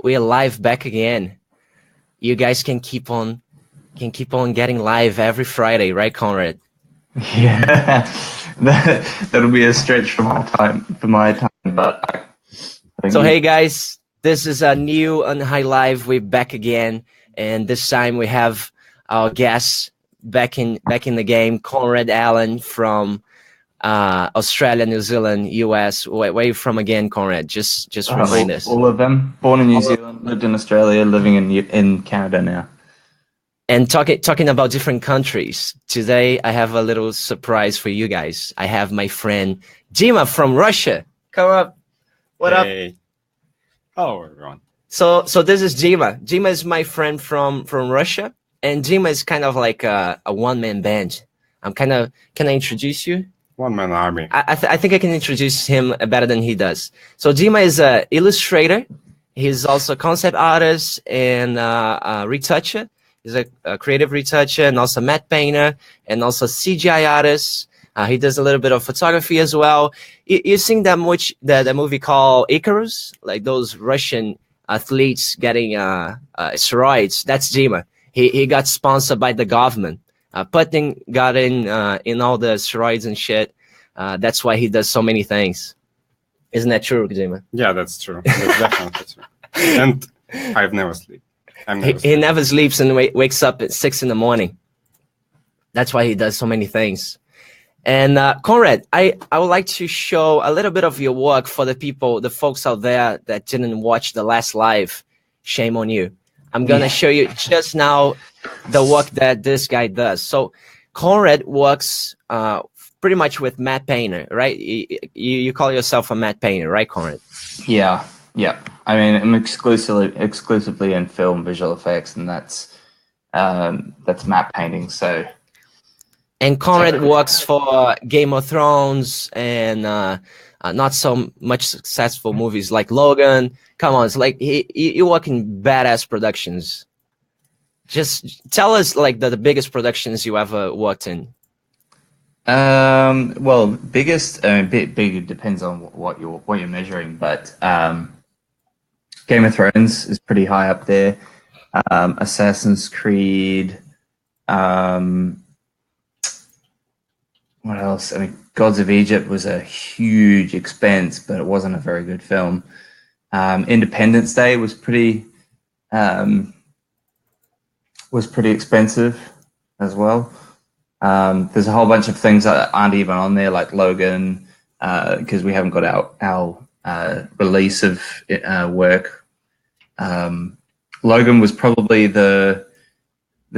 we're live back again. You guys can keep on getting live every Friday, right, Conrad? Yeah, that'll be a stretch for my time. But so hey guys, this is a new UNHIDE Live. We're back again, and this time we have our guests back in the game. Conrad, Allan from Australia, New Zealand, US. Where are you from again, Conrad? Just remind us. All of them. Born in New Zealand, lived in Australia, living in Canada now. And talking about different countries, today I have a little surprise for you guys. I have my friend Dima from Russia. Come up. What up? Hello, everyone. So this is Dima. Dima is my friend from Russia, and Dima is kind of like a one-man band. Can I introduce you? One-man army. I think I can introduce him better than he does. So Dima is an illustrator. He's also a concept artist and a retoucher. He's a creative retoucher and also matte painter and also CGI artist. He does a little bit of photography as well. You've seen that movie called Icarus, like those Russian athletes getting steroids. That's Dima. He got sponsored by the government. Putin got in all the steroids and shit. That's why he does so many things. Isn't that true, Dima? Yeah, that's true. That's definitely true. And I've never sleep. He never sleeps and wakes up at 6 in the morning. That's why he does so many things. And Conrad, I would like to show a little bit of your work for the folks out there that didn't watch the last live. Shame on you. I'm going to show you just now the work that this guy does. So Conrad works pretty much with matte painter, right? You call yourself a matte painter, right, Conrad? Yeah. I mean, I'm exclusively in film visual effects, and that's matte painting. So, and Conrad works for Game of Thrones and not so much successful movies like Logan. Come on, it's like you work in badass productions. Just tell us like the biggest productions you ever worked in. Well, biggest, big depends on what you're measuring, but Game of Thrones is pretty high up there. Assassin's Creed. What else? I mean, Gods of Egypt was a huge expense, but it wasn't a very good film. Independence Day was pretty expensive as well. There's a whole bunch of things that aren't even on there, like Logan, because we haven't got our release of work. Logan was probably the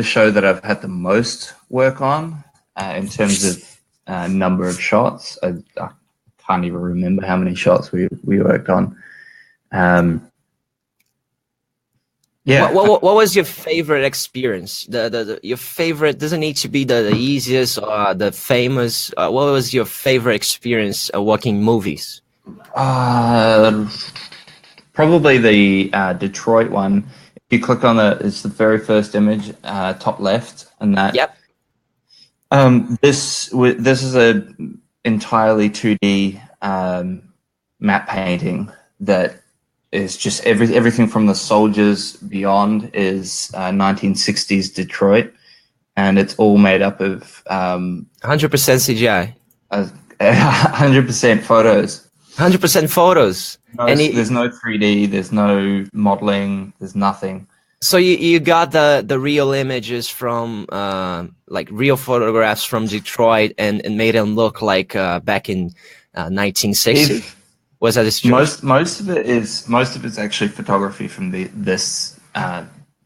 show that I've had the most work on in terms of number of shots. I can't even remember how many shots we worked on. Yeah. What was your favorite experience? Your favorite doesn't need to be the easiest or the famous. What was your favorite experience working movies? Probably the Detroit one. If you click on it's the very first image, top left, and that. Yep. This is a entirely 2D matte painting that is just everything from the soldiers beyond is 1960s Detroit, and it's all made up of 100% CGI, 100% photos. 100% photos. There's no 3D, there's no modeling, there's nothing. So you got the real images from like real photographs from Detroit and made them look like back in 1960. Was that true? Most of it's actually photography from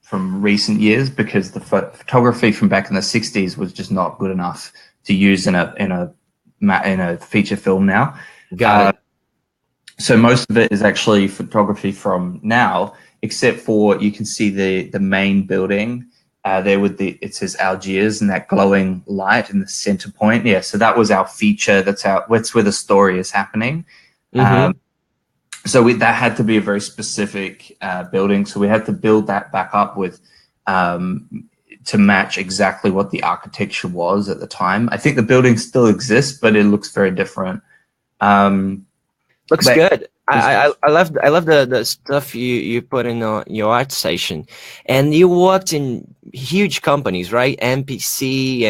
from recent years, because the photography from back in the 60s was just not good enough to use in a feature film now. Got it. So most of it is actually photography from now, except for you can see the main building there with it says Algiers and that glowing light in the center point. Yeah, so that was our feature. That's where the story is happening. Mm-hmm. So that had to be a very specific building. So we had to build that back up with to match exactly what the architecture was at the time. I think the building still exists, but it looks very different. Looks But- good. I love the stuff you put in your art station, and you worked in huge companies, right? MPC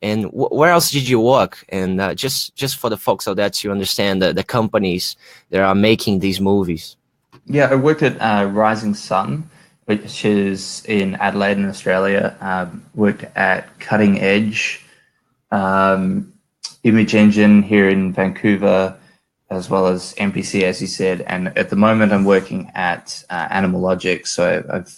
and where else did you work? And just for the folks out there to understand the companies that are making these movies. Yeah, I worked at Rising Sun, which is in Adelaide in Australia. Worked at Cutting Edge, Image Engine here in Vancouver, as well as MPC, as you said. And at the moment, I'm working at Animal Logic. So I've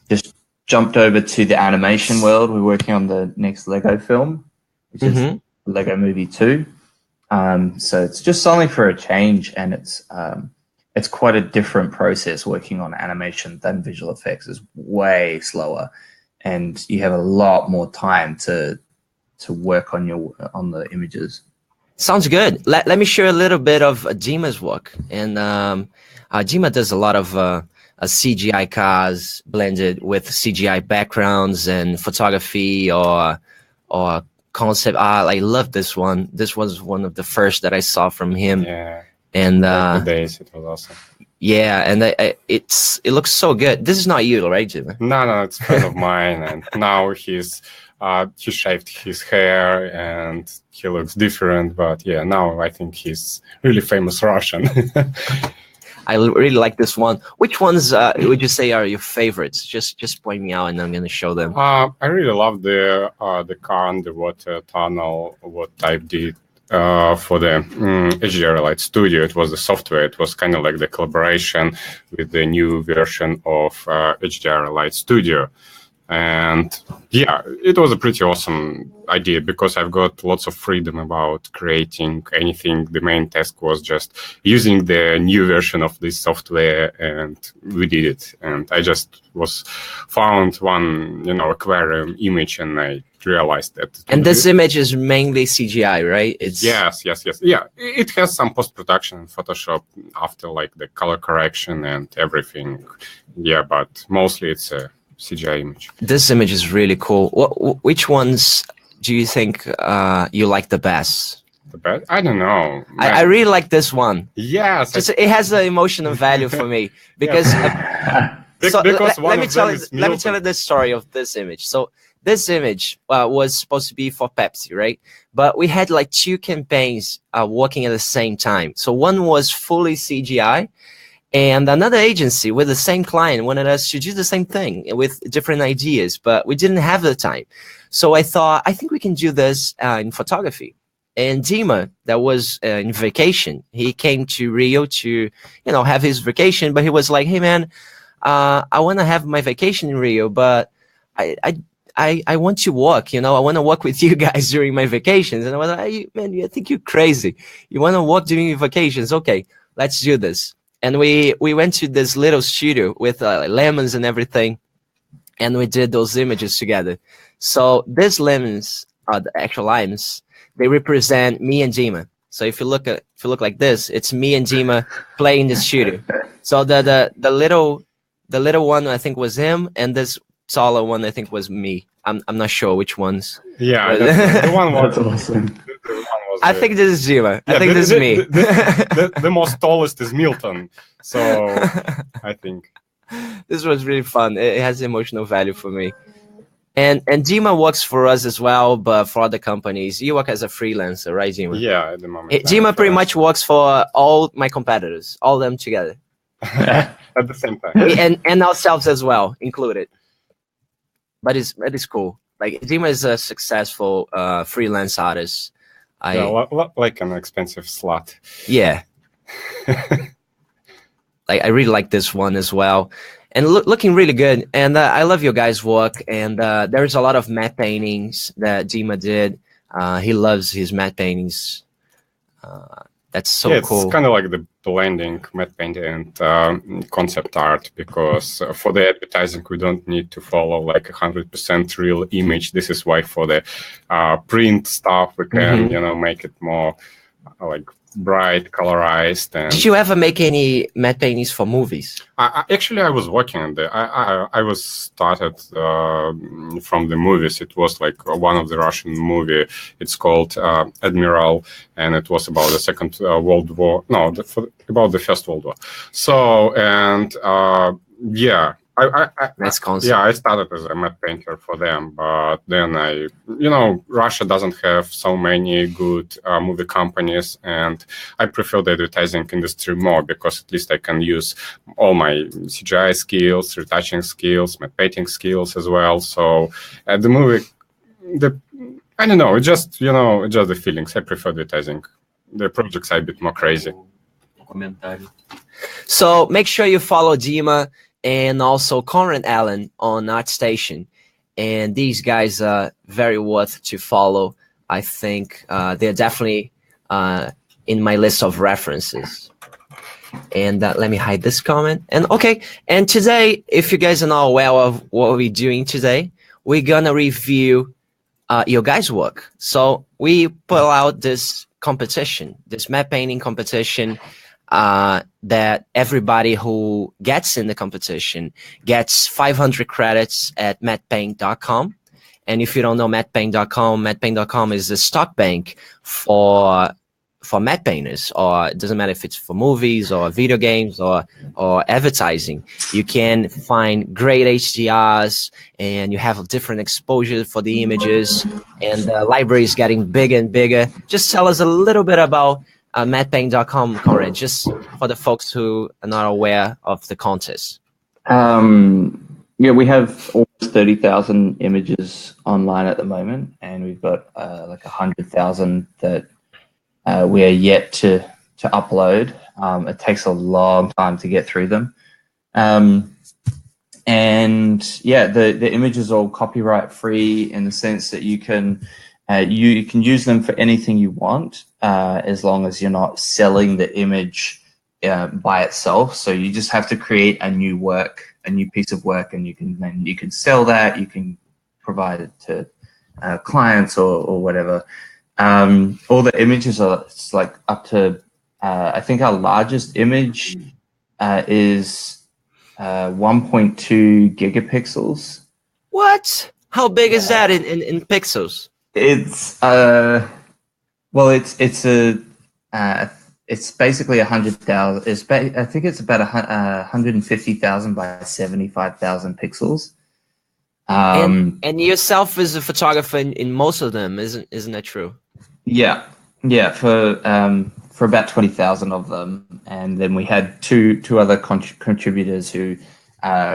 just jumped over to the animation world. We're working on the next Lego film, which is Lego Movie 2. So it's just something for a change, and it's quite a different process working on animation than visual effects. Is way slower, and you have a lot more time to work on the images. Sounds good. Let me share a little bit of Dmitriy's work. And Dmitriy does a lot of CGI cars blended with CGI backgrounds and photography or concept art. I love this one. This was one of the first that I saw from him. Yeah. And The days, it was awesome. yeah, and it looks so good. This is not you, right, Dmitriy? No, it's a friend of mine, and now he shaved his hair and he looks different. But yeah, now I think he's really famous Russian. I really like this one. Which ones would you say are your favorites? Just point me out, and I'm gonna show them. I really love the car underwater tunnel. What Type did for the HDR Studio. It was the software. It was kind of like the collaboration with the new version of HDR Studio. And yeah, it was a pretty awesome idea because I've got lots of freedom about creating anything. The main task was just using the new version of this software, and we did it. And I just found one, aquarium image, and I realized that. And this image is mainly CGI, right? It's Yes. Yeah, it has some post-production in Photoshop after like the color correction and everything. Yeah, but mostly it's a CGI image. This image is really cool. Which ones do you think you like the best? The best? I don't know. I really like this one. Yes. It has an emotional value for me because. Let me tell you the story of this image. So this image was supposed to be for Pepsi, right? But we had like two campaigns working at the same time. So one was fully CGI. And another agency with the same client wanted us to do the same thing with different ideas, but we didn't have the time. So I thought, I think we can do this in photography. And Dima, that was in vacation, he came to Rio to, have his vacation. But he was like, "Hey, man, I want to have my vacation in Rio, but I want to work. I want to work with you guys during my vacations." And I was like, "Man, I think you're crazy. You want to work during your vacations? Okay, let's do this." And we went to this little studio with lemons and everything, and we did those images together. So these lemons, the actual limes, they represent me and Dima. So if you look like this, it's me and Dima playing in the studio. So the little one I think was him, and this taller one I think was me. I'm not sure which ones. Yeah, the one was awesome. I think this is Dima. I think this is me. The most tallest is Milton. So I think this was really fun. It has emotional value for me. And Dima works for us as well, but for other companies. You work as a freelancer, right, Dima? Yeah, at the moment. Dima pretty much works for all my competitors, all of them together. At the same time. And ourselves as well, included. But it is cool. Like, Dima is a successful freelance artist. Like an expensive slut. Yeah. I really like this one as well. And looking really good. And I love your guys' work. And there's a lot of matte paintings that Dima did. He loves his matte paintings. That's so cool. It's kind of like the blending matte painting and concept art, because for the advertising, we don't need to follow like 100% real image. This is why for the print stuff, we can, make it more like bright, colorized. And did you ever make any matte paintings for movies? Actually, I was working on the. I was started from the movies. It was like one of the Russian movie. It's called Admiral, and it was about the Second World War. No, about the First World War. So and yeah. That's concept. Yeah, I started as a matte painter for them, but then Russia doesn't have so many good movie companies, and I prefer the advertising industry more because at least I can use all my CGI skills, retouching skills, matte painting skills as well. So the movie, I don't know, it's just the feelings. I prefer advertising. The projects are a bit more crazy. So make sure you follow Dima and also Conrad Allan on ArtStation. And these guys are very worth to follow. I think they're definitely in my list of references. And let me hide this comment. And okay, and today, if you guys are not aware of what we're doing today, we're gonna review your guys' work. So we put out this competition, this matte painting competition, that everybody who gets in the competition gets 500 credits at mattepaint.com. And if you don't know mattepaint.com is a stock bank for matte painters, or it doesn't matter if it's for movies or video games or advertising. You can find great HDRs, and you have a different exposure for the images, and the library is getting bigger and bigger. Just tell us a little bit about mattepaint.com, Conrad, just for the folks who are not aware of the contest. Yeah, we have almost 30,000 images online at the moment, and we've got like 100,000 that we are yet to upload. It takes a long time to get through them. And yeah, the image is all copyright free in the sense that you can use them for anything you want, as long as you're not selling the image by itself. So you just have to create a new piece of work, and you can sell that. You can provide it to clients or whatever. All the images are like up to I think our largest image is 1.2 gigapixels. What? How big is that in pixels? It's it's basically 100,000. I think it's about 150,000 by 75,000 pixels. And yourself as a photographer in most of them, isn't that true? Yeah, for about 20,000 of them, and then we had two other contributors who.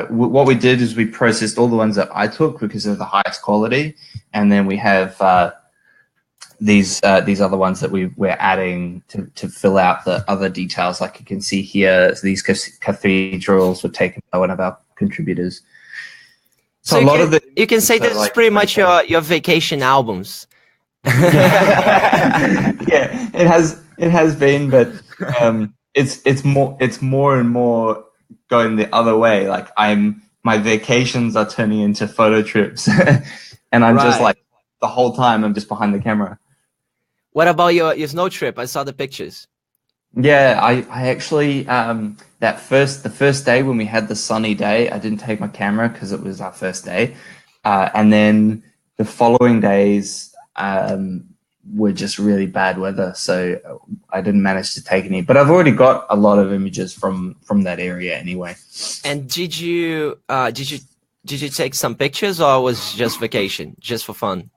What we did is we processed all the ones that I took because they're the highest quality, and then we have these other ones that we're adding to fill out the other details. Like you can see here, these cathedrals were taken by one of our contributors. So you can say this is pretty much your vacation albums. Yeah, it has been, but it's more and more going the other way. Like my vacations are turning into photo trips, and I'm just like the whole time I'm just behind the camera. What about your snow trip? I saw the pictures. Yeah, I actually the first day when we had the sunny day, I didn't take my camera because it was our first day, and then the following days were just really bad weather, so I didn't manage to take any. But I've already got a lot of images from that area anyway. And did you take some pictures, or was it just vacation, just for fun?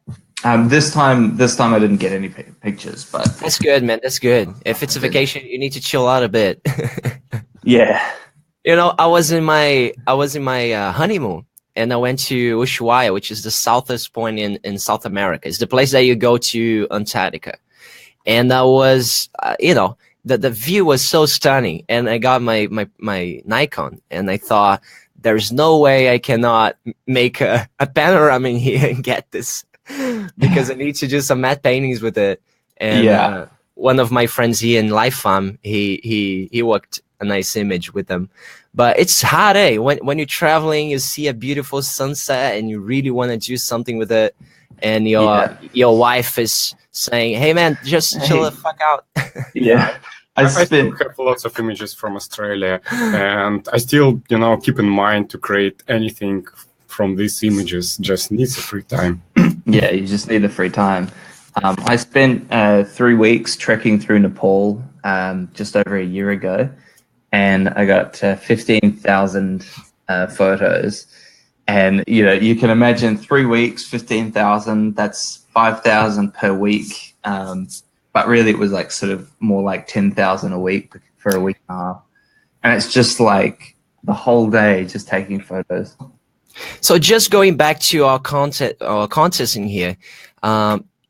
This time I didn't get any pictures, but that's good, man. That's good. If it's a vacation, you need to chill out a bit. Yeah. I was in my honeymoon, and I went to Ushuaia, which is the southest point in South America. It's the place that you go to Antarctica. And I was, the view was so stunning. And I got my Nikon, and I thought, there's no way I cannot make a panorama in here and get this, because I need to do some matte paintings with it. And one of my friends here in Life Farm, he worked a nice image with them. But it's hard, eh? When you're traveling, you see a beautiful sunset and you really want to do something with it. and your wife is saying, "Hey man, just chill the fuck out." Yeah. I still have lots of images from Australia, and I still, keep in mind to create anything from these images. Just needs a free time. Yeah, you just need the free time. I spent 3 weeks trekking through Nepal just over a year ago, and I got 15,000 photos. And you can imagine 3 weeks, 15,000. That's 5,000 per week. But really, it was like sort of more like 10,000 a week for a week and a half. And it's just like the whole day just taking photos. So just going back to our contest in here,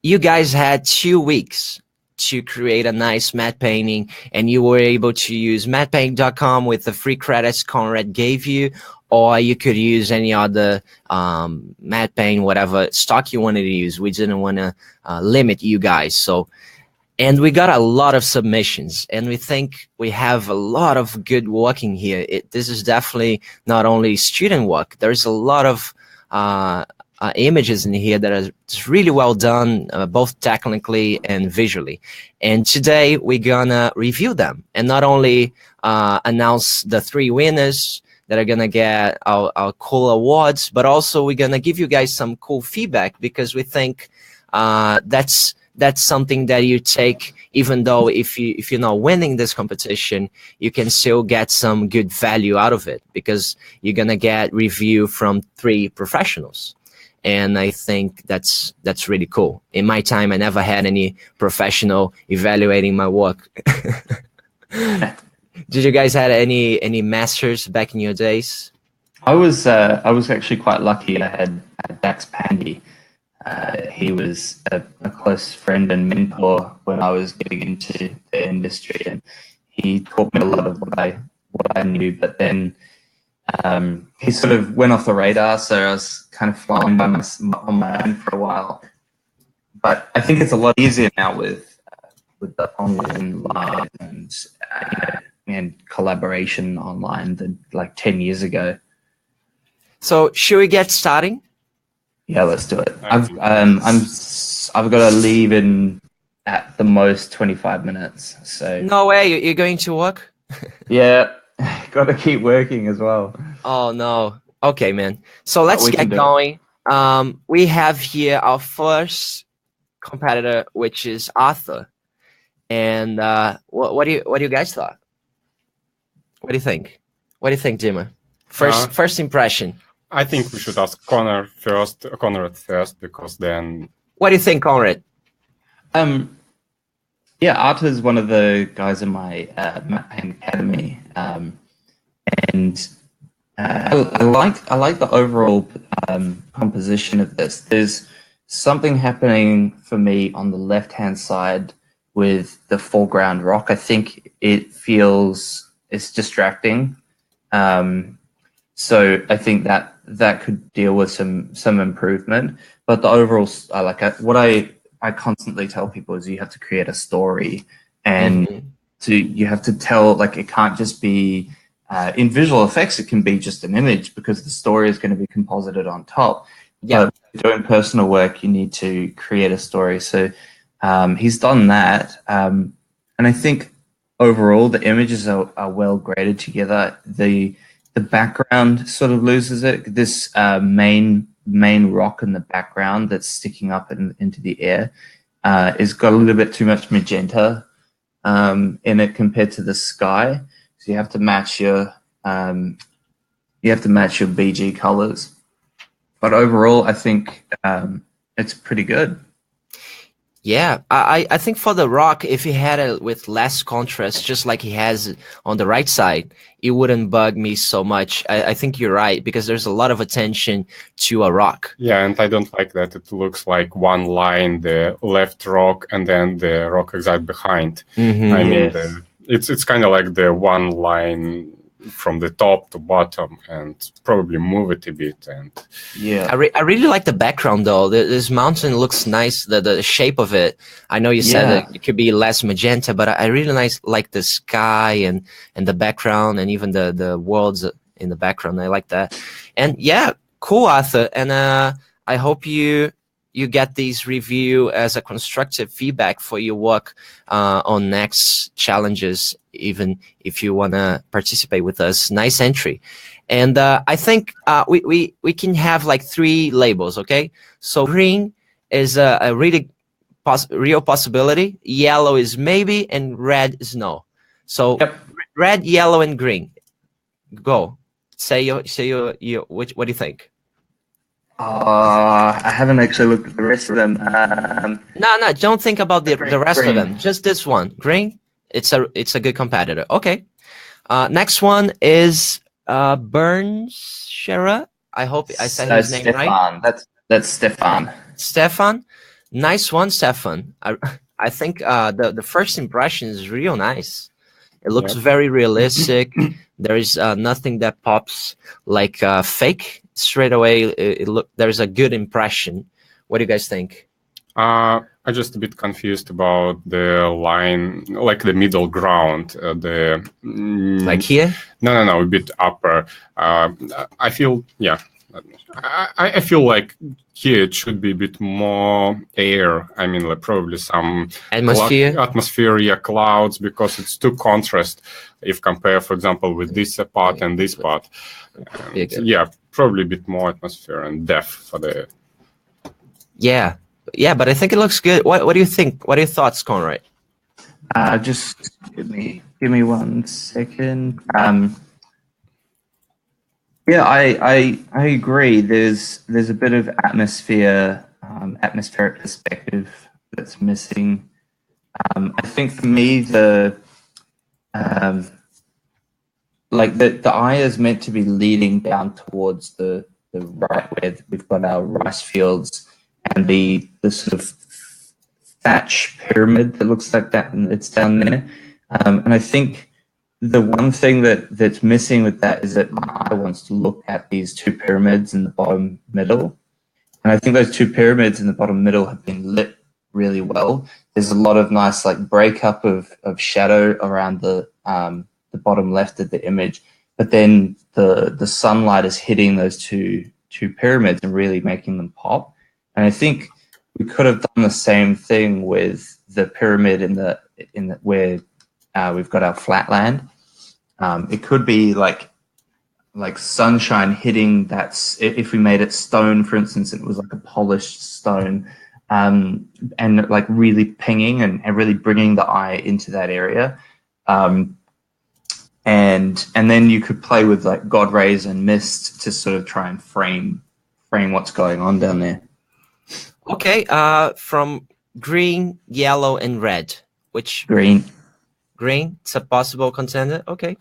you guys had 2 weeks to create a nice matte painting, and you were able to use mattepainting.com with the free credits Conrad gave you, or you could use any other matte paint, whatever stock you wanted to use. We didn't want to limit you guys. And we got a lot of submissions, and we think we have a lot of good work in here. This is definitely not only student work. There's a lot of images in here that are really well done, both technically and visually. And today we're gonna review them, and not only announce the 3 winners that are gonna get our cool awards, but also we're gonna give you guys some cool feedback, because we think that's something that you take, even though if you're not winning this competition, you can still get some good value out of it, because you're gonna get review from 3 professionals. And I think that's really cool. In my time, I never had any professional evaluating my work. Did you guys had any masters back in your days? I was actually quite lucky. I had Dax Pandy. He was a close friend and mentor when I was getting into the industry, and he taught me a lot of what I knew. But then he sort of went off the radar, so I was kind of flying on my own for a while. But I think it's a lot easier now with the online live and collaboration online than like 10 years ago. So should we get starting? Yeah, let's do it. I've got to leave in at the most 25 minutes. So no way, you're going to work? Yeah, got to keep working as well. Oh no. Okay, man. So let's get going. We have here our first competitor, which is Arthur. And what do you guys thought? What do you think? What do you think, Dima? First impression. I think we should ask Conrad first, because then... What do you think, Conrad? Yeah, Arthur's one of the guys in my matte paint academy, and I like the overall composition of this. There's something happening for me on the left-hand side with the foreground rock. I think it's distracting. So I think that could deal with some improvement. But the overall, what I constantly tell people is you have to create a story, and you have to tell, like, it can't just be in visual effects. It can be just an image, because the story is going to be composited on top. Yeah. But doing personal work, you need to create a story. So he's done that, and I think overall the images are well graded together. The background sort of loses it. This main rock in the background that's sticking up into the air is got a little bit too much magenta in it compared to the sky. So you have to match your BG colors. But overall, I think it's pretty good. Yeah, I think for the rock, if he had it with less contrast, just like he has it on the right side, it wouldn't bug me so much. I think you're right, because there's a lot of attention to a rock. Yeah, and I don't like that it looks like one line, the left rock, and then the rock exact behind. I mean, it's kind of like the one line from the top to bottom, and probably move it a bit. And yeah, I really like the background though. This mountain looks nice. The shape of it. I know you said that it could be less magenta, but I really like the sky and the background, and even the worlds in the background. I like that. And yeah, cool, Arthur. And I hope you you get this review as a constructive feedback for your work on next challenges, even if you want to participate with us. Nice entry. And I think we can have like 3 labels, okay? So green is a really real possibility, yellow is maybe, and red is no. So Yep. red, yellow, and green. Go. Say your what do you think? I haven't actually looked at the rest of them. No, don't think about the rest of green. them. Just this one. Green, it's a good competitor. Okay. Next one is Burns Shera. I hope I said his name right. That's Stefan. Stefan. Nice one, Stefan. I think the first impression is real nice. It looks very realistic. There is nothing that pops like fake. Straight away, there's a good impression. What do you guys think? I'm just a bit confused about the line, like the middle ground. Like here? No, a bit upper. I feel, I feel like here it should be a bit more air. I mean, like probably some atmosphere, clouds, because it's too contrast if compare, for example, with this part and this part. Probably a bit more atmosphere and depth for the. Yeah, but I think it looks good. What do you think? What are your thoughts, Conrad? Just give me 1 second. I agree. There's a bit of atmospheric perspective that's missing. I think for me the eye is meant to be leading down towards the right, where we've got our rice fields and the sort of thatch pyramid that looks like that, and it's down there. And I think the one thing that's missing with that is that my eye wants to look at these 2 pyramids in the bottom middle. And I think those 2 pyramids in the bottom middle have been lit really well. There's a lot of nice like breakup of shadow around the bottom left of the image, but then the sunlight is hitting those two pyramids and really making them pop. And I think we could have done the same thing with the pyramid in the where we've got our flatland. It could be like sunshine hitting that. If we made it stone, for instance, it was like a polished stone, and like really pinging and really bringing the eye into that area. And then you could play with like God rays and mist to sort of try and frame what's going on down there. Okay, from green, yellow, and red, which green? It's a possible contender. Okay.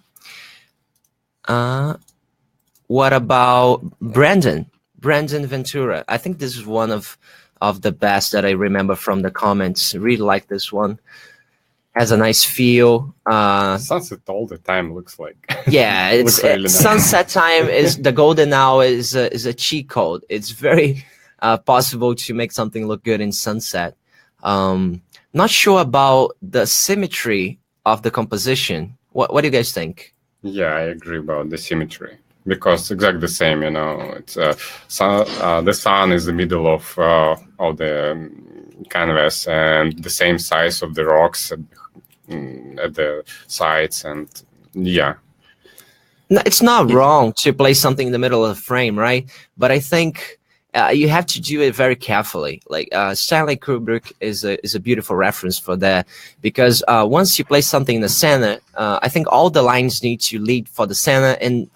What about Brandon Ventura? I think this is one of the best that I remember from the comments. Really like this one. Has a nice feel. Sunset all the time looks like. Yeah, it's really nice. Sunset time is the golden hour is a cheat code. It's very possible to make something look good in sunset. Not sure about the symmetry of the composition. What do you guys think? Yeah, I agree about the symmetry, because exactly the same. It's the sun is the middle of the canvas, and the same size of the rocks at the sides, and yeah. No, it's not wrong to place something in the middle of the frame, right? But I think you have to do it very carefully. Like Stanley Kubrick is a beautiful reference for that, because once you place something in the center, I think all the lines need to lead for the center, and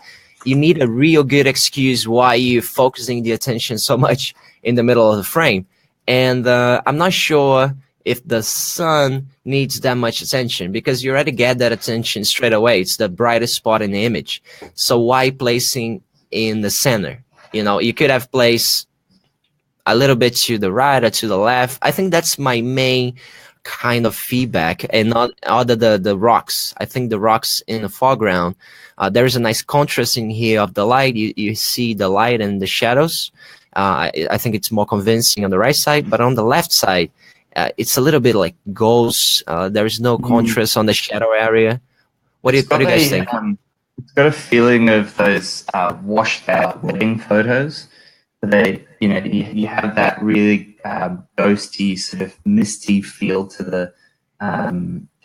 you need a real good excuse why you're focusing the attention so much in the middle of the frame. And I'm not sure if the sun needs that much attention, because you already get that attention straight away. It's the brightest spot in the image. So why placing in the center? You could have placed a little bit to the right or to the left. I think that's my main kind of feedback, and not other the rocks. I think the rocks in the foreground, there is a nice contrast in here of the light. You see the light and the shadows. I think it's more convincing on the right side, but on the left side, it's a little bit like ghosts. There is no contrast on the shadow area. What do you guys think? It's got a feeling of those washed out wedding photos. You have that really ghosty, sort of misty feel to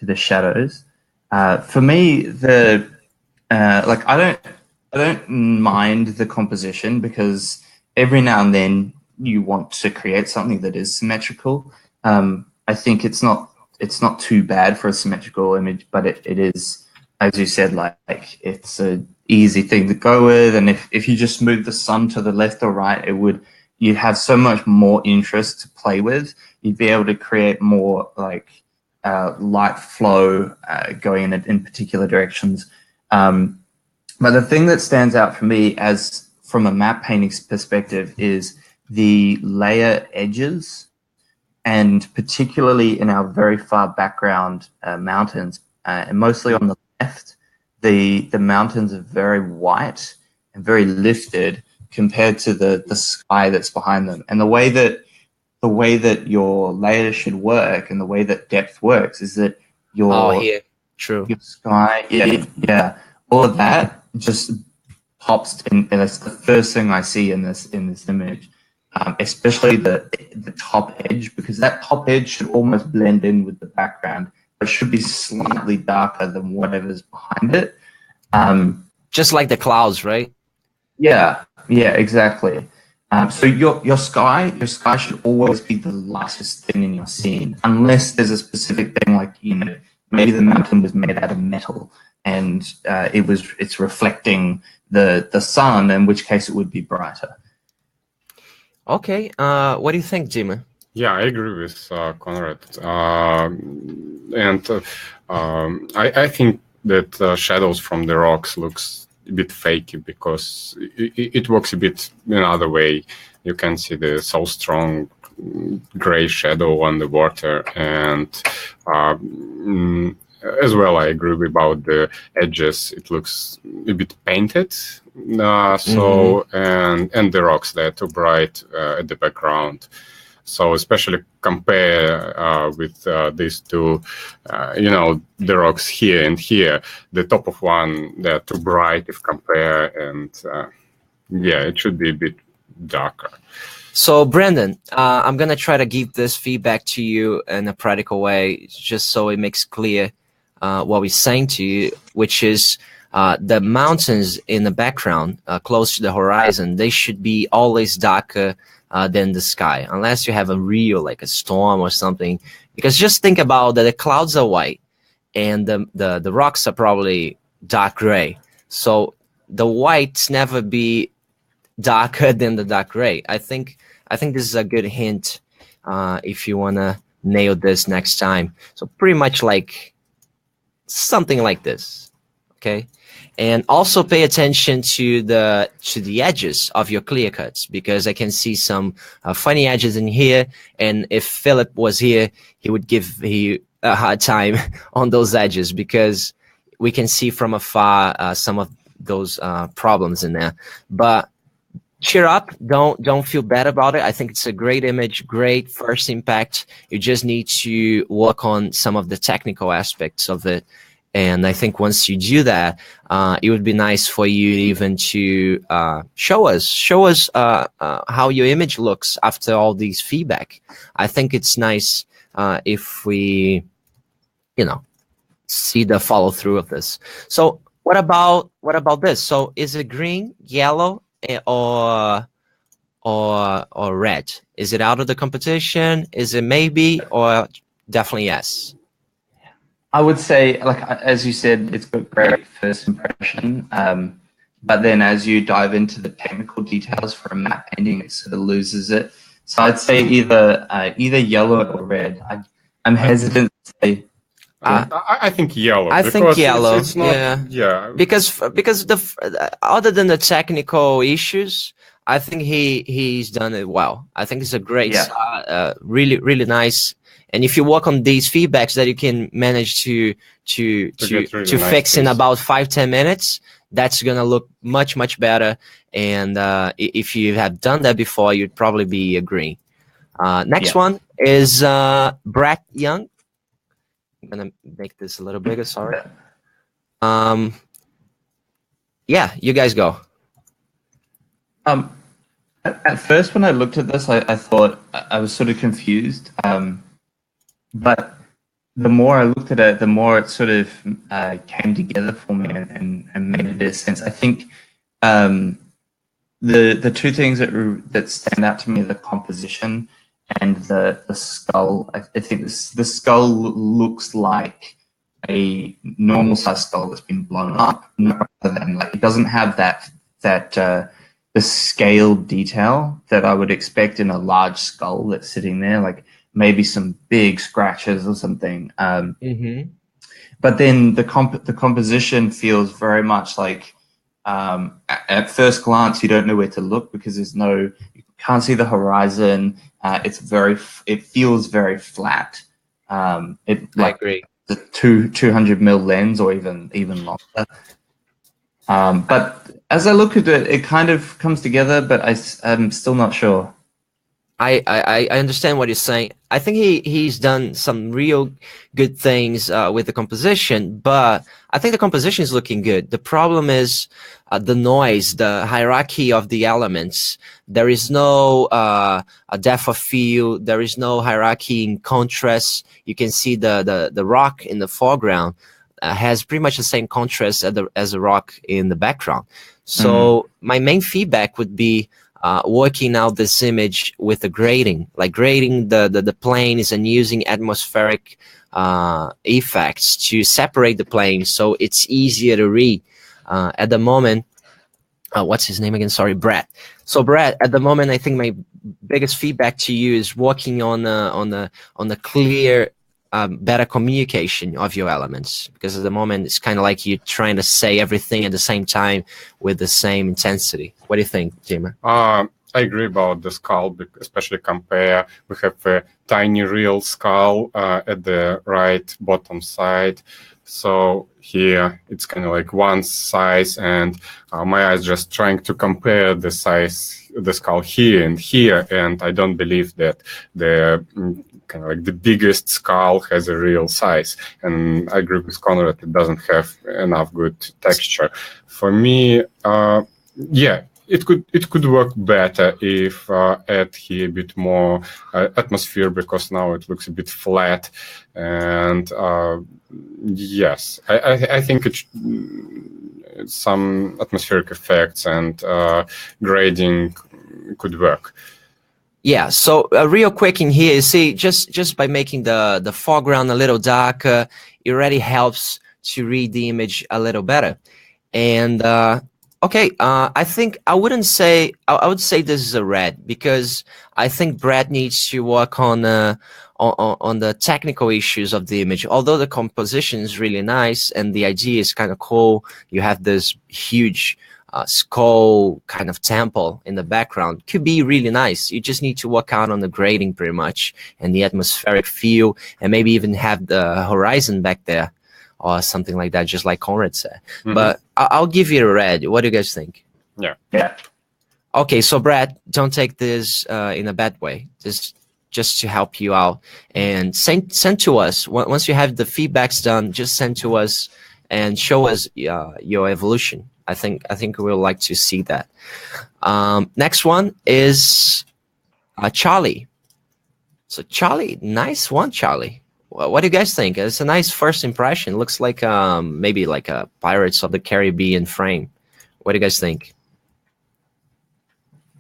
the shadows. For me, like I don't mind the composition, because every now and then you want to create something that is symmetrical. I think it's not too bad for a symmetrical image, but it is, as you said, like it's a easy thing to go with. And if you just move the sun to the left or right, you'd have so much more interest to play with. You'd be able to create more like light flow going in particular directions. But the thing that stands out for me as from a map painting perspective is the layer edges, and particularly in our very far background mountains, and mostly on the left, the mountains are very white and very lifted compared to the sky that's behind them. And the way that your layers should work and the way that depth works is that your sky, all of that just pops in, and that's the first thing I see in this image. Especially the top edge, because that top edge should almost blend in with the background. It should be slightly darker than whatever's behind it. Just like the clouds, right? Yeah, exactly. So your sky should always be the lightest thing in your scene, unless there's a specific thing like, maybe the mountain was made out of metal and it's reflecting the sun, in which case it would be brighter. Okay, what do you think, Dima? Yeah, I agree with Conrad, and I think that shadows from the rocks looks a bit fakey, because it works a bit in another way. You can see the so strong gray shadow on the water, and as well, I agree about the edges. It looks a bit painted. And the rocks, they're too bright at the background. So especially compare with these two, the rocks here and here. The top of one, they're too bright if compare, and it should be a bit darker. So Brandon, I'm gonna try to give this feedback to you in a practical way, just so it makes clear what we're saying to you, which is the mountains in the background, close to the horizon, they should be always darker than the sky, unless you have a real, like a storm or something. Because just think about that the clouds are white and the rocks are probably dark gray. So the whites never be darker than the dark gray. I think this is a good hint if you wanna nail this next time. So pretty much like something like this, okay? And also pay attention to the edges of your clear cuts, because I can see some funny edges in here. And if Philip was here, he would give you a hard time on those edges, because we can see from afar some of those problems in there. But cheer up, don't feel bad about it. I think it's a great image, great first impact. You just need to work on some of the technical aspects of it. And I think once you do that, it would be nice for you even to show us how your image looks after all these feedback. I think it's nice if we, see the follow through of this. So what about this? So is it green, yellow, or red? Is it out of the competition? Is it maybe, or definitely yes? I would say, like, as you said, it's got great first impression. But then as you dive into the technical details for a map painting, it sort of loses it. So I'd say either yellow or red. I'm hesitant to say. I think yellow. I think yellow. It's not, yeah. Because other than the technical issues, I think he's done it well. I think it's a great, really, really nice. And if you work on these feedbacks that you can manage to fix in about 5-10 minutes, that's gonna look much, much better. And if you have done that before, you'd probably be agreeing. Next one is Brett Young. I'm gonna make this a little bigger. Sorry. Yeah, you guys go. At first, when I looked at this, I thought I was sort of confused. But the more I looked at it, the more it sort of came together for me and made a bit of sense. I think the two things that stand out to me are the composition and the skull. I think the skull looks like a normal size skull that's been blown up, rather than like it doesn't have that the scale detail that I would expect in a large skull that's sitting there, like maybe some big scratches or something. But then the composition feels very much like at first glance you don't know where to look because you can't see the horizon. It feels very flat. I agree. The 200mm lens or even longer. But as I look at it, it kind of comes together, but I'm still not sure. I understand what you're saying. I think he's done some real good things with the composition, but I think the composition is looking good. The problem is the noise, the hierarchy of the elements. There is no a depth of field. There is no hierarchy in contrast. You can see the rock in the foreground has pretty much the same contrast as the rock in the background. So my main feedback would be working out this image with the grading, like grading the planes and using atmospheric effects to separate the planes so it's easier to read. At the moment, what's his name again? Sorry, Brad. So Brad, at the moment, I think my biggest feedback to you is working on the clear, better communication of your elements, because at the moment it's kind of like you're trying to say everything at the same time with the same intensity. What do you think, Jima? I agree about the skull, especially compare. We have a tiny real skull at the right bottom side. So here it's kind of like one size, and my eyes just trying to compare the size, the skull here and here, and I don't believe that the kind of like the biggest skull has a real size. And I agree with Conrad, it doesn't have enough good texture. For me, yeah, it could work better if add here a bit more atmosphere, because now it looks a bit flat. And yes, I think some atmospheric effects and grading could work. Yeah, so real quick in here, you see, just by making the foreground a little darker, it already helps to read the image a little better. And okay, I think I would say this is a red, because I think Brad needs to work on the technical issues of the image. Although the composition is really nice and the idea is kind of cool, you have this huge skull kind of temple in the background. Could be really nice. You just need to work out on the grading pretty much and the atmospheric feel, and maybe even have the horizon back there or something like that, just like Conrad said. But I'll give you a red. What do you guys think? Yeah. Okay, so Brad, don't take this in a bad way. Just to help you out, and send to us once you have the feedbacks done. Just send to us and show us your evolution. I think we would like to see that. Next one is Charlie. So Charlie, nice one, Charlie. What do you guys think? It's a nice first impression. Looks like maybe like a Pirates of the Caribbean frame. What do you guys think?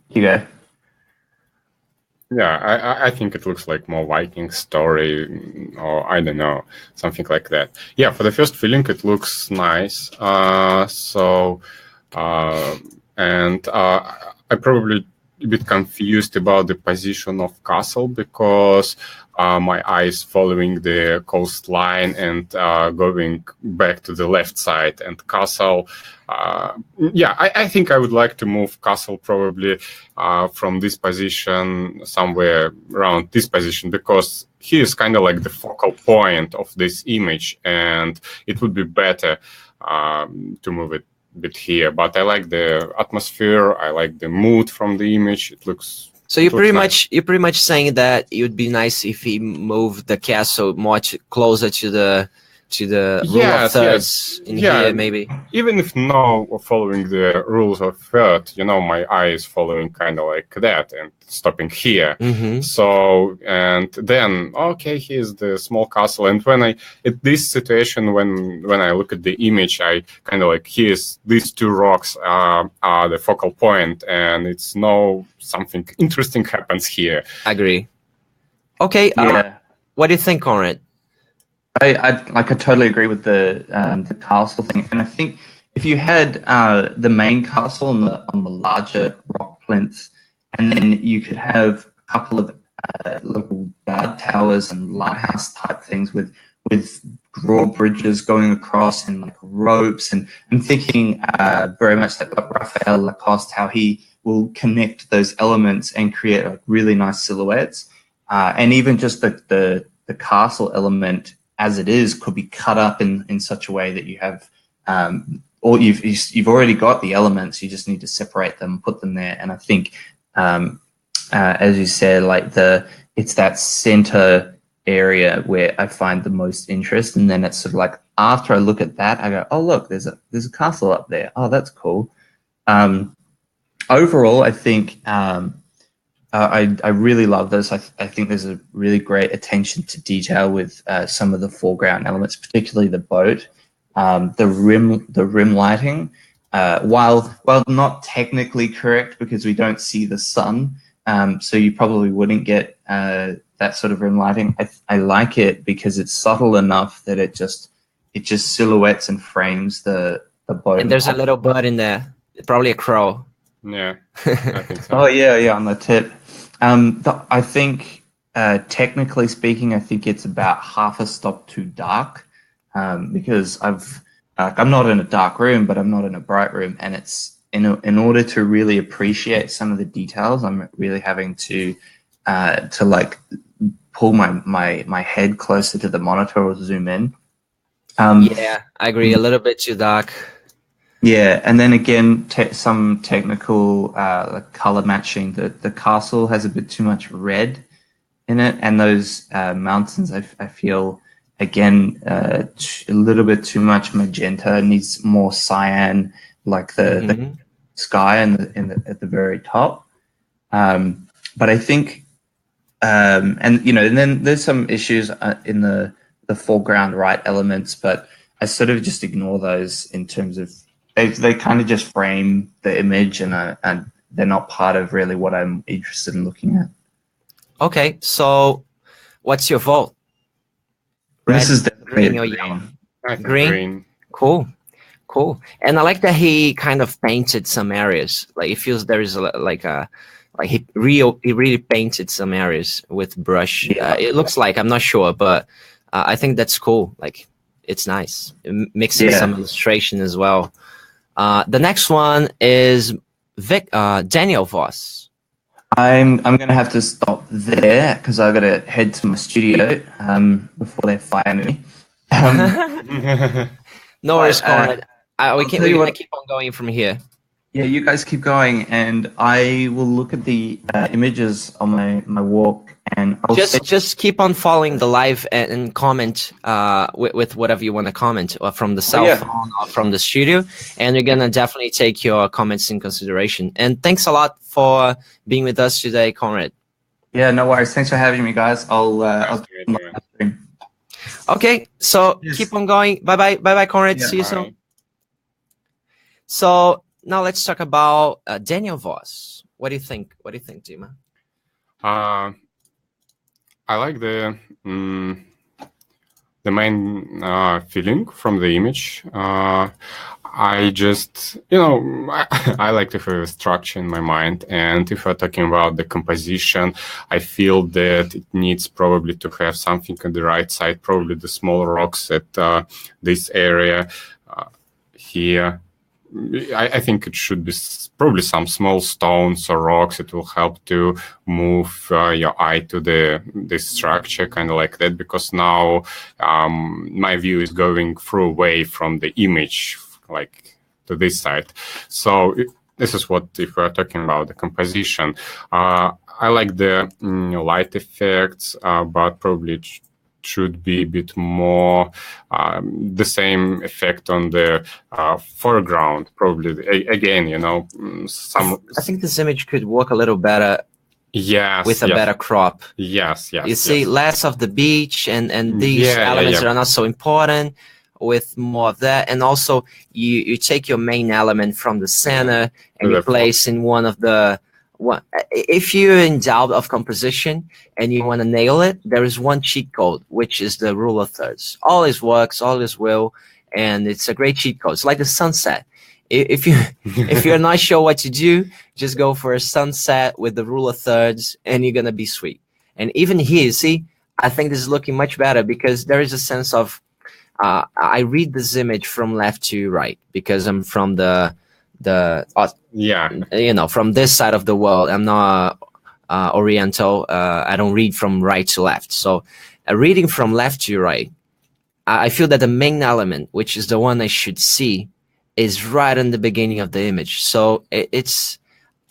You go. Yeah, I think it looks like more Viking story, or I don't know, something like that. Yeah, for the first feeling, it looks nice. And I probably a bit confused about the position of castle, because my eyes following the coastline and going back to the left side, and castle. Yeah, I think I would like to move castle probably from this position somewhere around this position, because he is kind of like the focal point of this image, and it would be better to move it a bit here. But I like the atmosphere, I like the mood from the image. It looks. So you're pretty much saying that it would be nice if he moved the castle much closer to to the rule of thirds in here, maybe. Even if no following the rules of third, you know, my eye is following kind of like that and stopping here. So, and then, okay, here's the small castle. And when I, at this situation, when I look at the image, I kind of like, here's these two rocks are the focal point, and it's something interesting happens here. I agree. Okay. What do you think, Conrad? I totally agree with the castle thing, and I think if you had the main castle on the larger rock plinth, and then you could have a couple of little guard towers and lighthouse type things with drawbridges going across and like ropes, and I'm thinking very much like Raphael Lacoste, how he will connect those elements and create like really nice silhouettes, and even just the castle element as it is could be cut up in such a way that you have or you've already got the elements, you just need to separate them, put them there. And I think as you said, like it's that center area where I find the most interest, and then it's sort of like after I look at that I go, oh look, there's a castle up there, oh that's cool. Overall I think I really love this. I think there's a really great attention to detail with some of the foreground elements, particularly the boat, the rim lighting. While not technically correct because we don't see the sun, so you probably wouldn't get that sort of rim lighting. I like it because it's subtle enough that it just silhouettes and frames the boat. And there's a little bird in there, probably a crow. Yeah, I think so. Oh yeah, on the tip. I think, technically speaking, I think it's about half a stop too dark, because I'm not in a dark room, but I'm not in a bright room, and it's in order to really appreciate some of the details, I'm really having to like pull my head closer to the monitor or zoom in. Yeah, I agree. A little bit too dark. Yeah, and then again, some technical like color matching. The castle has a bit too much red in it, and those mountains, I feel, again, a little bit too much magenta. It needs more cyan, like the sky at the very top. But I think, and then there's some issues in the foreground right elements, but I sort of just ignore those in terms of they kind of just frame the image, and they're not part of really what I'm interested in looking at. Okay, so what's your vote? Red, this is definitely green, or green. yellow? Green. Cool. And I like that he kind of painted some areas. Like it feels there is he really painted some areas with brush. Yeah. It looks like, I'm not sure, but I think that's cool. Like it's nice. Mixing some illustration as well. The next one is Daniel Voss. I'm gonna have to stop there because I've got to head to my studio before they fire me. No worries, Conrad. We're gonna keep on going from here. Yeah, you guys keep going, and I will look at the images on my walk, and I'll just keep on following the live and comment with whatever you want to comment, or from the cell phone or from the studio, and we're gonna definitely take your comments in consideration. And thanks a lot for being with us today, Conrad. Yeah, no worries. Thanks for having me, guys. I'll Okay, so keep on going. Bye, Conrad. See you soon. So now let's talk about Daniel Voss. What do you think? What do you think, Dima? I like the main feeling from the image. I just, I like to have a structure in my mind. And if we're talking about the composition, I feel that it needs probably to have something on the right side, probably the small rocks at this area here. I think it should be probably some small stones or rocks. It will help to move your eye to the structure, kind of like that, because now my view is going through away from the image, like to this side. So this is what, if we're talking about the composition, I like the light effects, but probably should be a bit more the same effect on the foreground. Probably again, you know, I think this image could work a little better. Yes, with a better crop. Yes. You see less of the beach and these elements that are not so important, with more of that. And also you take your main element from the center and you place in one of the if you're in doubt of composition and you want to nail it, there is one cheat code, which is the rule of thirds. Always works, always will, and it's a great cheat code. It's like the sunset. If you're not sure what to do, just go for a sunset with the rule of thirds and you're gonna be sweet. And even here, see, I think this is looking much better because there is a sense of I read this image from left to right because I'm from you know, from this side of the world. I'm not Oriental. I don't read from right to left. So reading from left to right, I feel that the main element, which is the one I should see, is right in the beginning of the image. So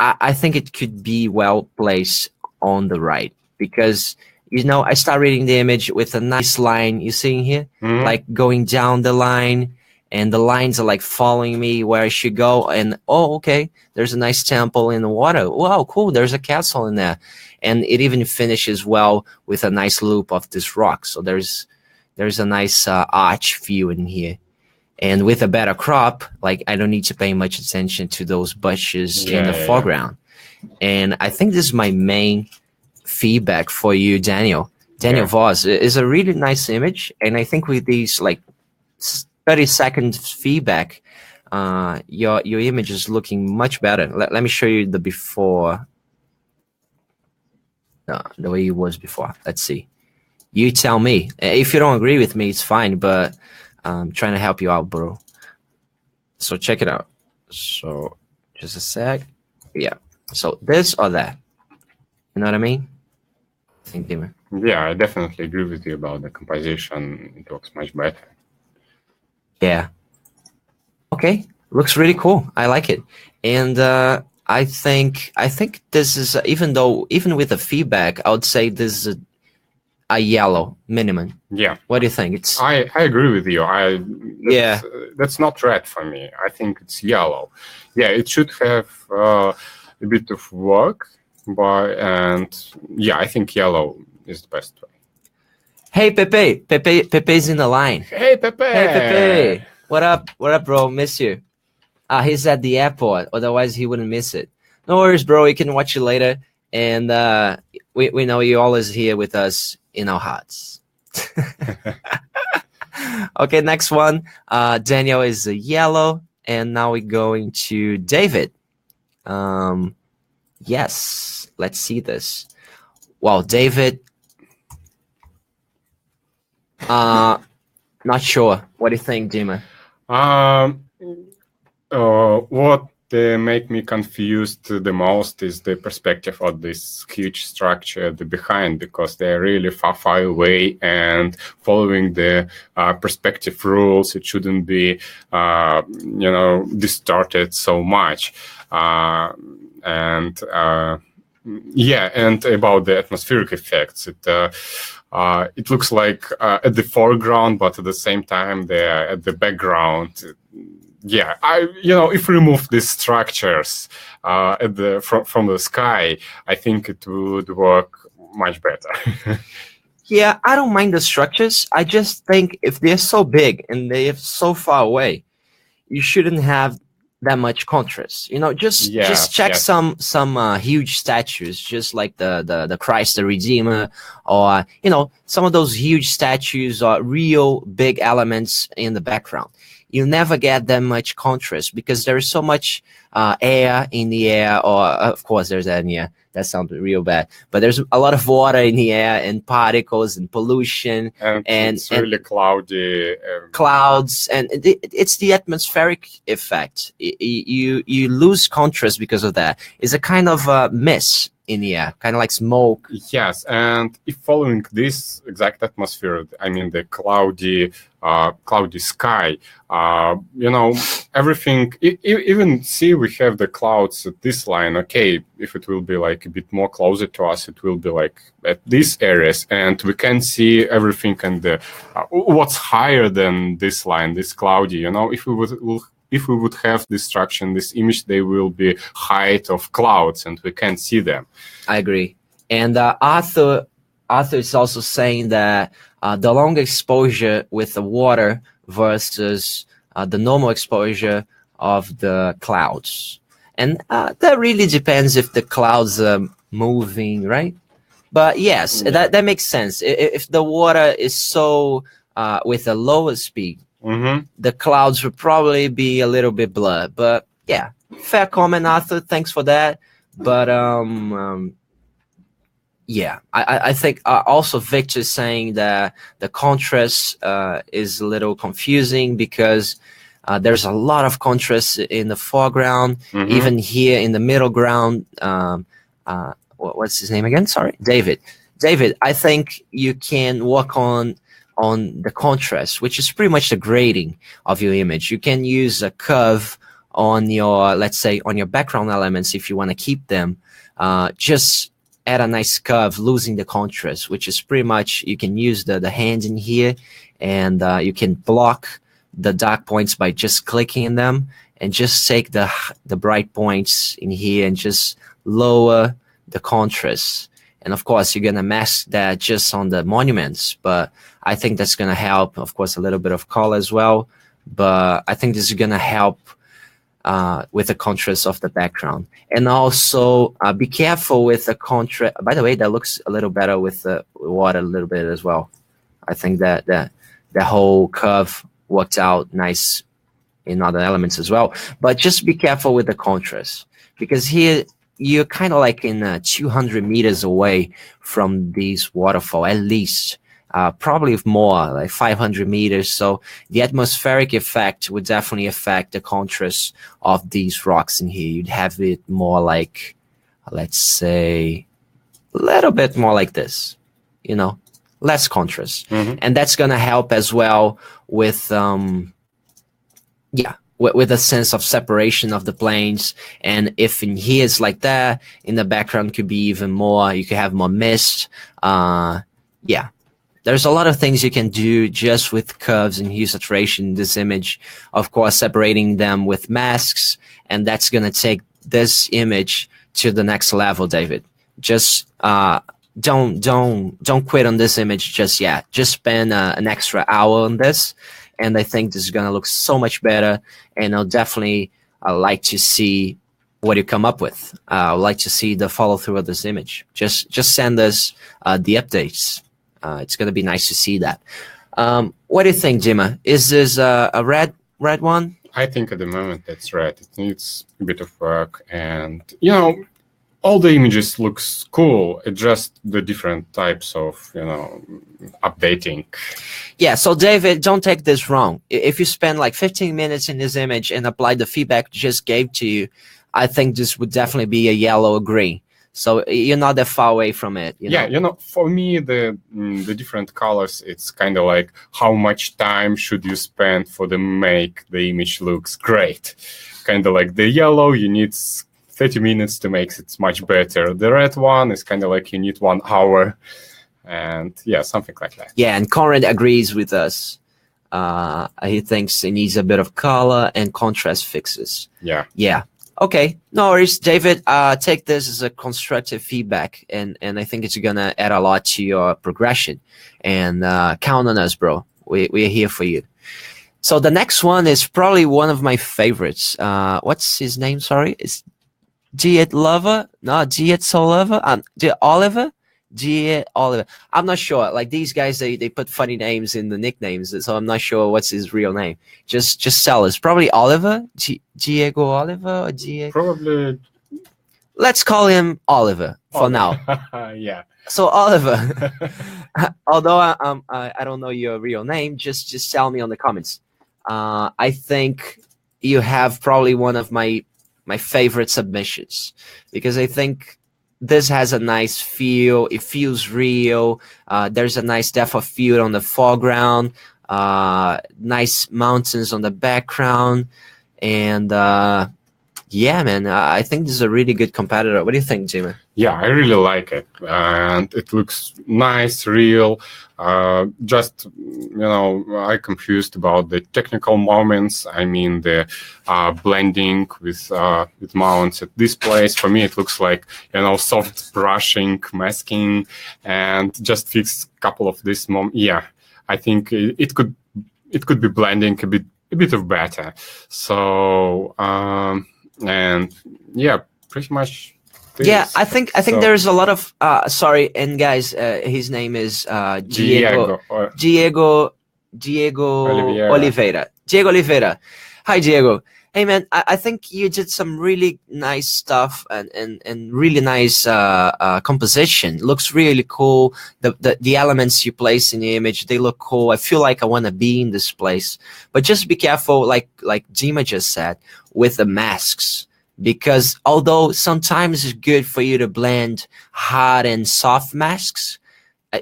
I think it could be well placed on the right because, you know, I start reading the image with a nice line, you see here, like going down the line, and the lines are like following me where I should go. And, oh, okay, there's a nice temple in the water. Wow, cool, there's a castle in there. And it even finishes well with a nice loop of this rock. So there's a nice arch view in here. And with a better crop, like I don't need to pay much attention to those bushes in the foreground. And I think this is my main feedback for you, Daniel. Daniel Voss is a really nice image. And I think with these like 30-second feedback, your image is looking much better. Let me show you the before, the way it was before. Let's see. You tell me. If you don't agree with me, it's fine, but I'm trying to help you out, bro. So check it out. So just a sec. Yeah. So this or that. You know what I mean? Think, Dima? Yeah, I definitely agree with you about the composition. It looks much better. Yeah. Okay. Looks really cool. I like it. And I think this is even with the feedback, I would say this is a yellow minimum. Yeah. What do you think? It's I agree with you. That's not red for me. I think it's yellow. Yeah, it should have a bit of work, and I think yellow is the best way. Hey Pepe's in the line. Hey Pepe. Hey Pepe. What up, bro? Miss you. He's at the airport, otherwise he wouldn't miss it. No worries, bro. You can watch it later. And we know you're always here with us in our hearts. Okay, next one. Daniel is a yellow. And now we're going to David. Yes, let's see this. Wow, David. Not sure. What do you think, Dima? What make me confused the most is the perspective of this huge structure at the behind, because they're really far away, and following the perspective rules, it shouldn't be distorted so much. And about the atmospheric effects, it looks like at the foreground, but at the same time they're at the background. Yeah, if we remove these structures from the sky, I think it would work much better. Yeah, I don't mind the structures. I just think if they're so big and they're so far away, you shouldn't have that much contrast. Just check some huge statues, just like the Christ the Redeemer, or some of those huge statues are real big elements in the background. You never get that much contrast because there is so much air in the air, or of course there's air in the air. That sounds real bad, but there's a lot of water in the air and particles and pollution, and it's really cloudy. Clouds, and it's the atmospheric effect. You lose contrast because of that. It's a kind of mist in the air, kind of like smoke. Yes, and if following this exact atmosphere, I mean the cloudy sky, you know, everything. Even see, we have the clouds at this line. Okay, if it will be like a bit more closer to us, it will be like at these areas, and we can see everything and the what's higher than this line, this cloudy. You know, if we would have this structure in this image, they will be height of clouds, and we can see them. I agree. And Arthur is also saying that the long exposure with the water versus the normal exposure of the clouds. And that really depends if the clouds are moving, right? But yes, that makes sense. If the water is so with a lower speed, the clouds would probably be a little bit blurred. But yeah, fair comment, Arthur. Thanks for that. But yeah, I think also Victor's saying that the contrast is a little confusing because there's a lot of contrast in the foreground, even here in the middle ground. What's his name again? Sorry, David. David, I think you can work on the contrast, which is pretty much the grading of your image. You can use a curve on your, let's say, on your background elements if you want to keep them. Just add a nice curve, losing the contrast, which is pretty much, you can use the hand in here, and you can block the dark points by just clicking in them, and just take the bright points in here and just lower the contrast. And of course, you're going to mask that just on the monuments, but I think that's going to help. Of course, a little bit of color as well, but I think this is going to help with the contrast of the background. And also be careful with the contrast. By the way, that looks a little better with the water a little bit as well. I think that the whole curve worked out nice in other elements as well. But just be careful with the contrast, because here you're kind of like in 200 meters away from these waterfall, at least. Probably more, like 500 meters. So the atmospheric effect would definitely affect the contrast of these rocks in here. You'd have it more like, let's say, a little bit more like this, you know, less contrast. And that's going to help as well with, with a sense of separation of the planes. And if in here it's like that, in the background could be even more. You could have more mist. Yeah. There's a lot of things you can do just with curves and hue saturation in this image. Of course, separating them with masks, and that's going to take this image to the next level, David. Just don't quit on this image just yet. Just spend an extra hour on this, and I think this is going to look so much better, and I'll definitely like to see what you come up with. I'd like to see the follow-through of this image. Just send us the updates. It's going to be nice to see that. What do you think, Dima? Is this a red one? I think at the moment that's red. It needs a bit of work, and you know, all the images looks cool. It's just the different types of, you know, updating. Yeah. So David, don't take this wrong. If you spend like 15 minutes in this image and apply the feedback just gave to you, I think this would definitely be a yellow or green. So you're not that far away from it. Yeah, you know, for me, the different colors, it's kind of like how much time should you spend for the make the image looks great. Kind of like the yellow, you need 30 minutes to make it much better. The red one is kind of like you need 1 hour. And yeah, something like that. Yeah, and Conrad agrees with us. He thinks it needs a bit of color and contrast fixes. Yeah. Yeah. Okay, no worries, David. Take this as a constructive feedback, and I think it's gonna add a lot to your progression. And count on us, bro. We're here for you. So the next one is probably one of my favorites. What's his name? Sorry, it's Diet Lover. No, Diet Soliver. Oliver. Diet Oliver. I'm not sure. Like these guys, they put funny names in the nicknames, so I'm not sure what's his real name. Just sell us. Probably Oliver. Diego Oliver or Diego. Probably. Let's call him Oliver for now. Yeah. So Oliver, although I don't know your real name, just tell me on the comments. I think you have probably one of my favorite submissions, because I think this has a nice feel. It feels real. There's a nice depth of field on the foreground. Nice mountains on the background, and yeah, man, I think this is a really good competitor. What do you think, Jimmy? Yeah, I really like it, and it looks nice, real. Just, I confused about the technical moments. I mean, the blending with mounts at this place. For me, it looks like, soft brushing, masking, and just fix a couple of this Yeah, I think it could be blending a bit of better. So and yeah, pretty much. Yeah, I think there's a lot of sorry, and guys, his name is Diego Oliveira. Diego Oliveira. Hi, Diego. Hey, man, I think you did some really nice stuff and really nice composition. Looks really cool. The elements you place in the image, they look cool. I feel like I want to be in this place. But just be careful, like Dima just said, with the masks. Because although sometimes it's good for you to blend hard and soft masks,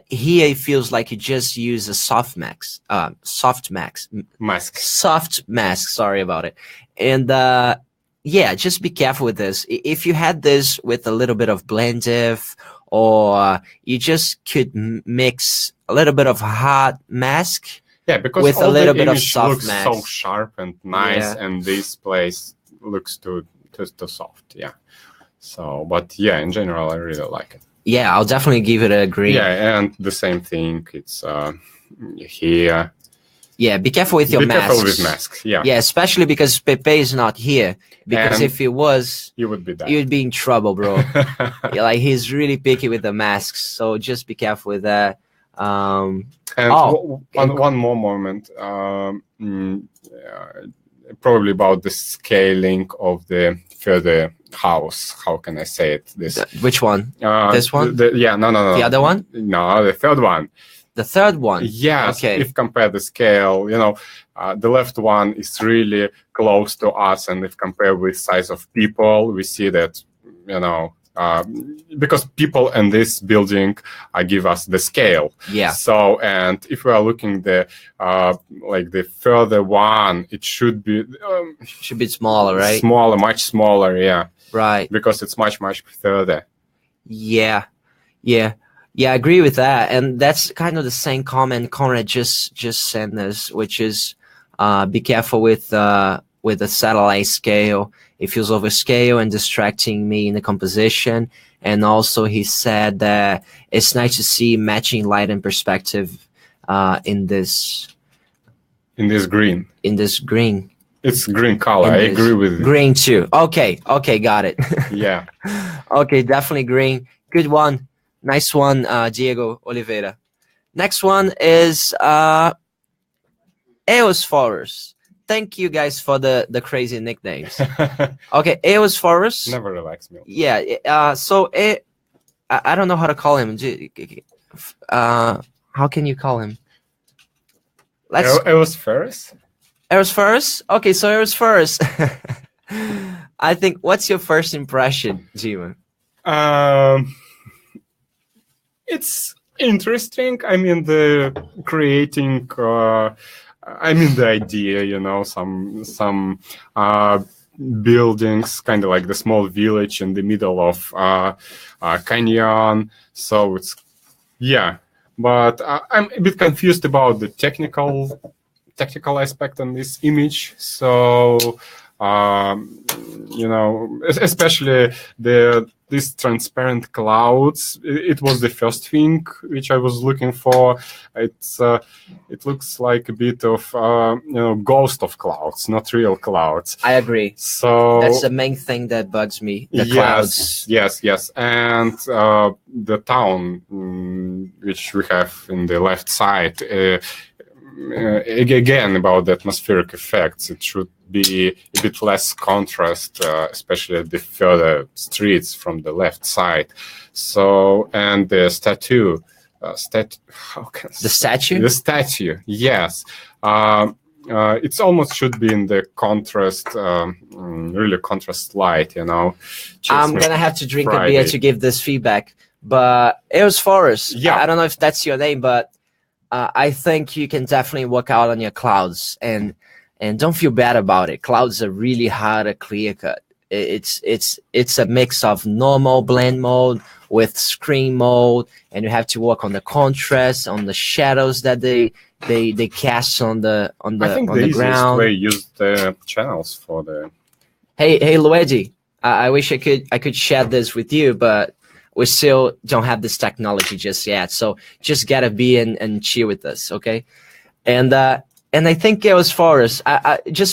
here it feels like you just use a soft mask. Sorry about it. And yeah, just be careful with this. If you had this with a little bit of blendif, or you just could mix a little bit of hard mask, because with a little bit of soft mask. So sharp and nice, and this place looks too soft. Yeah. So, but yeah, in general, I really like it. Yeah, I'll definitely give it a green. Yeah, and the same thing. It's here. Yeah, be careful with your masks. Be careful with masks. Yeah. Yeah, especially because Pepe is not here. Because if he was, you would be dead. You'd be in trouble, bro. Yeah, like he's really picky with the masks, so just be careful with that. And one more moment. Probably about the scaling of the further house. How can I say it? Which one? This one? No. The other one? No, the third one. The third one? Yes. Okay. If compare the scale, the left one is really close to us, and if compare with size of people, we see that, because people in this building give us the scale. Yeah. So, and if we are looking the further one, it should be smaller, right? Smaller, much smaller. Yeah. Right. Because it's much further. Yeah. I agree with that, and that's kind of the same comment Conrad just sent us, which is be careful with the satellite scale. It feels overscale and distracting me in the composition. And also he said that it's nice to see matching light and perspective in this green. It's green color. I agree with green too. Okay, got it. Yeah. Okay, definitely green. Good one. Nice one, Diego Oliveira. Next one is Eos Forest. Thank you guys for the crazy nicknames. Okay, Eos Forest. Never relax, Milton. Yeah. So I don't know how to call him. How can you call him? Eos Forest. Eos Forest. Okay, so Eos Forest. I think. What's your first impression, Jima? It's interesting. I mean, the creating. The idea, some buildings, kind of like the small village in the middle of canyon. So it's, but I'm a bit confused about the technical aspect on this image. So, especially these transparent clouds. It was the first thing which I was looking for. It looks like a bit of ghost of clouds, not real clouds. I agree. So that's the main thing that bugs me. The clouds. Yes, and the town which we have in the left side. Again, about the atmospheric effects, it should be a bit less contrast, especially at the further streets from the left side. So, and the statue, The statue? The statue, yes. it's almost should be in the contrast, really contrast light, you know. I'm gonna have to drink a beer to give this feedback. But it was Forrest. Yeah. I don't know if that's your name, but I think you can definitely work out on your clouds, and don't feel bad about it. Clouds are really hard to clear cut. It's a mix of normal blend mode with screen mode, and you have to work on the contrast, on the shadows that they cast on the I think the easiest way use the channels for the. Hey Luigi, I wish I could share this with you, but we still don't have this technology just yet. So just gotta be and chill with us, okay? And I think it was Forrest.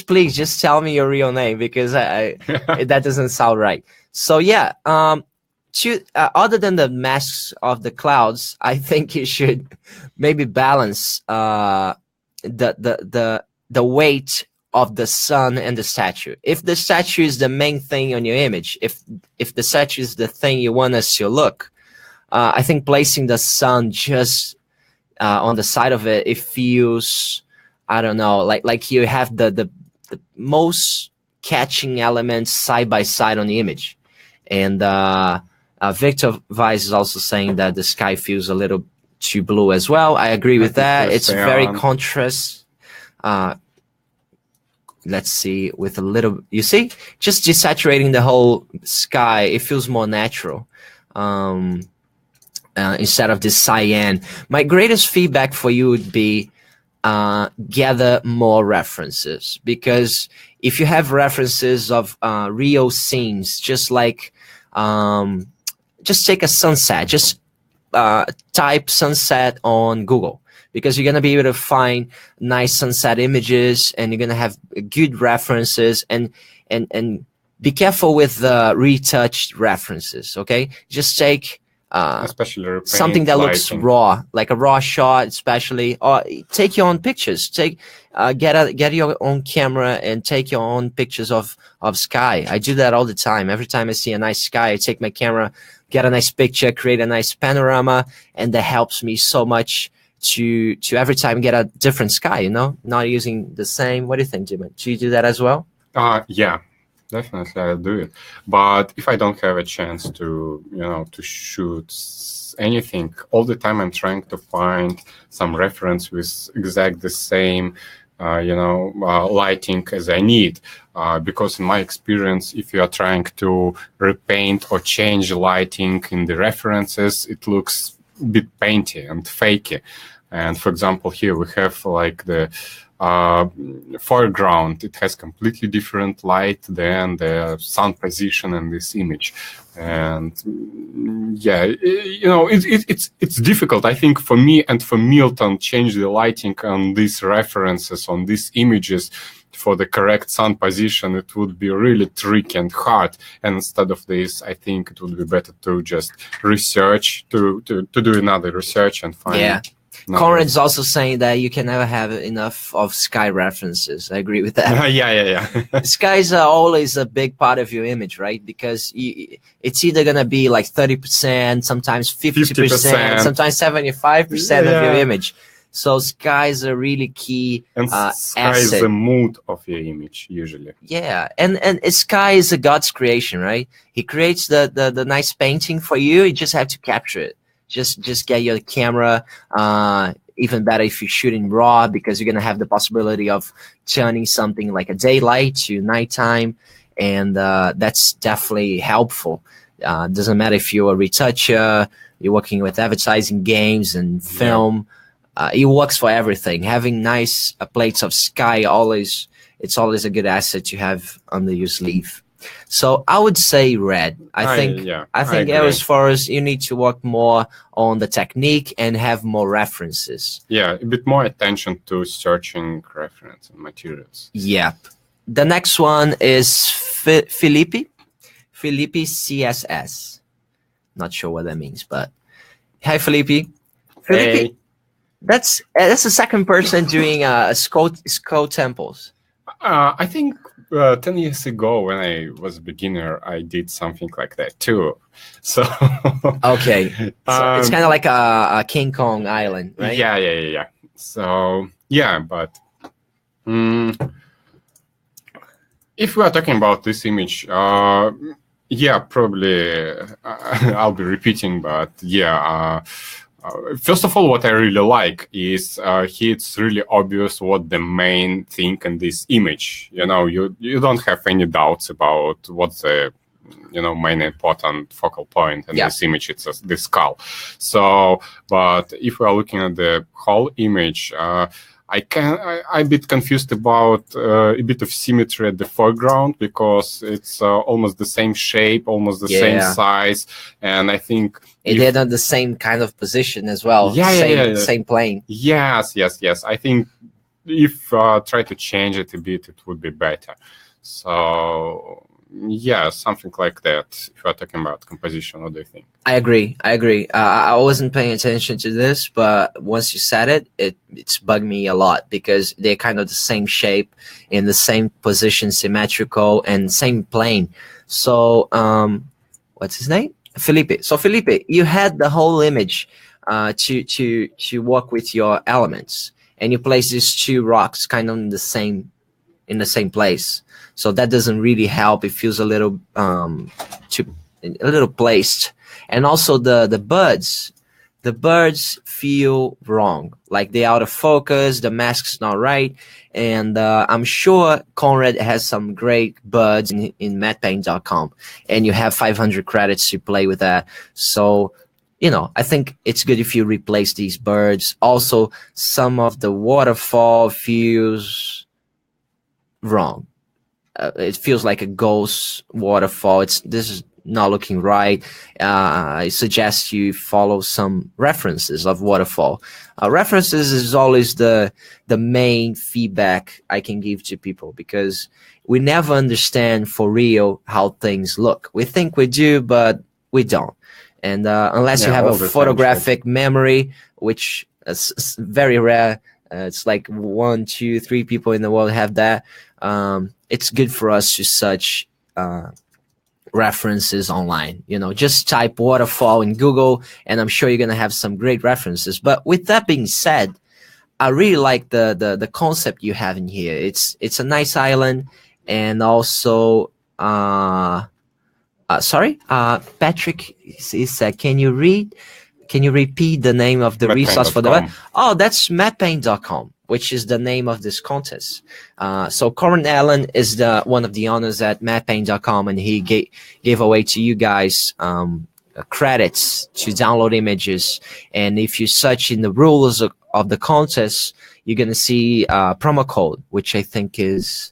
Please just tell me your real name, because that doesn't sound right. So yeah, other than the masks of the clouds, I think you should maybe balance the weight of the sun and the statue. If the statue is the main thing on your image, if the statue is the thing you want us to look, I think placing the sun just on the side of it, it feels, I don't know, like you have the most catching elements side by side on the image. And Victor Weiss is also saying that the sky feels a little too blue as well. I agree with that. It's very contrast. Let's see, with a little, you see, just desaturating the whole sky, it feels more natural instead of this cyan. My greatest feedback for you would be gather more references, because if you have references of real scenes, just like just take a sunset, just type sunset on Google, because you're going to be able to find nice sunset images, and you're going to have good references, and be careful with the retouched references, okay? Just take especially something that looks raw, like a raw shot, especially, or take your own pictures. Get your own camera and take your own pictures of sky. I do that all the time. Every time I see a nice sky, I take my camera, get a nice picture, create a nice panorama, and that helps me so much to every time get a different sky, you know, not using the same. What do you think, Jimmy? Do you do that as well? Yeah, definitely I'll do it. But if I don't have a chance to, you know, to shoot anything, all the time I'm trying to find some reference with exact the same, lighting as I need. Because in my experience, if you are trying to repaint or change lighting in the references, it looks a bit painty and fakey. And for example, here we have like the foreground. It has completely different light than the sun position in this image. And yeah, you know, it's difficult, I think, for me and for Milton, change the lighting on these references, on these images for the correct sun position. It would be really tricky and hard. And instead of this, I think it would be better to just research, to do another research and find. Yeah. Conrad's also saying that you can never have enough of sky references. I agree with that. Yeah. Skies are always a big part of your image, right? Because it's either going to be like 30%, sometimes 50%, sometimes 75% of your image. So skies are really key. And sky is the mood of your image, usually. Yeah, and sky is a God's creation, right? He creates the nice painting for you. You just have to capture it. Just get your camera, even better if you're shooting raw, because you're going to have the possibility of turning something like a daylight to nighttime, and that's definitely helpful. Doesn't matter if you're a retoucher, you're working with advertising, games, and film. It works for everything. Having nice plates of sky, it's always a good asset to have under your sleeve. So I would say red. I think as far as you need to work more on the technique and have more references. Yeah, a bit more attention to searching reference and materials. Yep. The next one is Felipe CSS. Not sure what that means, but hi, Felipe. Hey. That's the second person doing skull temples. I think 10 years ago, when I was a beginner, I did something like that too. So okay, so it's kind of like a King Kong Island, right? Yeah. So yeah, but If we are talking about this image, yeah, probably I'll be repeating, but yeah. First of all, what I really like is it's really obvious what the main thing in this image. You know, you don't have any doubts about what's the main important focal point in this image. It's the skull. So, but if we are looking at the whole image, I'm a bit confused about a bit of symmetry at the foreground, because it's almost the same shape, almost the same size, and I think they're on the same kind of position as well. Same plane. Yes. I think if try to change it a bit, it would be better. So yeah, something like that. If you're talking about composition, what do you think? I agree. I wasn't paying attention to this, but once you said it, it's bugged me a lot, because they're kind of the same shape, in the same position, symmetrical, and same plane. So, what's his name? Felipe. So Felipe, you had the whole image to work with your elements, and you place these two rocks kind of in the same place. So that doesn't really help. It feels a little placed. And also the birds feel wrong, like they're out of focus, the mask's not right. And I'm sure Conrad has some great birds in matpaint.com, and you have 500 credits to play with that. So, I think it's good if you replace these birds. Also, some of the waterfall feels wrong. It feels like a ghost waterfall. This is not looking right. I suggest you follow some references of waterfall. References is always the main feedback I can give to people, because we never understand for real how things look. We think we do, but we don't. And unless you have a photographic memory, which is very rare, it's like 1, 2, 3 people in the world have that. It's good for us to search references online. Just type waterfall in Google, and I'm sure you're gonna have some great references. But with that being said, I really like the concept you have in here. It's a nice island, and also Patrick said, can you repeat the name of the resource for the web? Oh, that's matpaint.com, which is the name of this contest. So Allan is one of the owners at matpaint.com, and he gave away to you guys credits to download images. And if you search in the rules of the contest, you're going to see a promo code, which I think is...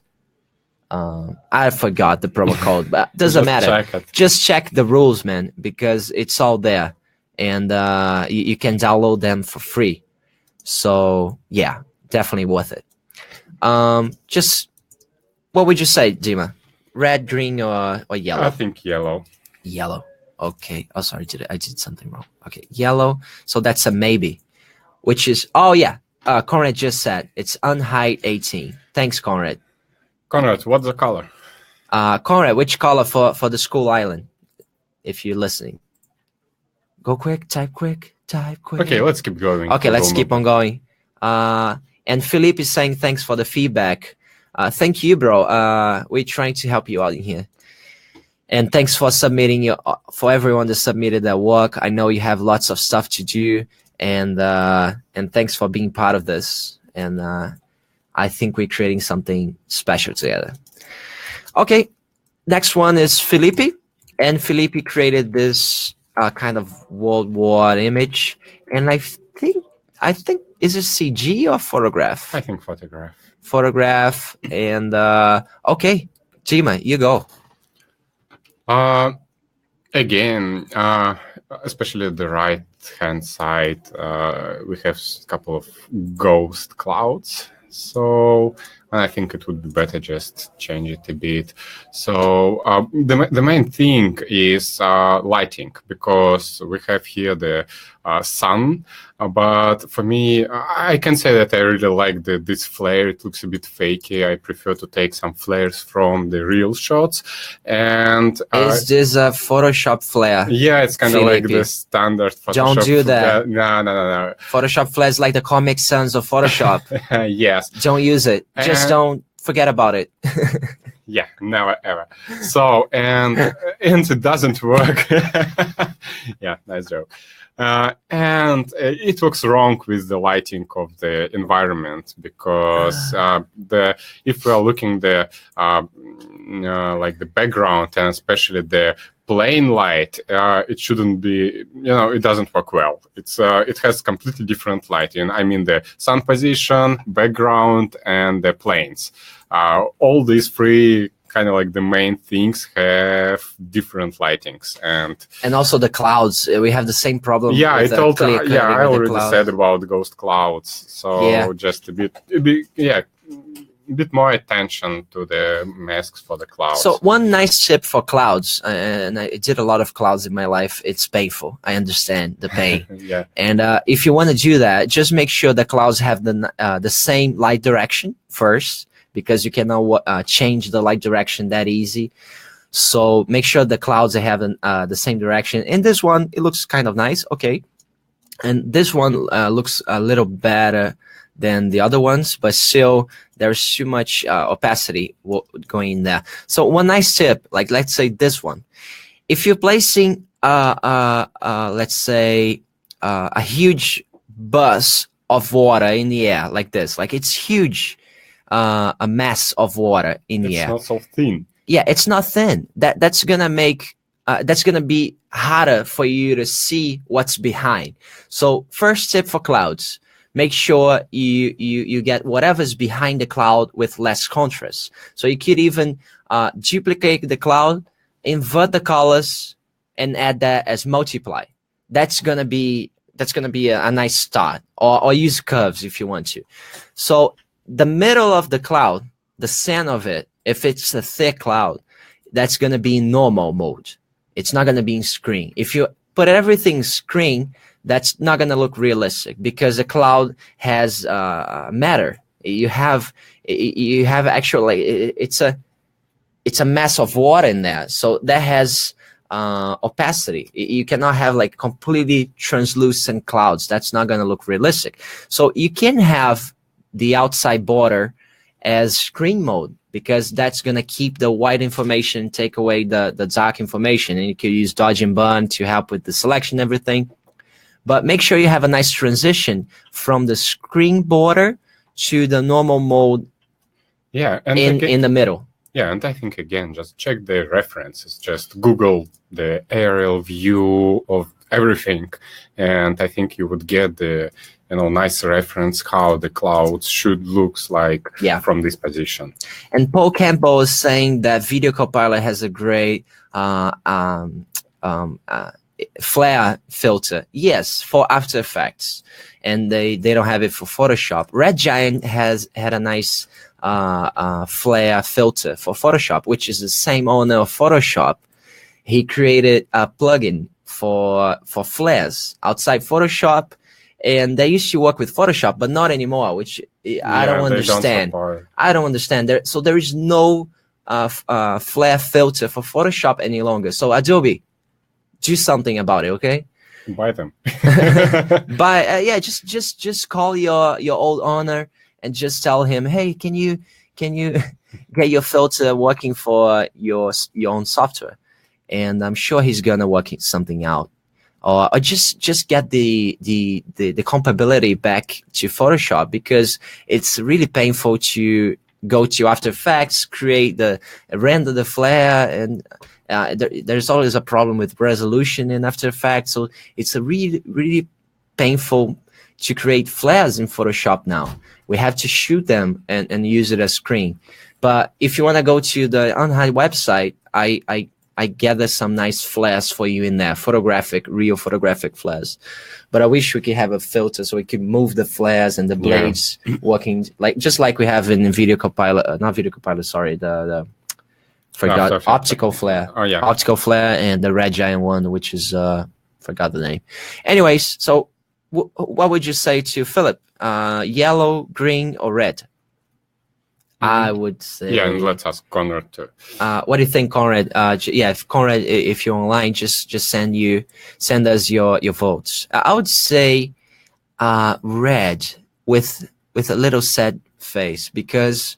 I forgot the promo code, but doesn't matter. Just check the rules, man, because it's all there. And you can download them for free. So yeah, definitely worth it. Just what would you say, Dima? Red, green, or yellow? I think yellow. Yellow. Okay. Oh, sorry, I did something wrong. Okay, yellow. So that's a maybe, which is Conrad just said it's UNHIDE 18. Thanks, Conrad. Conrad, what's the color? Conrad, which color for the school island? If you're listening. Go quick, type quick. Okay, let's keep going. Okay, let's keep on going. And Philippe is saying thanks for the feedback. Thank you, bro. We're trying to help you out in here. And thanks for for everyone that submitted their work. I know you have lots of stuff to do, and thanks for being part of this. And I think we're creating something special together. Okay, next one is Felipe, and Felipe created this kind of World War image, and I think is it CG or photograph? I think photograph. Photograph, and okay, Dima, you go. Again, especially the right-hand side, we have a couple of ghost clouds. So I think it would be better just change it a bit. So the main thing is lighting, because we have here the sun. But for me, I can say that I really like this flare. It looks a bit fakey. I prefer to take some flares from the real shots. And is this a Photoshop flare? Yeah, it's kind of like the standard Photoshop. Don't do that. No. Photoshop flares like the Comic Sans of Photoshop. Yes. Don't use it. Just don't forget about it. Yeah, never ever. So and it doesn't work. Yeah, nice joke. And it looks wrong with the lighting of the environment, because if we are looking the like the background and especially the plain light, it shouldn't be, it doesn't work well. It has completely different lighting. I mean the sun position, background, and the planes. All these three kind of like the main things have different lightings, and also the clouds. We have the same problem. Yeah, I already clouds. said about ghost clouds. So just a bit more attention to the masks for the clouds. So one nice tip for clouds, and I did a lot of clouds in my life. It's painful. I understand the pain. Yeah. And if you want to do that, just make sure the clouds have the same light direction first, because you cannot change the light direction that easy. So make sure the clouds have the same direction. In this one, it looks kind of nice. Okay. And this one looks a little better than the other ones, but still there's too much opacity going in there. So one nice tip, like let's say this one, if you're placing let's say a huge bus of water in the air like this, like it's huge, a mass of water in the air. It's not so thin. Yeah, it's not thin. That's gonna make that's gonna be harder for you to see what's behind. So first tip for clouds: make sure you get whatever's behind the cloud with less contrast. So you could even duplicate the cloud, invert the colors, and add that as multiply. That's gonna be a nice start. Or use curves if you want to. So the middle of the cloud, the center of it, if it's a thick cloud, that's gonna be in normal mode. It's not gonna be in screen. If you put everything in screen, that's not going to look realistic, because the cloud has matter. You have actually, it's a mass of water in there. So that has opacity. You cannot have like completely translucent clouds. That's not going to look realistic. So you can have the outside border as screen mode, because that's going to keep the white information, take away the dark information. And you can use dodge and burn to help with the selection and everything. But make sure you have a nice transition from the screen border to the normal mode. Yeah, and in the middle. Yeah, and I think again, just check the references. Just Google the aerial view of everything, and I think you would get the nice reference how the clouds should looks like from this position. And Paul Campbell is saying that Video Copilot has a great flare filter, yes, for After Effects, and they don't have it for Photoshop. Red Giant had a nice flare filter for Photoshop, which is the same owner of Photoshop. He created a plugin for flares outside Photoshop, and they used to work with Photoshop, but not anymore, which I don't understand. I don't understand. So there is no flare filter for Photoshop any longer. So Adobe, do something about it, okay? Buy them. Just call your old owner and just tell him, hey, can you get your filter working for your own software? And I'm sure he's gonna work something out. Or just get the compatibility back to Photoshop, because it's really painful to go to After Effects, render the flare, and there's always a problem with resolution in After Effects. So it's a really painful to create flares in Photoshop now. We have to shoot them and use it as screen. But if you want to go to the UNHIDE website, I gather some nice flares for you in there, real photographic flares. But I wish we could have a filter so we could move the flares and the blades working just like we have in Video Copilot, not Video Copilot, sorry, optical flare. Oh yeah, optical flare, and the Red Giant one, which is forgot the name. Anyways, so what would you say to Philip? Yellow, green, or red? I would say. Yeah, and let's ask Conrad too. What do you think, Conrad? If Conrad, if you're online, just send us your votes. I would say red with a little sad face, because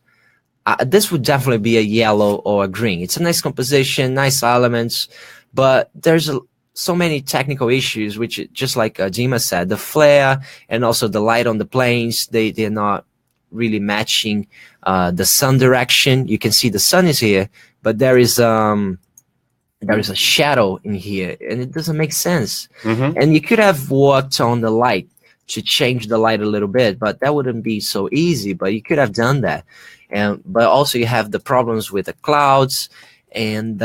this would definitely be a yellow or a green. It's a nice composition, nice elements, but there's so many technical issues, which just like Dima said, the flare and also the light on the planes, they're not really matching the sun direction. You can see the sun is here, but there is a shadow in here, and it doesn't make sense. And you could have worked on the light to change the light a little bit, but that wouldn't be so easy, but you could have done that. But also you have the problems with the clouds, and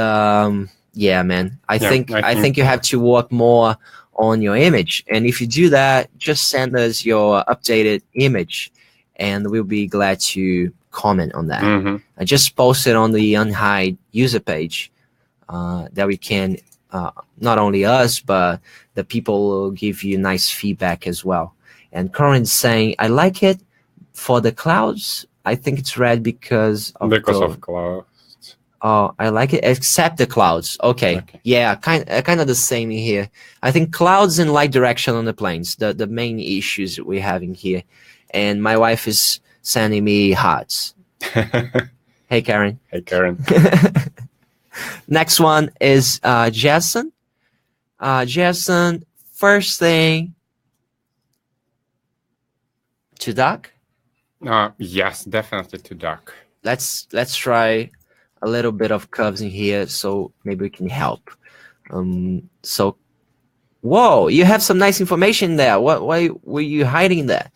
yeah, man, I think you have to work more on your image. And if you do that, just send us your updated image, and we'll be glad to comment on that. I just posted on the UNHIDE user page that we can, not only us, but the people will give you nice feedback as well. And Conrad is saying, I like it for the clouds. I think it's red because of clouds. Oh, I like it, except the clouds. Okay. Yeah, kind of the same here. I think clouds and light direction on the planes, the main issues we're having here. And my wife is sending me hearts. Hey, Karen. Hey, Karen. Next one is Jason. Jason, first thing, too dark? Yes, definitely too dark. Let's try a little bit of curves in here, so maybe we can help. So, whoa, you have some nice information there. Why were you hiding that?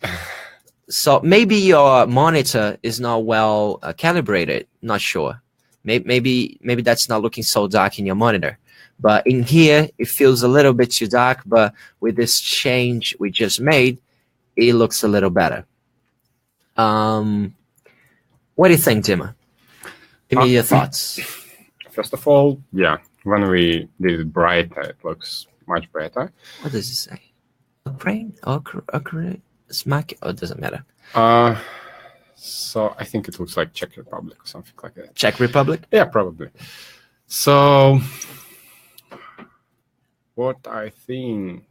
So maybe your monitor is not well calibrated. Not sure. Maybe that's not looking so dark in your monitor. But in here, it feels a little bit too dark. But with this change we just made, it looks a little better. What do you think, Dima? Give me your thoughts. First of all, yeah, when we did it brighter, it looks much better. What does it say? Ukraine? Ukraine? Smack? Oh, it doesn't matter. So I think it looks like Czech Republic or something like that. Czech Republic? Yeah, probably. So what I think...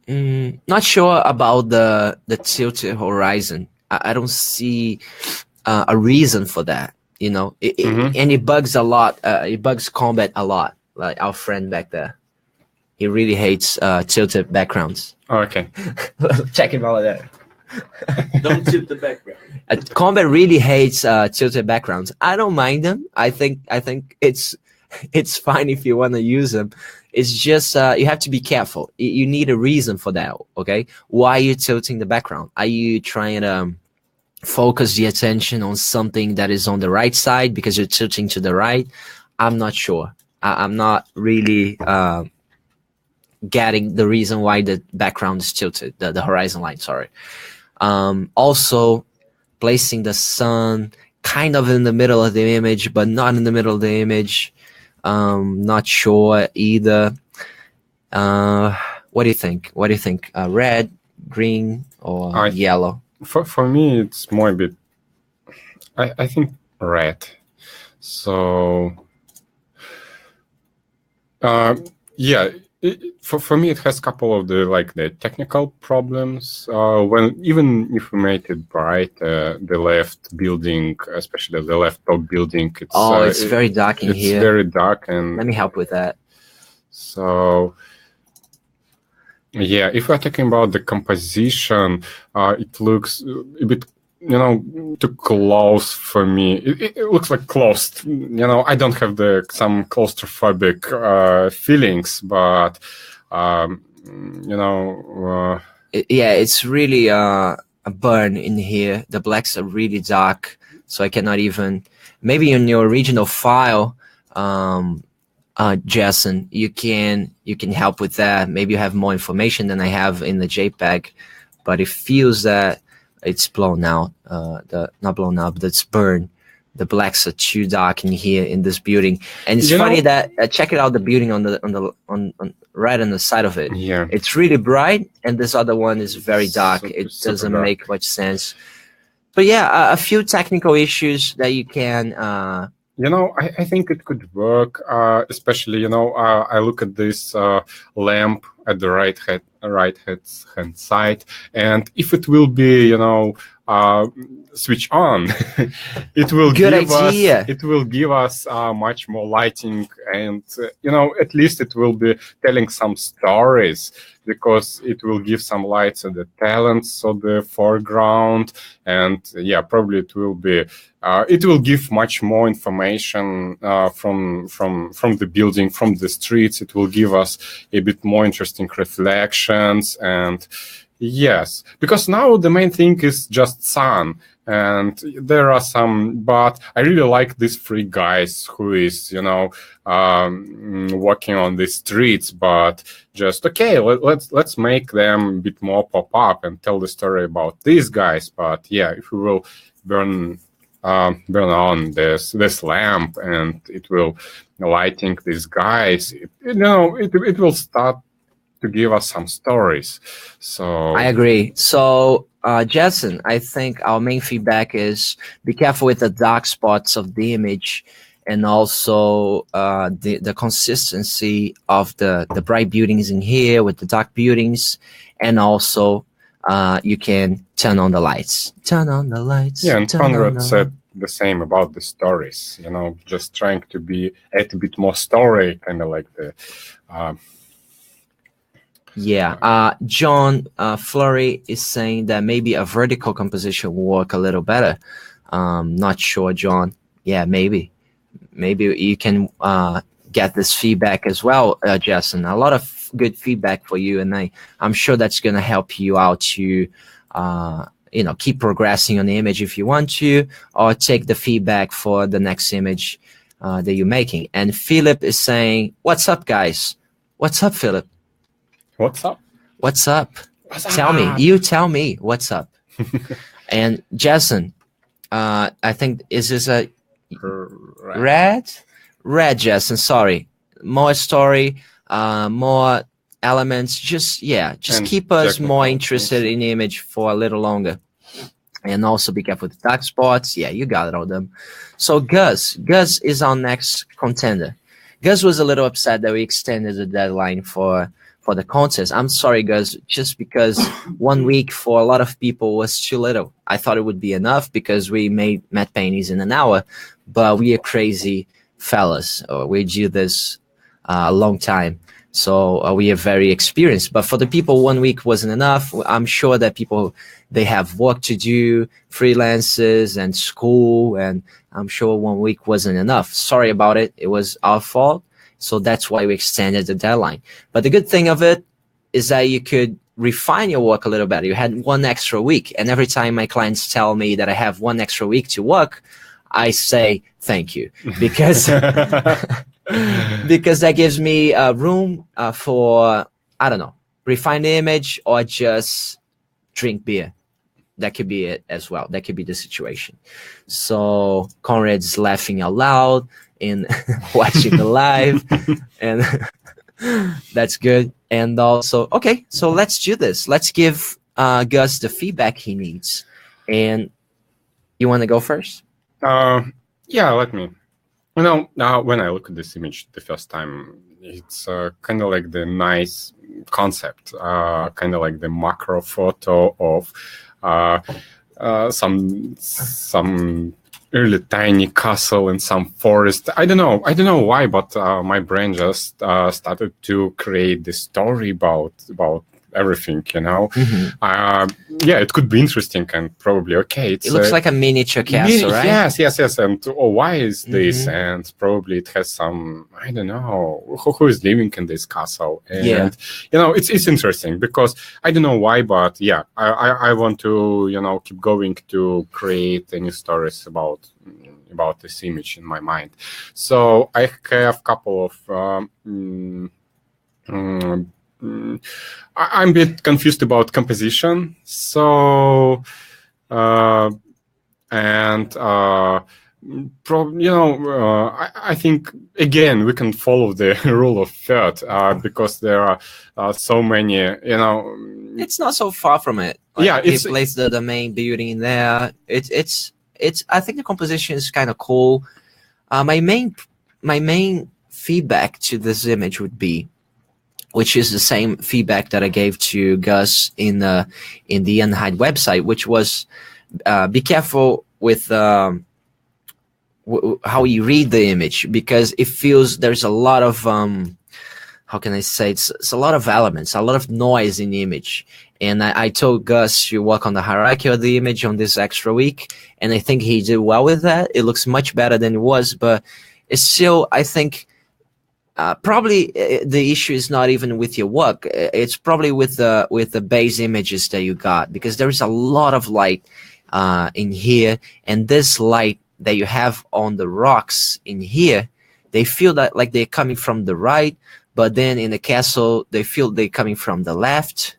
Not sure about the tilted horizon. I don't see a reason for that, you know. And it bugs a lot. It bugs Combat a lot. Like our friend back there, he really hates tilted backgrounds. Oh, okay. Check him out there. Don't tilt the background. Combat really hates tilted backgrounds. I don't mind them. I think it's fine if you want to use them. It's just you have to be careful. You need a reason for that, okay? Why are you tilting the background? Are you trying to focus the attention on something that is on the right side because you're tilting to the right? I'm not sure. I'm not really getting the reason why the background is tilted, the horizon line, sorry. Also, placing the sun kind of in the middle of the image, but not in the middle of the image. Not sure either. What do you think? What do you think? Red, green, or yellow? For me, it's more a bit. I think red. So, yeah. For me, it has a couple of the technical problems. Even if we made it bright, the left building, especially the left top building, it's very dark in here. It's very dark, and let me help with that. So, yeah, if we're talking about the composition, it looks a bit, too close for me. It looks like closed. I don't have some claustrophobic feelings, but yeah, it's really a burn in here. The blacks are really dark, so I cannot even. Maybe in your original file, Jason, you can help with that. Maybe you have more information than I have in the JPEG, but it feels that it's blown out. Not blown out, but it's burned. The blacks are too dark in here in this building, and it's funny that check it out. The building on right on the side of it. Yeah, it's really bright, and this other one is very dark. It doesn't make much sense. But yeah, a few technical issues that you can. I think it could work, especially, I look at this lamp at the right hand side, and if it will be, switch on, it will Good give idea. us, it will give us much more lighting, and at least it will be telling some stories, because it will give some lights on the talents of the foreground, and yeah, probably it will be it will give much more information from the building, from the streets. It will give us a bit more interesting reflections, and yes, because now the main thing is just sun, and there are some, but I really like these three guys who is walking on the streets, but just okay, let's make them a bit more pop up and tell the story about these guys. But yeah, if we will burn on this lamp, and it will lighting these guys, it will start to give us some stories. So I agree. So Jason, I think our main feedback is be careful with the dark spots of the image, and also the consistency of the bright buildings in here with the dark buildings, and also you can turn on the lights. Turn on the lights. Yeah, and Conrad said the same about the stories. Just trying to add a bit more story, kind of like the. John Flurry is saying that maybe a vertical composition will work a little better. Not sure, John. Yeah, maybe you can get this feedback as well, Jason. A lot of good feedback for you, and I'm sure that's going to help you out to keep progressing on the image if you want to, or take the feedback for the next image that you're making. And Philip is saying, "What's up, guys? What's up, Philip? What's up? What's up? What's Tell up? me. You tell me what's up." And Jason, I think, is this a red, Jason? Sorry, more story, more elements. Just And keep us more technical interested things. in the image for a little longer. And also be careful with the dark spots. Yeah, you got it, all them. So Gus is our next contender. Gus was a little upset that we extended the deadline for the contest. I'm sorry, Gus, just because 1 week for a lot of people was too little. I thought it would be enough because we made matte paintings in an hour, but we are crazy fellas. We do this a long time. So we are very experienced. But for the people, 1 week wasn't enough. I'm sure that people, they have work to do, freelances and school, and I'm sure 1 week wasn't enough. Sorry about it. It was our fault. So that's why we extended the deadline. But the good thing of it is that you could refine your work a little better. You had 1 extra week. And every time my clients tell me that I have 1 extra week to work, I say thank you, because because that gives me room for, I don't know, refine the image or just drink beer. That could be it as well. That could be the situation. So Conrad's laughing out loud in watching the live, and that's good. And also, okay, so let's do this. Let's give Gus the feedback he needs. And you want to go first? Yeah, let me. When I look at this image the first time, it's kind of like the nice concept, kind of like the macro photo of some really tiny castle in some forest. I don't know why, but my brain just started to create this story about everything, it could be interesting and probably okay. It looks like a miniature castle, right? Yes. And why is this? And probably it has some, I don't know, who is living in this castle. And it's interesting because I don't know why, but yeah, I want to keep going to create any stories about this image in my mind. So I have a couple of I'm a bit confused about composition. So, I think again we can follow the rule of third because there are so many. It's not so far from it. He placed the main building in there. It's. I think the composition is kind of cool. My main feedback to this image would be, which is the same feedback that I gave to Gus in the UNHIDE website, which was be careful with how you read the image, because it feels there's a lot of how can I say, it's a lot of elements, a lot of noise in the image. And I told Gus to work on the hierarchy of the image on this extra week, and I think he did well with that. It looks much better than it was, but it's still, I think, probably the issue is not even with your work. It's probably with the base images that you got, because there is a lot of light in here, and this light that you have on the rocks in here, they feel that like they're coming from the right, but then in the castle they feel they're coming from the left.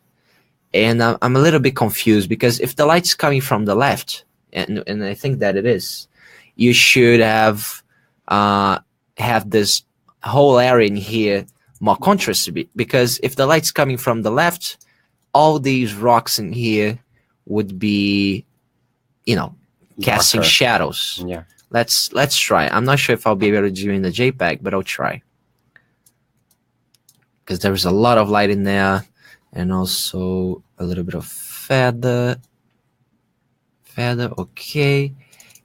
And I'm a little bit confused, because if the light's coming from the left, and I think that it is, you should have this whole area in here more contrast, because if the light's coming from the left, all these rocks in here would be, casting shadows. Yeah. Let's try. I'm not sure if I'll be able to do it in the JPEG, but I'll try, because there's a lot of light in there, and also a little bit of feather, okay,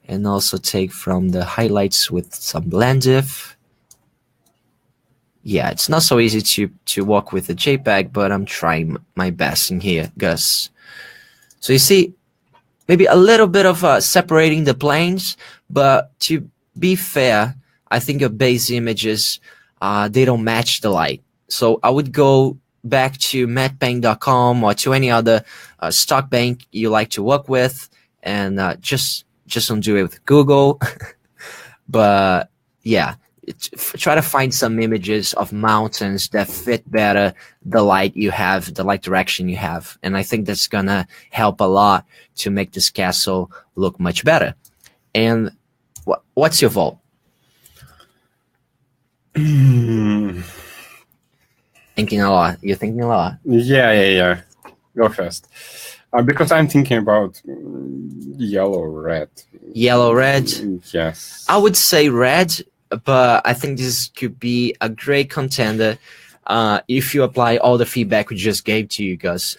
and also take from the highlights with some blend diff. Yeah, it's not so easy to work with the JPEG, but I'm trying my best in here, Gus. So you see, maybe a little bit of separating the planes, but to be fair, I think your base images, they don't match the light. So I would go back to mattpaint.com or to any other stock bank you like to work with, and just don't do it with Google. But yeah, try to find some images of mountains that fit better the light you have, the light direction you have. And I think that's gonna help a lot to make this castle look much better. And what's your vote? Thinking a lot. You're thinking a lot. Yeah. Go first. Because I'm thinking about yellow, red. Yellow, red? Yes. I would say red, but I think this could be a great contender if you apply all the feedback we just gave to you guys,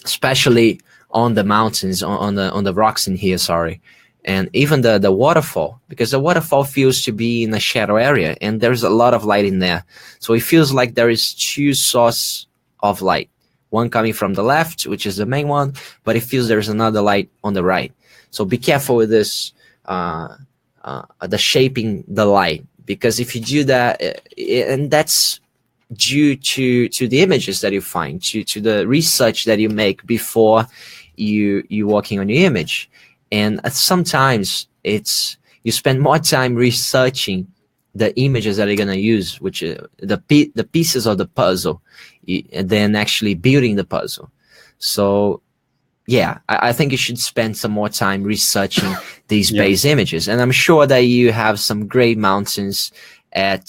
especially on the mountains, on the rocks in here, sorry. And even the waterfall, because the waterfall feels to be in a shadow area, and there's a lot of light in there. So it feels like there is two sources of light, one coming from the left, which is the main one, but it feels there's another light on the right. So be careful with this, the shaping the light, because if you do that, and that's due to the images that you find, to the research that you make before you working on your image. And sometimes you spend more time researching the images that you're gonna use, which is the pieces of the puzzle, than actually building the puzzle. So yeah, I think you should spend some more time researching these base images. And I'm sure that you have some great mountains at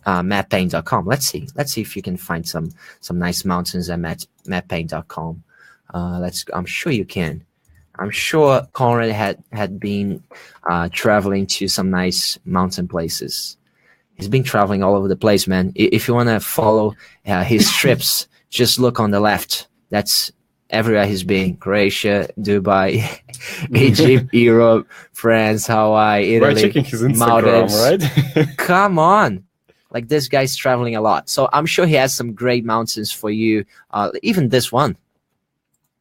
mattpaint.com. Let's see if you can find some nice mountains at mattpaint.com. I'm sure you can. I'm sure Conrad had been traveling to some nice mountain places. He's been traveling all over the place, man. If you want to follow his trips, just look on the left. That's everywhere he's been: Croatia, Dubai, Egypt, Europe, France, Hawaii, Italy, We're checking his Instagram, Maldives. right? Come on. Like, this guy's traveling a lot. So I'm sure he has some great mountains for you. Even this one.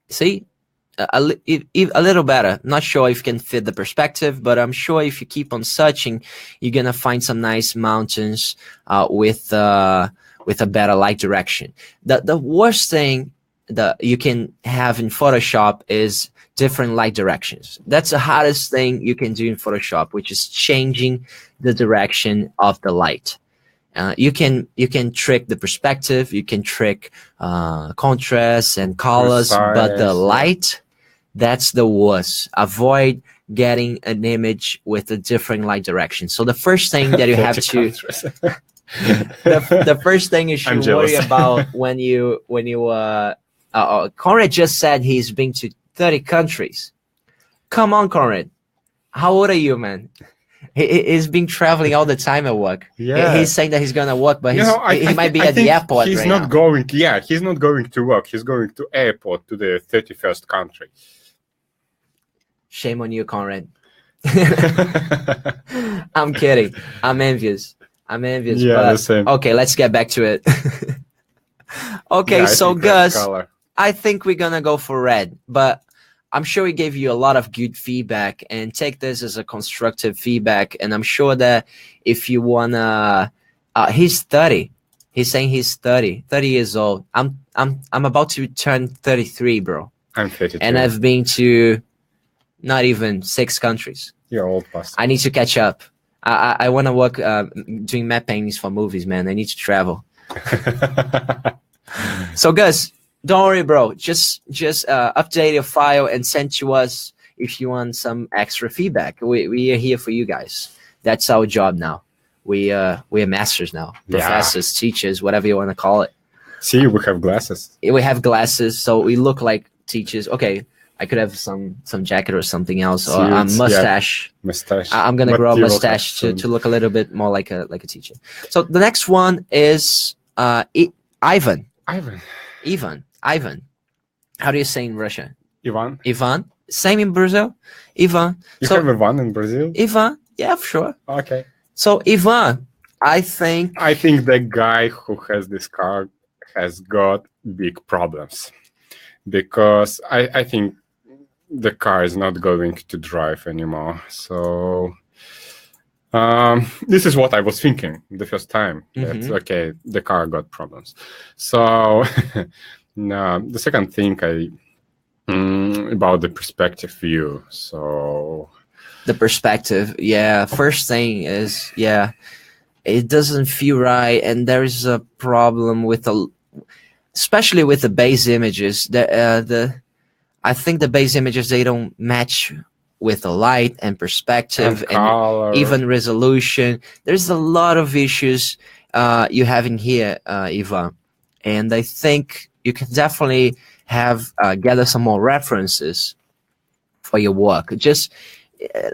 See? A little better. Not sure if you can fit the perspective, but I'm sure if you keep on searching, you're gonna find some nice mountains with a better light direction. The worst thing that you can have in Photoshop is different light directions. That's the hardest thing you can do in Photoshop, which is changing the direction of the light. You can trick the perspective, you can trick contrast and colors, but the light, that's the worst. Avoid getting an image with a different light direction. So the first thing that you have to the first thing you should worry about when you Conrad just said he's been to 30 countries. Come on, Conrad. How old are you, man? He's been traveling all the time at work. Yeah. He's saying that he's gonna work, but he might be at the airport. He's not going to work. He's going to airport to the 31st country. Shame on you, Conrad. I'm kidding. I'm envious. Yeah, but the same. okay, let's get back to it. Okay, Yeah, I so think red Gus, color. I think we're gonna go for red, but I'm sure he gave you a lot of good feedback, and take this as a constructive feedback. And I'm sure that if you wanna, he's 30. He's saying he's 30 years old. I'm about to turn 33, bro, I'm 32. and I've been to not even 6 countries. You're old past. I need to catch up. I want to work doing map paintings for movies, man. I need to travel. So, Gus, don't worry, bro. Just update your file and send to us if you want some extra feedback. We are here for you guys. That's our job now. We are masters now, professors, teachers, whatever you want to call it. See, we have glasses. We have glasses, so we look like teachers. Okay, I could have some jacket or something else, or a Suits, mustache. yeah. Mustache. I'm gonna But grow a you will mustache have to look a little bit more like a teacher. So the next one is Ivan. Ivan. How do you say in Russia? Ivan. Ivan. Same in Brazil. Ivan. You So have Ivan in Brazil? Ivan. Yeah, sure. Okay. So Ivan, I think. I think the guy who has this car has got big problems, because I think the car is not going to drive anymore. So this is what I was thinking the first time. That, okay, the car got problems. So no, the second thing about the perspective view. So The perspective, yeah. First thing is, yeah, it doesn't feel right, and there's a problem with especially with the base images. I think the base images, they don't match with the light and perspective and color. even resolution. There's a lot of issues you have in here, Ivan, and I think you can definitely gather some more references for your work. Just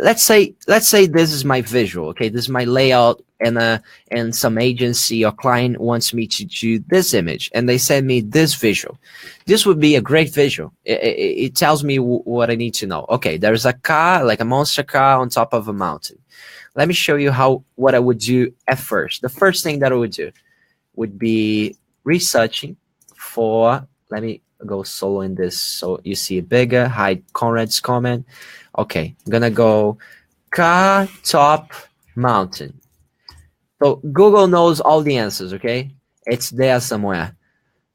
let's say this is my visual, okay? This is my layout, and some agency or client wants me to do this image, and they send me this visual. This would be a great visual. It tells me what I need to know. Okay, there's a car, like a monster car on top of a mountain. Let me show you what I would do at first. The first thing that I would do would be researching for, let me go solo in this so you see it bigger, hide Conrad's comment. Okay, I'm gonna go car top mountain. So Google knows all the answers, okay? It's there somewhere.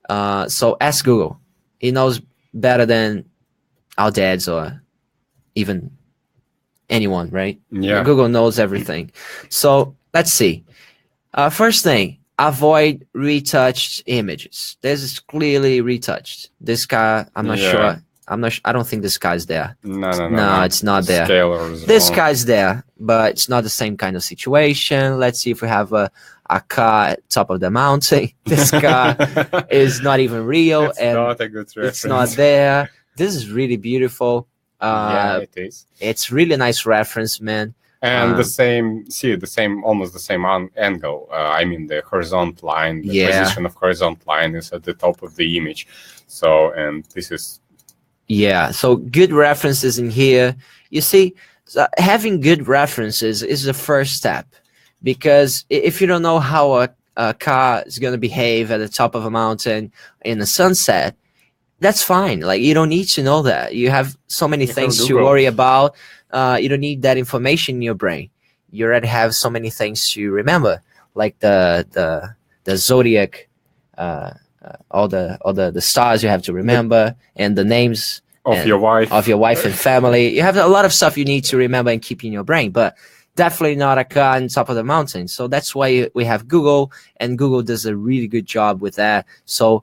So ask Google. He knows better than our dads or even anyone, right? Yeah. Google knows everything. So let's see. First thing, avoid retouched images. This is clearly retouched. This guy, I'm not sure. I don't think this guy's there. No, it's not there. This guy's there, but it's not the same kind of situation. Let's see if we have a car at top of the mountain. This car is not even real, and not a good reference. It's not there. This is really beautiful. Yeah, it is. It's really nice reference, man. And almost the same angle. I mean, the horizontal line, the position of horizontal line is at the top of the image. So, and this is. Yeah, so good references in here. You see, having good references is the first step, because if you don't know how a car is going to behave at the top of a mountain in the sunset, that's fine. Like, you don't need to know that. You have so many things to worry about. You don't need that information in your brain. You already have so many things to remember, like the zodiac, all the stars you have to remember, and the names of your wife and family. You have a lot of stuff you need to remember and keep in your brain, but definitely not a car on top of the mountain. So that's why we have Google, and Google does a really good job with that. So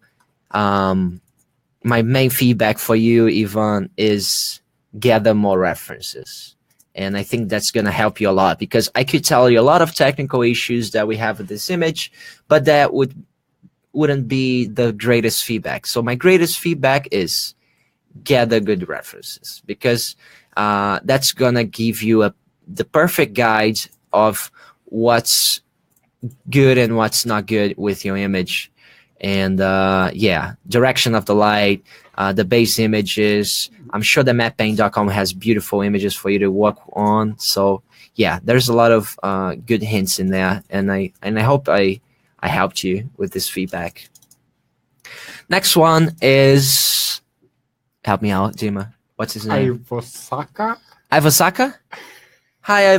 my main feedback for you, Ivan, is gather more references. And I think that's going to help you a lot, because I could tell you a lot of technical issues that we have with this image, but that wouldn't be the greatest feedback. So my greatest feedback is gather good references, because that's going to give you the perfect guide of what's good and what's not good with your image. and yeah, direction of the light, the base images. I'm sure the mappaint.com has beautiful images for you to work on. So yeah, there's a lot of good hints in there, and I hope I helped you with this feedback. Next one is, help me out, Dima. What's his name? Ivosaka? Ivosaka? Hi,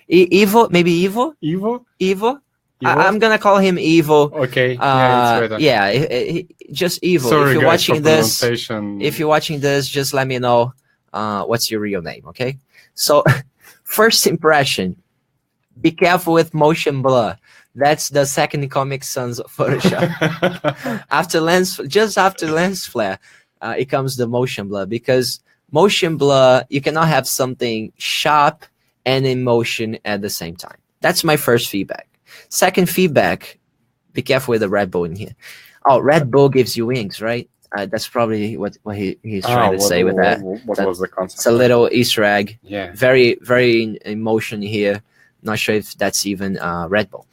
Evo, maybe Evo? Evo? I'm gonna call him Evo. Okay. Yeah, it's better. Yeah, just Evo. Sorry, if you're guys, watching for this, pronunciation. if you're watching this, just let me know what's your real name, okay? So, first impression, be careful with motion blur. That's the second Comic Sans of Photoshop. Just after lens flare, it comes the motion blur, because motion blur, you cannot have something sharp and in motion at the same time. That's my first feedback. Second feedback, be careful with the Red Bull in here. Oh, Red Bull gives you wings, right? That's probably what he's trying to say with that. What was the concept? It's a little Easter egg. Yeah. Very, very in motion here. Not sure if that's even Red Bull.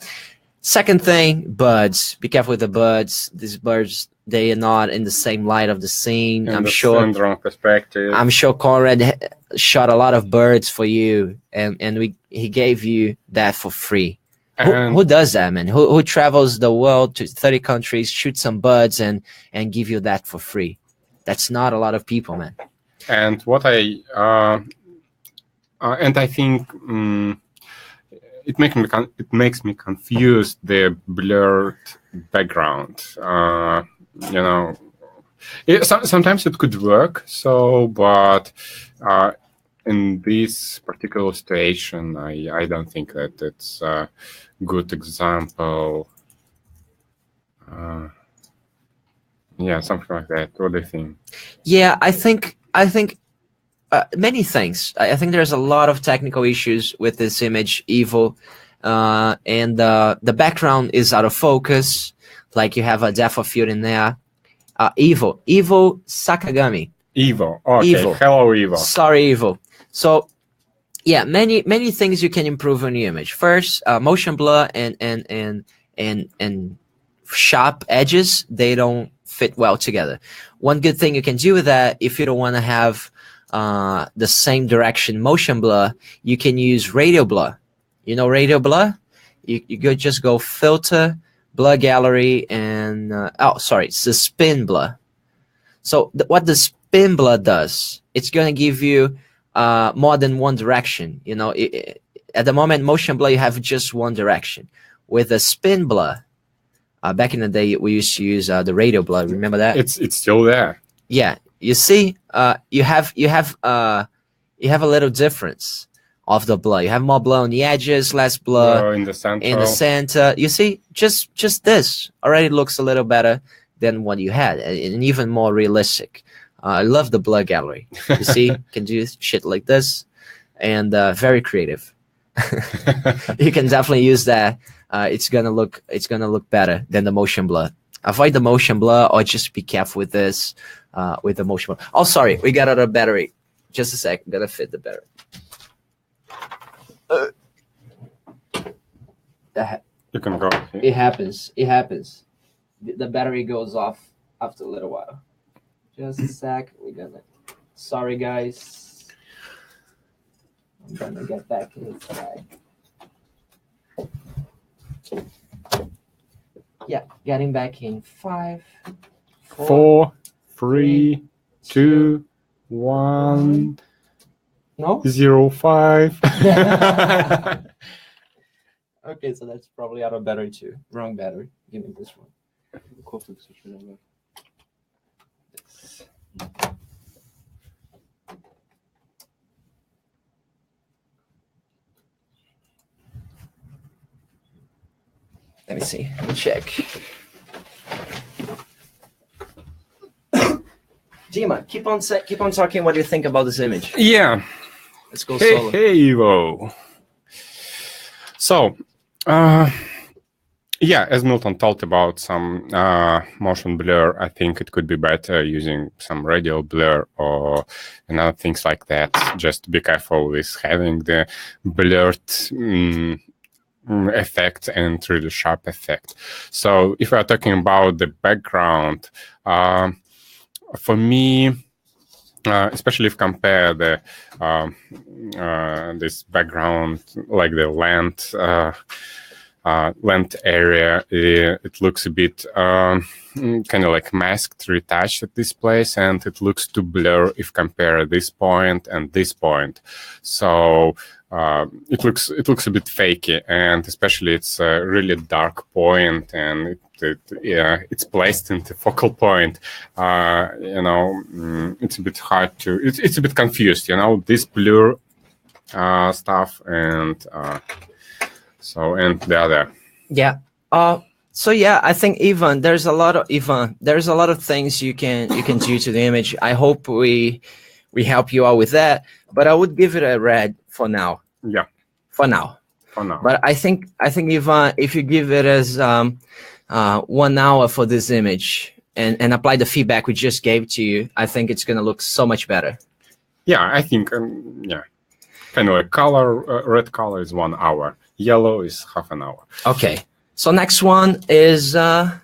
Second thing, birds. Be careful with the birds. These birds, they are not in the same light of the scene. In the wrong perspective. I'm sure Conrad shot a lot of birds for you, and he gave you that for free. Who does that, man? Who travels the world to 30 countries, shoot some birds, and give you that for free? That's not a lot of people, man. And what I think it makes me confused, the blurred background. You know, sometimes it could work. But in this particular situation, I don't think that it's a good example. Yeah, something like that. What do you think? Yeah, I think many things. I think there's a lot of technical issues with this image, Evil, and the background is out of focus. Like you have a depth of field in there. Evil Sakagami. Evil. Okay. Evil. Hello, Evil. Sorry, Evil. So, yeah, many things you can improve on the image. First, motion blur and sharp edges, they don't fit well together. One good thing you can do with that, if you don't want to have the same direction motion blur, you can use radial blur. You know radial blur? You just go filter, blur gallery, and it's the spin blur. So what the spin blur does, it's going to give you more than one direction. You know, at the moment, motion blur, you have just one direction. With a spin blur, back in the day, we used to use the radial blur. Remember that? It's still there. Yeah, you see, you have a little difference of the blur. You have more blur on the edges, less blur in the center. In the center. You see, just this already looks a little better than what you had, and even more realistic. I love the blur gallery. You see, can do shit like this, and very creative. You can definitely use that. It's gonna look better than the motion blur. Avoid the motion blur, or just be careful with this, with the motion blur. Oh, sorry, we got out of battery. Just a sec, I'm gonna fit the battery. You can go. It happens. The battery goes off after a little while. Just a sec. Sorry, guys. I'm gonna get back inside. Yeah, getting back in 5, 4, 3, 2, 1. No? 0, 5. Okay, so that's probably out of battery too. Wrong battery. Give me this one. Let me see. Let me check. Dima, keep on talking what you think about this image. Yeah. Let's go solo. Hey, Evo. So, yeah, as Milton talked about some motion blur, I think it could be better using some radial blur or other things like that. Just be careful with having the blurred effect and really sharp effect. So if we are talking about the background, for me, especially if compare the this background, like the length area, it looks a bit kind of like masked, retouched at this place, and it looks too blur if compare this point and this point. So it looks a bit fakey, and especially it's a really dark point, and it's placed in the focal point. It's a bit hard to. It's a bit confused. This blur stuff and. And the other. Yeah. So yeah, I think there's a lot of things you can do to the image. I hope we help you out with that. But I would give it a red for now. Yeah. For now. But I think Ivan, if you give it as 1 hour for this image and apply the feedback we just gave to you, I think it's gonna look so much better. Yeah, I think kind of a color. Red color is 1 hour. Yellow is half an hour. Okay. So next one is João.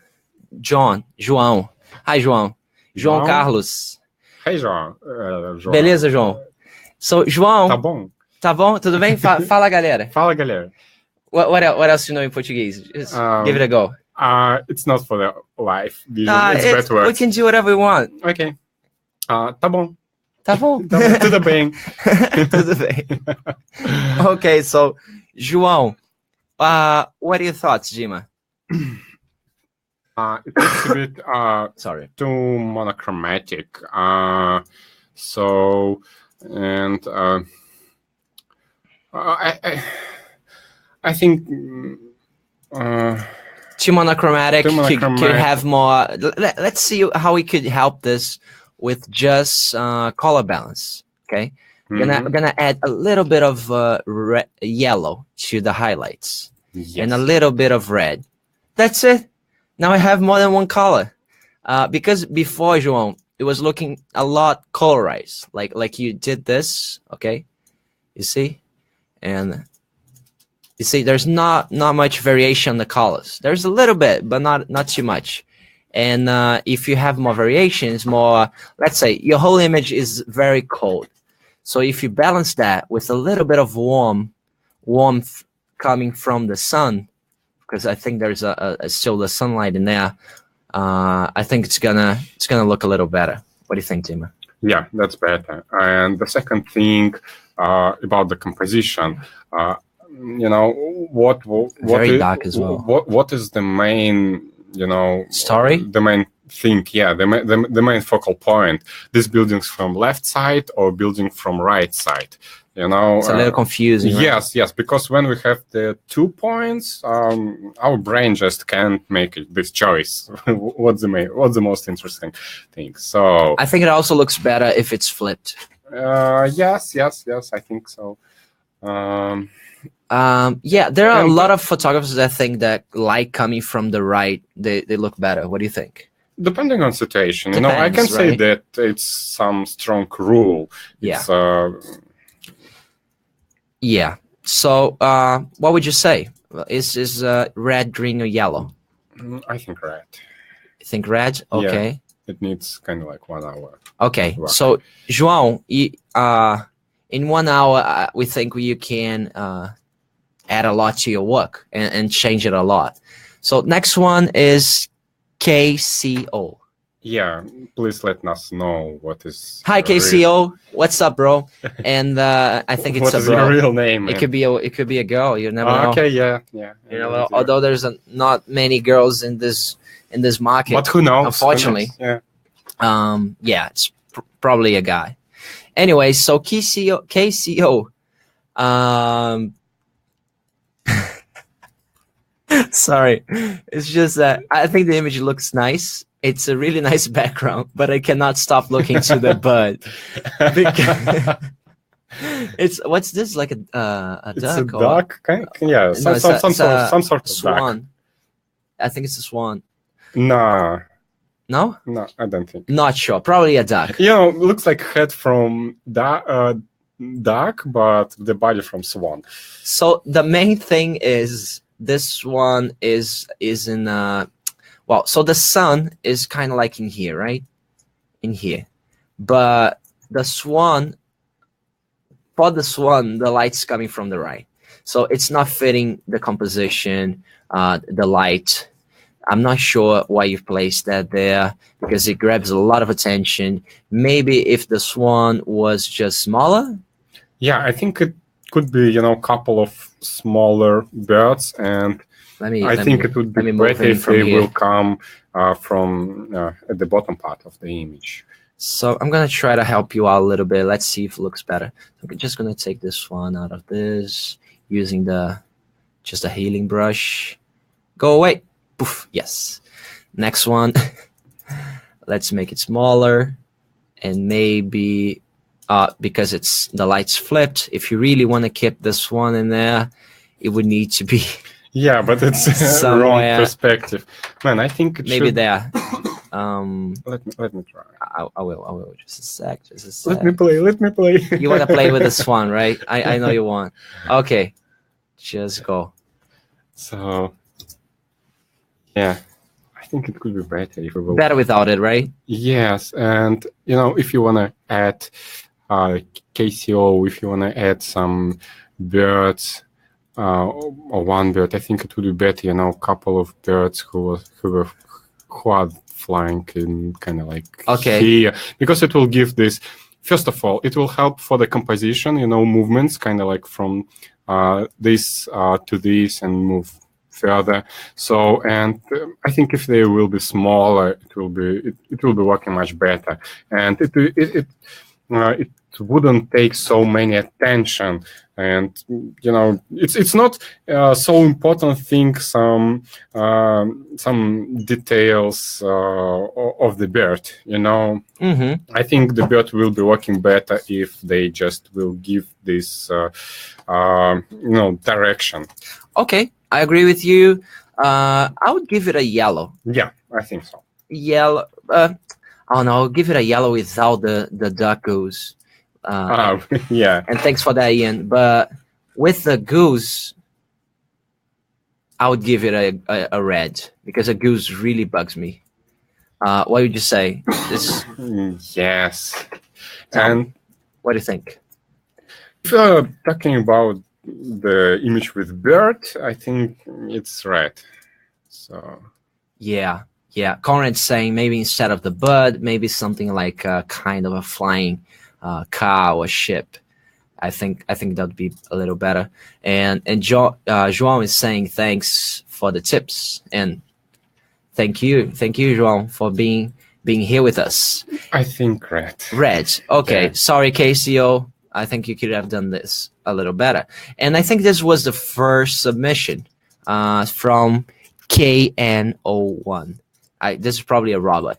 Hi, João. João Carlos. Hey, João. Beleza, João? So, João. Tá bom. Tá bom? Tudo bem? Fala, galera. Fala, galera. What else you know in Portuguese? Just give it a go. It's not for the live. It's better words. We can do whatever we want. Okay. Tá bom. Tá bom. Tudo bem. Tudo bem. Okay, so, João, what are your thoughts, Dima? It looks a bit sorry, too monochromatic. I think too monochromatic. Could have more. Let's see how we could help this with just color balance. Okay. Gonna add a little bit of yellow to the highlights. Yes. And a little bit of red. That's it. Now I have more than one color. Because before, João, it was looking a lot colorized. Like you did this, okay? You see? And you see there's not much variation on the colors. There's a little bit, but not too much. And if you have more variations, let's say your whole image is very cold. So if you balance that with a little bit of warmth coming from the sun, because I think there's still the sunlight in there, I think it's gonna look a little better. What do you think, Dima? Yeah, that's better. And the second thing about the composition, what very is, dark as well. What is the main story? The main thing, yeah, the main focal point. These buildings from left side or building from right side. It's a little confusing. Right? Yes, because when we have the 2 points, our brain just can't make this choice. What's the most interesting thing? So I think it also looks better if it's flipped. Yes, I think so. Yeah, there are a lot of photographers that think that light coming from the right, they look better. What do you think? Depending on situation, I can say that it's some strong rule. It's, yeah. So, what would you say? Is red, green, or yellow? I think red. You think red? Okay. Yeah, it needs kind of like 1 hour. Okay. Right. So, João, in 1 hour, we think you can add a lot to your work and change it a lot. So, next one is KCO. Yeah, please let us know what is. Hi KCO, what's up, bro? And I think it's a bro. What is your real name? It could be a girl. You never know. Okay, yeah. Although there's not many girls in this market, but who knows? Unfortunately, yeah. It's probably a guy. Anyway, so KCO. Sorry, it's just that I think the image looks nice. It's a really nice background, but I cannot stop looking to the bud. It's what's this, like a duck? It's a duck, yeah. Some sort of swan. Duck. I think it's a swan. No, I don't think. Not sure. Probably a duck. Looks like head from duck, but the body from swan. So the main thing is this one is in well, so the sun is kind of like in here, right? In here. But the swan, for the swan, the light's coming from the right. So it's not fitting the composition, the light. I'm not sure why you've placed that there because it grabs a lot of attention. Maybe if the swan was just smaller. Yeah, I think it could be, a couple of smaller birds, and I think it would be better if they will come from at the bottom part of the image. So I'm going to try to help you out a little bit. Let's see if it looks better. So I'm just going to take this one out of this using just a healing brush. Go away. Poof. Yes. Next one. Let's make it smaller. And maybe because the light's flipped, if you really want to keep this one in there, it would need to be yeah, but it's wrong perspective. Man, I think it maybe should... there. Let me try. I will. Just a sec. Let me play. You want to play with the swan, right? I know you want. Okay. Just go. So, yeah, I think it could be better if we will... Better without it, right? Yes, and, if you want to add KCO, if you want to add some birds or one bird, I think it would be better, a couple of birds who are flying in kind of like here, because it will give this, first of all, it will help for the composition, movements kind of like from this to this and move further. So, and I think if they will be smaller, it will be working much better, and it wouldn't take so many attention, and it's not so important thing some details of the bird. I think the bird will be working better if they just will give this direction. Okay, I agree with you. I would give it a yellow. Yeah, I think so. Yellow. Oh no, I'll give it a yellow without the duck goose. Yeah. And thanks for that, Ian. But with the goose, I would give it a red because a goose really bugs me. What would you say? Yes. And what do you think? If you're talking about the image with bird, I think it's red. So yeah. Conrad's saying maybe instead of the bird, maybe something like kind of a flying car or ship. I think that would be a little better. And João is saying thanks for the tips, and thank you, João, for being here with us. I think red. Okay. Yeah. Sorry, KCO. I think you could have done this a little better. And I think this was the first submission from KN01. This is probably a robot.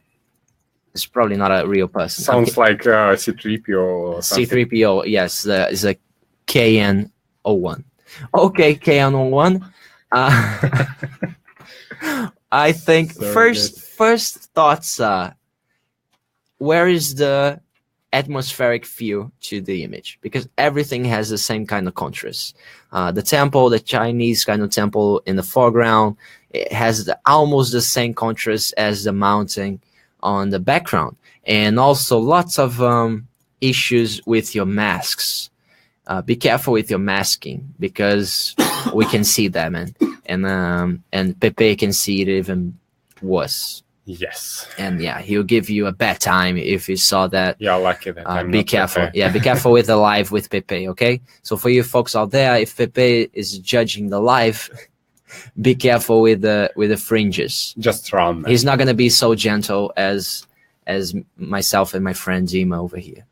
It's probably not a real person. Sounds like C3PO or something. C3PO, yes, is a KN01. Okay, KN01. I think first thoughts are, where is the atmospheric feel to the image? Because everything has the same kind of contrast. The temple, the Chinese kind of temple in the foreground, it has almost the same contrast as the mountain on the background, and also lots of issues with your masks. Be careful with your masking because we can see them, and Pepe can see it even worse. Yes. And yeah, he'll give you a bad time if you saw that. Yeah, lucky that I'm be careful. Pepe. Yeah, be careful with the live with Pepe, okay? So for you folks out there, if Pepe is judging the live, be careful with the fringes. Just run. He's not gonna be so gentle as myself and my friend Dima over here.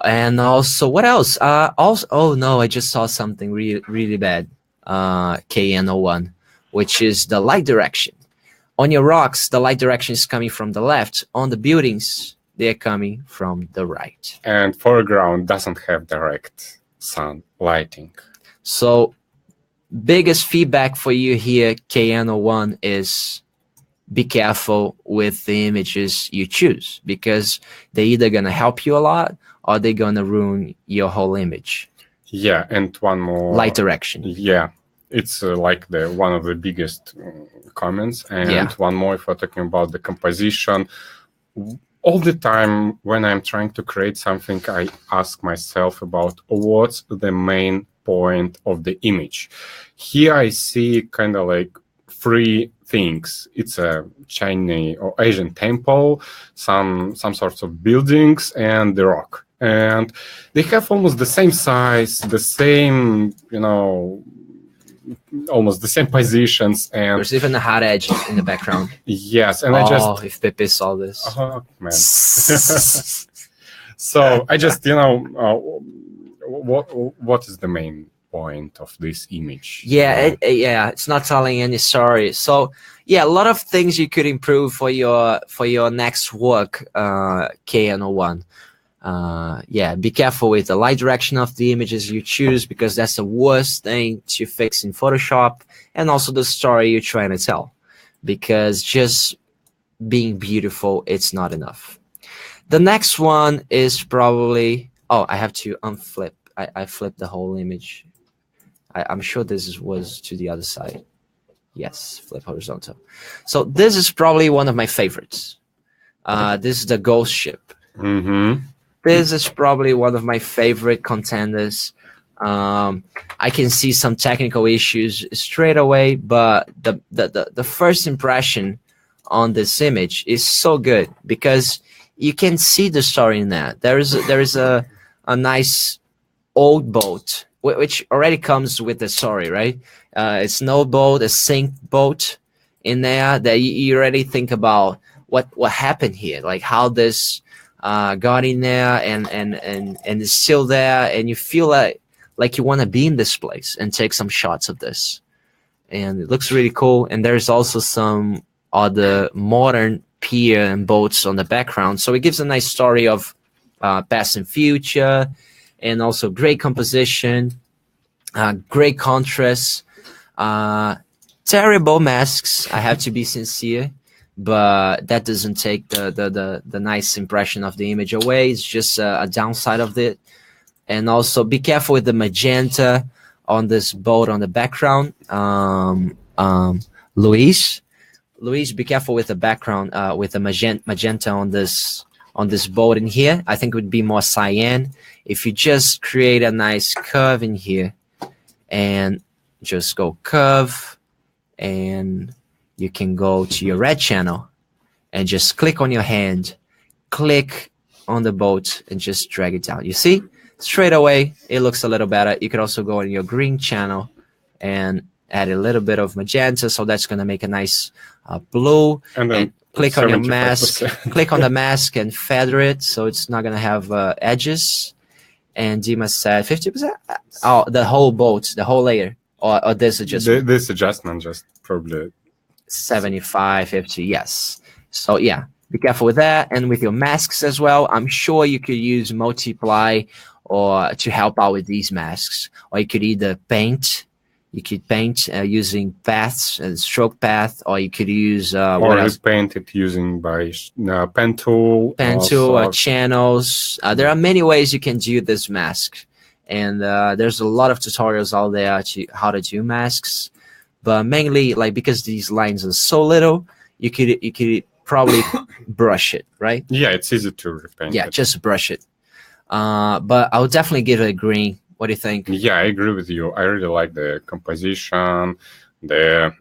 And also, what else? Oh no, I just saw something really bad. KN01, which is the light direction. On your rocks, the light direction is coming from the left. On the buildings, they're coming from the right. And foreground doesn't have direct sun lighting. So biggest feedback for you here, KN01, is be careful with the images you choose, because they're either going to help you a lot are they gonna ruin your whole image? Yeah, and one more. Light direction. Yeah, it's like the one of the biggest comments. And Yeah. one more, if we're talking about the composition, all the time when I'm trying to create something, I ask myself about what's the main point of the image. Here I see kind of like three things. It's a Chinese or Asian temple, some sorts of buildings, and the rock. And they have almost the same size, the same, almost the same positions. And There's even a hot edge in the background. yes, and If Pepe saw this. oh man. So I just, what is the main point of this image? Yeah, it's not telling any story. So yeah, a lot of things you could improve for your next work, KN01. Yeah, be careful with the light direction of the images you choose, because that's the worst thing to fix in Photoshop, and also the story you're trying to tell, because just being beautiful, it's not enough. The next one is probably, I have to unflip. I flipped the whole image. I'm sure this was to the other side. Yes, flip horizontal. So this is probably one of my favorites. This is the ghost ship. Mm-hmm. This is probably one of my favorite contenders. I can see some technical issues straight away, but the first impression on this image is so good, because you can see the story in that. There is a nice old boat, which already comes with the story, right? It's an old boat, a sink boat in there that you already think about what happened here, like how this got in there and is still there, and you feel like you want to be in this place and take some shots of this. And it looks really cool. And there's also some other modern pier and boats on the background, so it gives a nice story of past and future, and also great composition, great contrast, terrible masks, I have to be sincere, but that doesn't take the nice impression of the image away. It's just a downside of it. And also be careful with the magenta on this boat on the background. Luis, be careful with the background, with the magenta on this boat in here. I think it would be more cyan. If you just create a nice curve in here and just go curve, and you can go to your red channel and just click on your hand, click on the boat, and just drag it down. You see? Straight away, it looks a little better. You could also go on your green channel and add a little bit of magenta, so that's going to make a nice blue. And click on your mask, click on the mask and feather it, so it's not going to have edges. And Dima said 50%? Oh, the whole boat, the whole layer, or this adjustment? This adjustment just probably 75, 50, yes. So yeah, be careful with that. And with your masks as well, I'm sure you could use multiply or to help out with these masks, or you could either paint. You could paint using paths, stroke path, or you could use or you paint it using by pen tool. Pen tool or channels. There are many ways you can do this mask, and there's a lot of tutorials out there to how to do masks. But mainly, like, because these lines are so little, you could probably brush it, right? Yeah, it's easy to repaint. Yeah, just brush it. But I would definitely give it a green. What do you think? Yeah, I agree with you. I really like the composition, the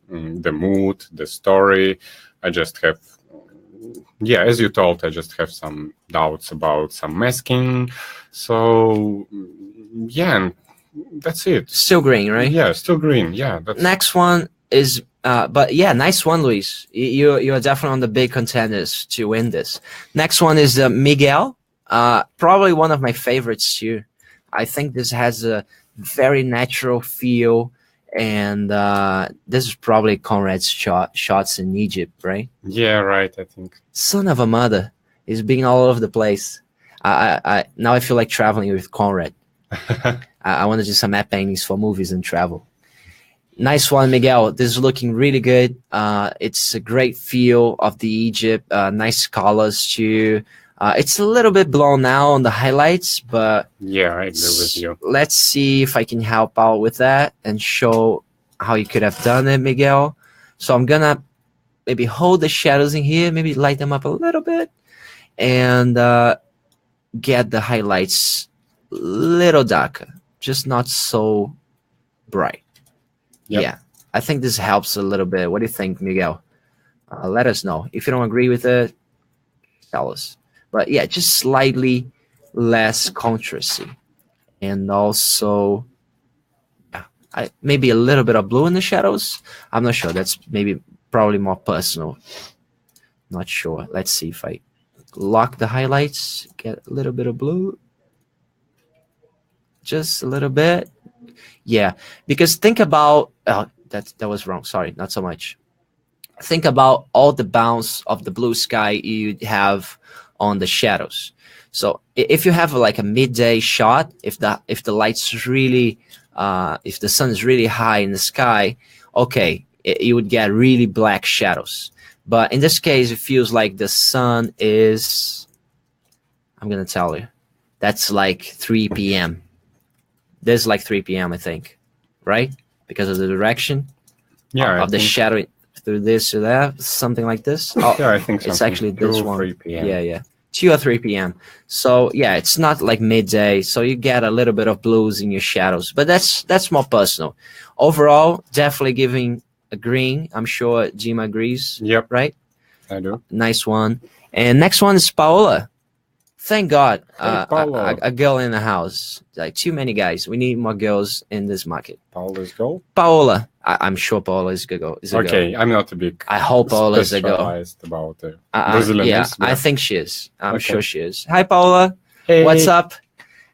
mood, the story. I just have, as you told, I just have some doubts about some masking. So, yeah, that's it. Still green, right? Yeah, still green. Yeah. Next one is, but yeah, nice one, Luis. You're definitely on the big contenders to win this. Next one is Miguel. Probably one of my favorites too. I think this has a very natural feel, and this is probably Conrad's shots in Egypt, right? Yeah, right, I think. Son of a mother. He's being all over the place. Now I feel like traveling with Conrad. I want to do some map paintings for movies and travel. Nice one, Miguel. This is looking really good. It's a great feel of the Egypt. Nice colors too. It's a little bit blown out on the highlights, but Yeah, I agree with you. let's see if I can help out with that and show how you could have done it, Miguel. So I'm gonna maybe hold the shadows in here, maybe light them up a little bit, and get the highlights a little darker, just not so bright. Yep. Yeah, I think this helps a little bit. What do you think, Miguel? Let us know. If you don't agree with it, tell us. But yeah, just slightly less contrasty. And also, maybe a little bit of blue in the shadows. I'm not sure. That's probably more personal. Not sure. Let's see if I lock the highlights, get a little bit of blue. Just a little bit. Yeah, because think about, that was wrong. Sorry, not so much. Think about all the bounce of the blue sky you have on the shadows. So if you have like a midday shot, if the light's really, if the sun is really high in the sky, okay, you would get really black shadows. But in this case, it feels like the sun is, I'm gonna tell you, that's like 3 p.m. This is like 3 p.m. I think, right? Because of the direction of the shadow through this or that, something like this. Yeah, I think it's actually this one. 3 p.m. Yeah. 2 or 3 p.m. So yeah, it's not like midday, so you get a little bit of blues in your shadows, but that's more personal. Overall, definitely giving a green. I'm sure Dima agrees. Yep. Right? I do. Nice one. And next one is Paola. Thank God, Hey, Paola. a girl in the house. Like too many guys. We need more girls in this market. Paola's goal? Paola. I'm sure Paola is a girl. Okay, I'm not a big I hope Paola is a girl. specialized about Brazilian Yeah, names, but- I think she is. I'm Okay. sure she is. Hi, Paola. Hey. What's up?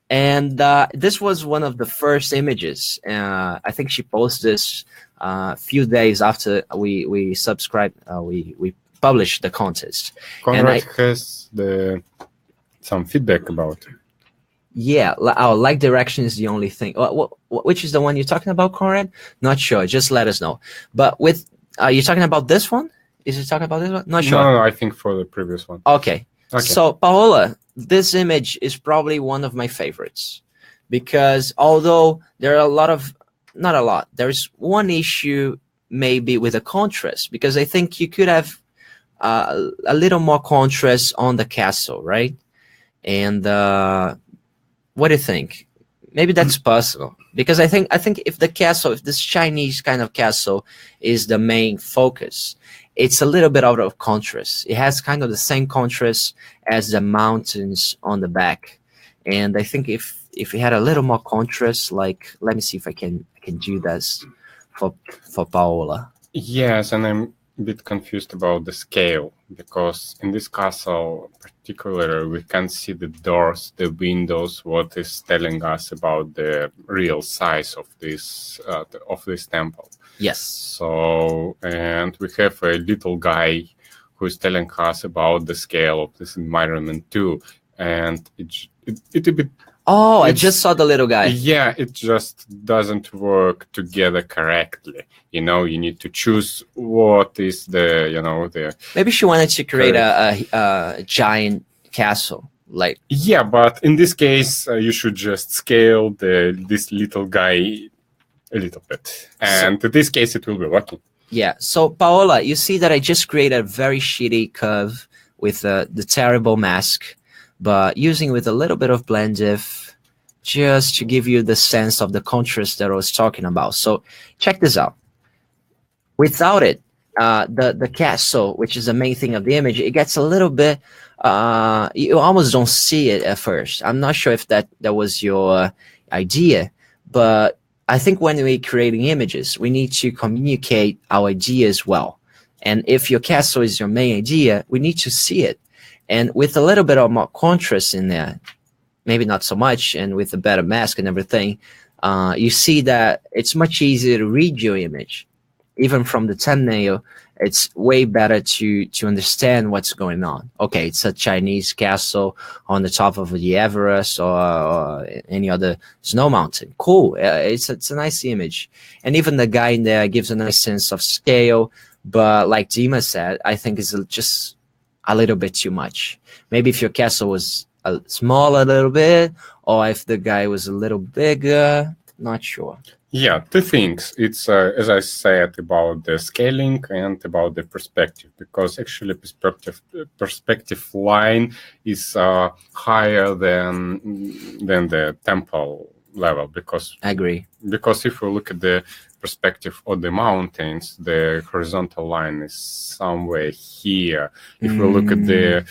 And this was one of the first images. I think she posted this a few days after we subscribed. We published the contest. Conrad has some feedback about it. Yeah, our like direction is the only thing. Which is the one you're talking about, Conrad? Not sure. Just let us know. But with, are you talking about this one? Is he talking about this one? Not sure. No, I think for the previous one. Okay. So, Paola, this image is probably one of my favorites because although there are not a lot, there's one issue maybe with the contrast because I think you could have a little more contrast on the castle, right? And what do you think? Maybe that's personal because I think if the castle, if this Chinese kind of castle is the main focus, it's a little bit out of contrast. It has kind of the same contrast as the mountains on the back. And I think if we had a little more contrast, like, let me see if I can do this for Paola. Yes, and I'm a bit confused about the scale because in this castle particularly we can see the doors, the windows, what is telling us about the real size of this temple. Yes. So, and we have a little guy who is telling us about the scale of this environment too, and it a bit. Oh, I just saw the little guy. Yeah, it just doesn't work together correctly. You need to choose what is the. Maybe she wanted to create a giant castle, like. Yeah, but in this case, you should just scale this little guy a little bit, and in this case, it will be working. Yeah. So Paola, you see that I just created a very shitty curve with the terrible mask, but using with a little bit of blend diff, just to give you the sense of the contrast that I was talking about. So check this out. Without it, the castle, which is the main thing of the image, it gets a little bit, you almost don't see it at first. I'm not sure if that was your idea, but I think when we're creating images, we need to communicate our ideas well. And if your castle is your main idea, we need to see it. And with a little bit of more contrast in there, maybe not so much, and with a better mask and everything, you see that it's much easier to read your image. Even from the thumbnail, it's way better to understand what's going on. Okay, it's a Chinese castle on the top of the Everest or any other snow mountain. Cool. It's a nice image. And even the guy in there gives a nice sense of scale. But like Dima said, I think it's just a little bit too much. Maybe if your castle was small a little bit, or if the guy was a little bigger, not sure. Yeah, two things. It's as I said about the scaling and about the perspective, because actually perspective line is higher than the temple level, because I agree. Because if we look at the perspective of the mountains, the horizontal line is somewhere here. If we look at the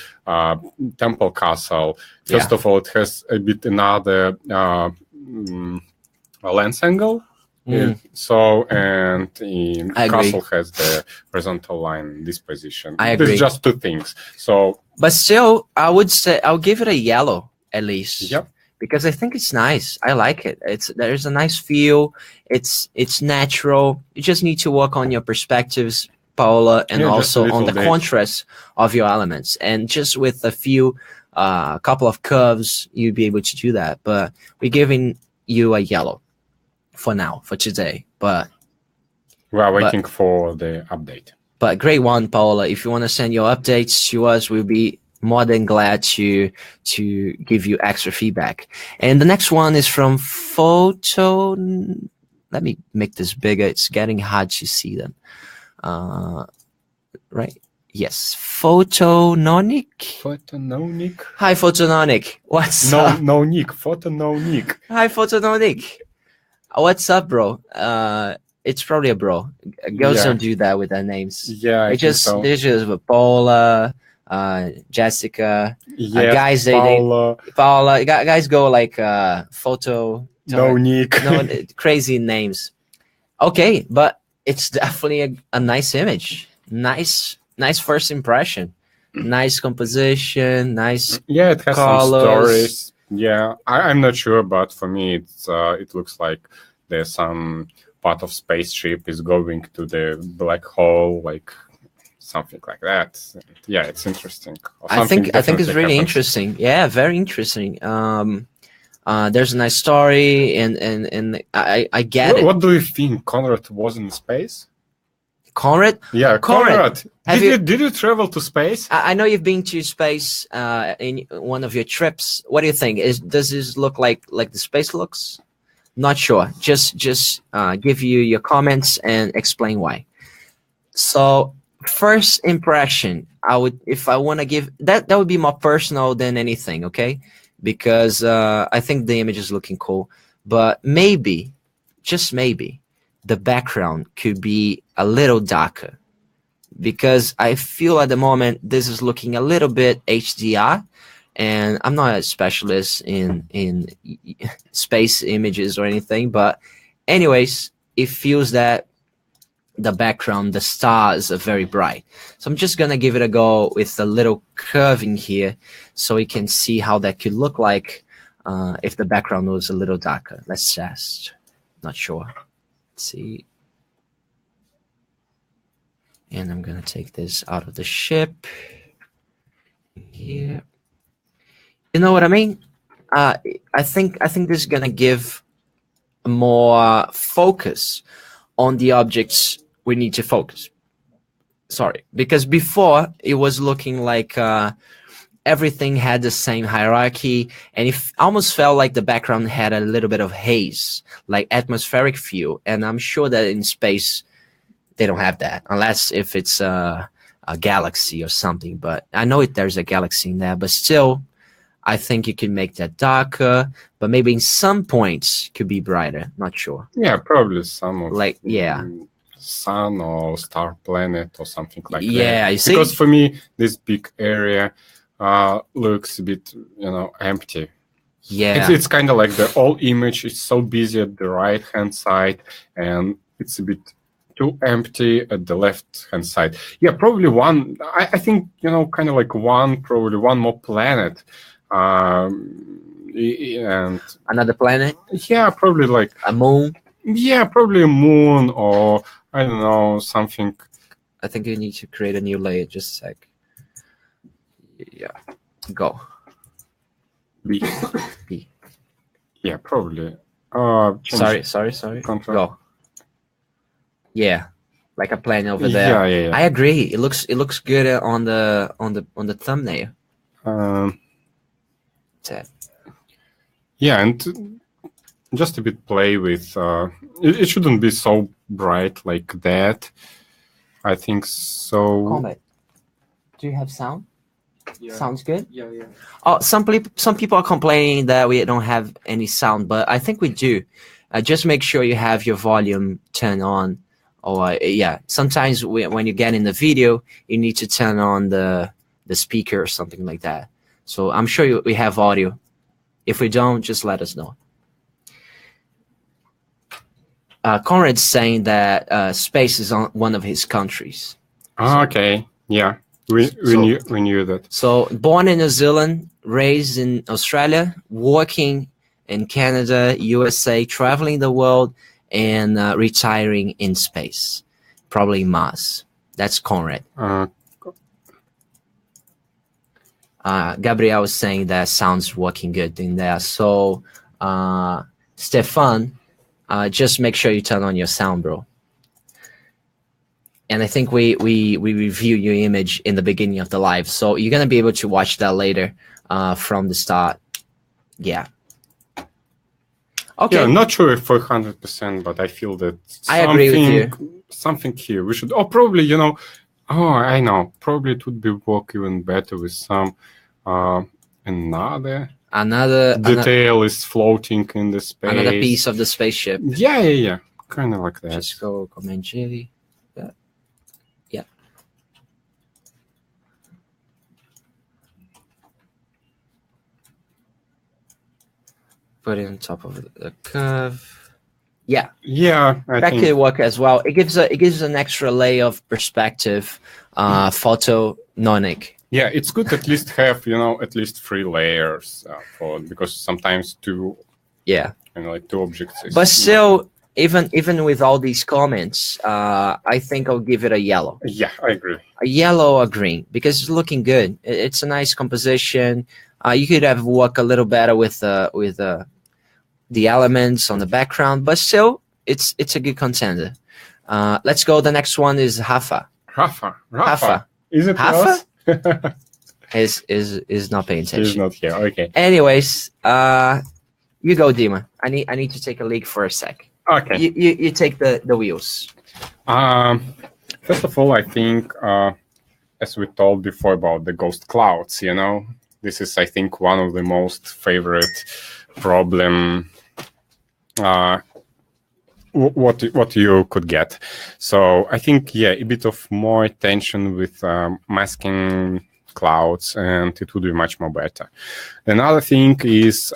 temple castle, first of all, it has a bit another lens angle. So, and the castle has the horizontal line in this position. I agree. There's just two things. So, but still, I would say I'll give it a yellow at least. Yep. Because I think it's nice. I like it. There's a nice feel. It's natural. You just need to work on your perspectives, Paola, and also on the contrast of your elements. And just with a couple of curves, you'd be able to do that. But we're giving you a yellow for now, for today. But we are waiting for the update. But great one, Paola. If you want to send your updates to us, we'll be more than glad to give you extra feedback. And the next one is from Photo. Let me make this bigger. It's getting hard to see them. Right? Yes. Photonic. Hi, Photonic. What's up? No Nick. Photonic. Hi, Photonic. What's up, bro? It's probably a bro. Girls don't do that with their names. Yeah, they just Paola. Jessica, guys, Paola, guys go like photo. No Nick. No crazy names. Okay, but it's definitely a nice image. Nice first impression. Nice composition. Nice. Yeah, it has colors. Some stories. Yeah, I'm not sure, but for me, it looks like there's some part of spaceship is going to the black hole, like. Something like that. Yeah, it's interesting. I think it's really interesting. Yeah, very interesting. There's a nice story, and I get it. What do you think? Conrad was in space? Conrad? Yeah, Conrad. Did you travel to space? I know you've been to space in one of your trips. What do you think? Does this look like the space looks? Not sure. Just give you your comments and explain why. So. First impression, if I want to give that would be more personal than anything, okay? Because I think the image is looking cool, but maybe, just maybe, the background could be a little darker, because I feel at the moment this is looking a little bit HDR, and I'm not a specialist in space images or anything, but anyways, it feels that the background, the stars are very bright. So I'm just gonna give it a go with a little curving here, so we can see how that could look like if the background was a little darker. Let's test. Not sure. Let's see. And I'm gonna take this out of the ship here. You know what I mean? I think this is gonna give more focus on the objects we need to focus. Sorry, because before it was looking like everything had the same hierarchy, and it almost felt like the background had a little bit of haze, like atmospheric feel. And I'm sure that in space they don't have that, unless if it's a galaxy or something. But I know there's a galaxy in there, but still, I think you can make that darker, but maybe in some points could be brighter. Not sure. Yeah, probably some of sun or star planet or something like that. Yeah, you see? Because for me, this big area looks a bit, empty. Yeah, it's kind of like the whole image is so busy at the right hand side, and it's a bit too empty at the left hand side. Yeah, probably one. I think kind of like probably one more planet. And another planet. Yeah, probably like a moon. Yeah, probably a moon, or I don't know, something. I think you need to create a new layer. Just a sec. Yeah, go. B. Yeah, probably. Sorry. Control. Go. Yeah. like a plane over there. Yeah, yeah, yeah. I agree. It looks good on the thumbnail. Ted. Yeah, and just a bit play with. It shouldn't be so bright like that. I think so. Conrad, do you have sound? Yeah. Sounds good. Yeah, yeah. Oh, some people are complaining that we don't have any sound, but I think we do. Just make sure you have your volume turned on. Or yeah, sometimes when you get in the video, you need to turn on the speaker or something like that. So I'm sure we have audio. If we don't, just let us know. Conrad's saying that space is on one of his countries. Okay, yeah, we knew that. So born in New Zealand, raised in Australia, working in Canada, USA, traveling the world, and retiring in space, probably Mars. That's Conrad. Gabriel was saying that sounds working good in there. So Stefan, just make sure you turn on your sound, bro. And I think we review your image in the beginning of the live, so you're gonna be able to watch that later from the start. Yeah. Okay. Yeah, I'm not sure if 100%, but I feel that I agree with you. Something here we should. Oh, probably, you know. Oh, I know. Probably it would be work even better with some another detail is floating in the space. Another piece of the spaceship. Yeah. Kind of like that. Just go Command J. Yeah. Put it on top of the curve. Yeah. Yeah, that could work as well. It gives an extra layer of perspective, photogenic. Yeah, it's good at least have, you know, at least 3 layers because sometimes two objects. But still, even with all these comments, I think I'll give it a yellow. Yeah, I agree. A yellow or green because it's looking good. It's a nice composition. You could have worked a little better with the elements on the background, but still, it's a good contender. Let's go. The next one is Rafa. Rafa. Is it Rafa? is not paying attention. He's not here. Okay. Anyways, you go, Dima. I need to take a leak for a sec. Okay. You take the wheels. First of all, I think as we told before about the ghost clouds, you know, this is, I think, one of the most favorite problem what you could get. So I think, yeah, a bit of more attention with masking clouds, and it would be much more better. Another thing is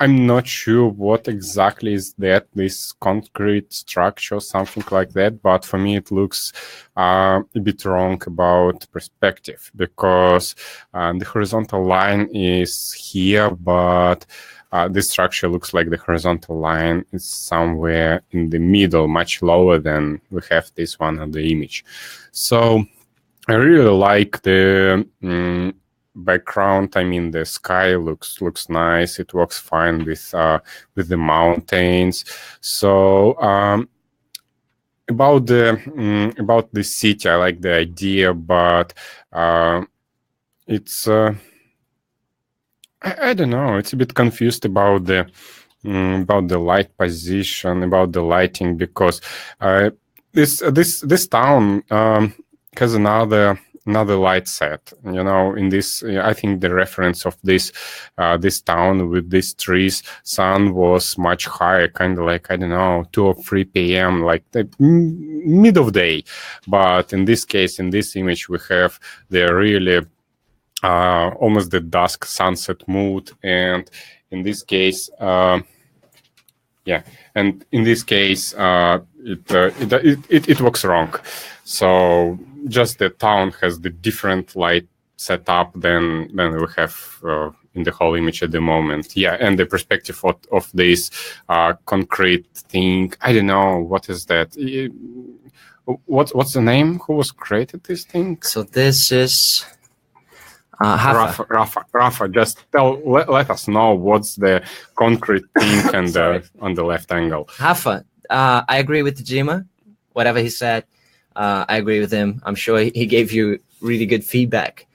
I'm not sure what exactly is that, this concrete structure, something like that, but for me it looks a bit wrong about perspective, because the horizontal line is here, but this structure looks like the horizontal line is somewhere in the middle, much lower than we have this one on the image. So I really like the background. I mean, the sky looks nice. It works fine with the mountains. So about the city, I like the idea, but it's I don't know. It's a bit confused about the light position, about the lighting, because this town has another light set. You know, in this, I think the reference of this town with these trees, sun was much higher, kind of like, I don't know, 2 or 3 p.m., like the mid of day. But in this case, in this image, we have the really almost the dusk sunset mood, and in this case, and in this case, it works wrong. So just the town has the different light setup than we have in the whole image at the moment. Yeah, and the perspective of this concrete thing. I don't know what is that. What's the name? Who was created this thing? So this is. Rafa, just let us know what's the concrete thing and on the left angle. Rafa, I agree with Dima. whatever he said, I agree with him. I'm sure he gave you really good feedback.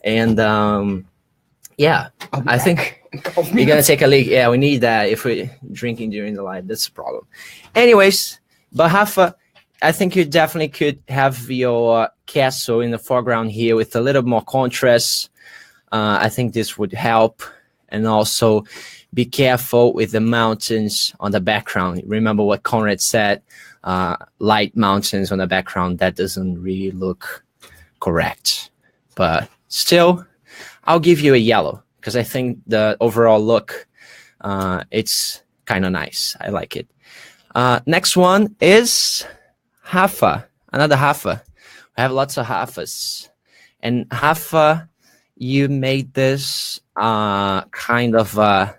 And yeah, I think you're gonna take a leak. Yeah, we need that if we're drinking during the live. That's a problem. Anyways, but Rafa, I think you definitely could have your castle in the foreground here with a little more contrast. I think this would help. And also be careful with the mountains on the background. Remember what Conrad said, light mountains on the background, that doesn't really look correct. But still, I'll give you a yellow because I think the overall look, it's kind of nice. I like it. Next one is Rafa, another Rafa. I have lots of Rafas. And Rafa, you made this kind of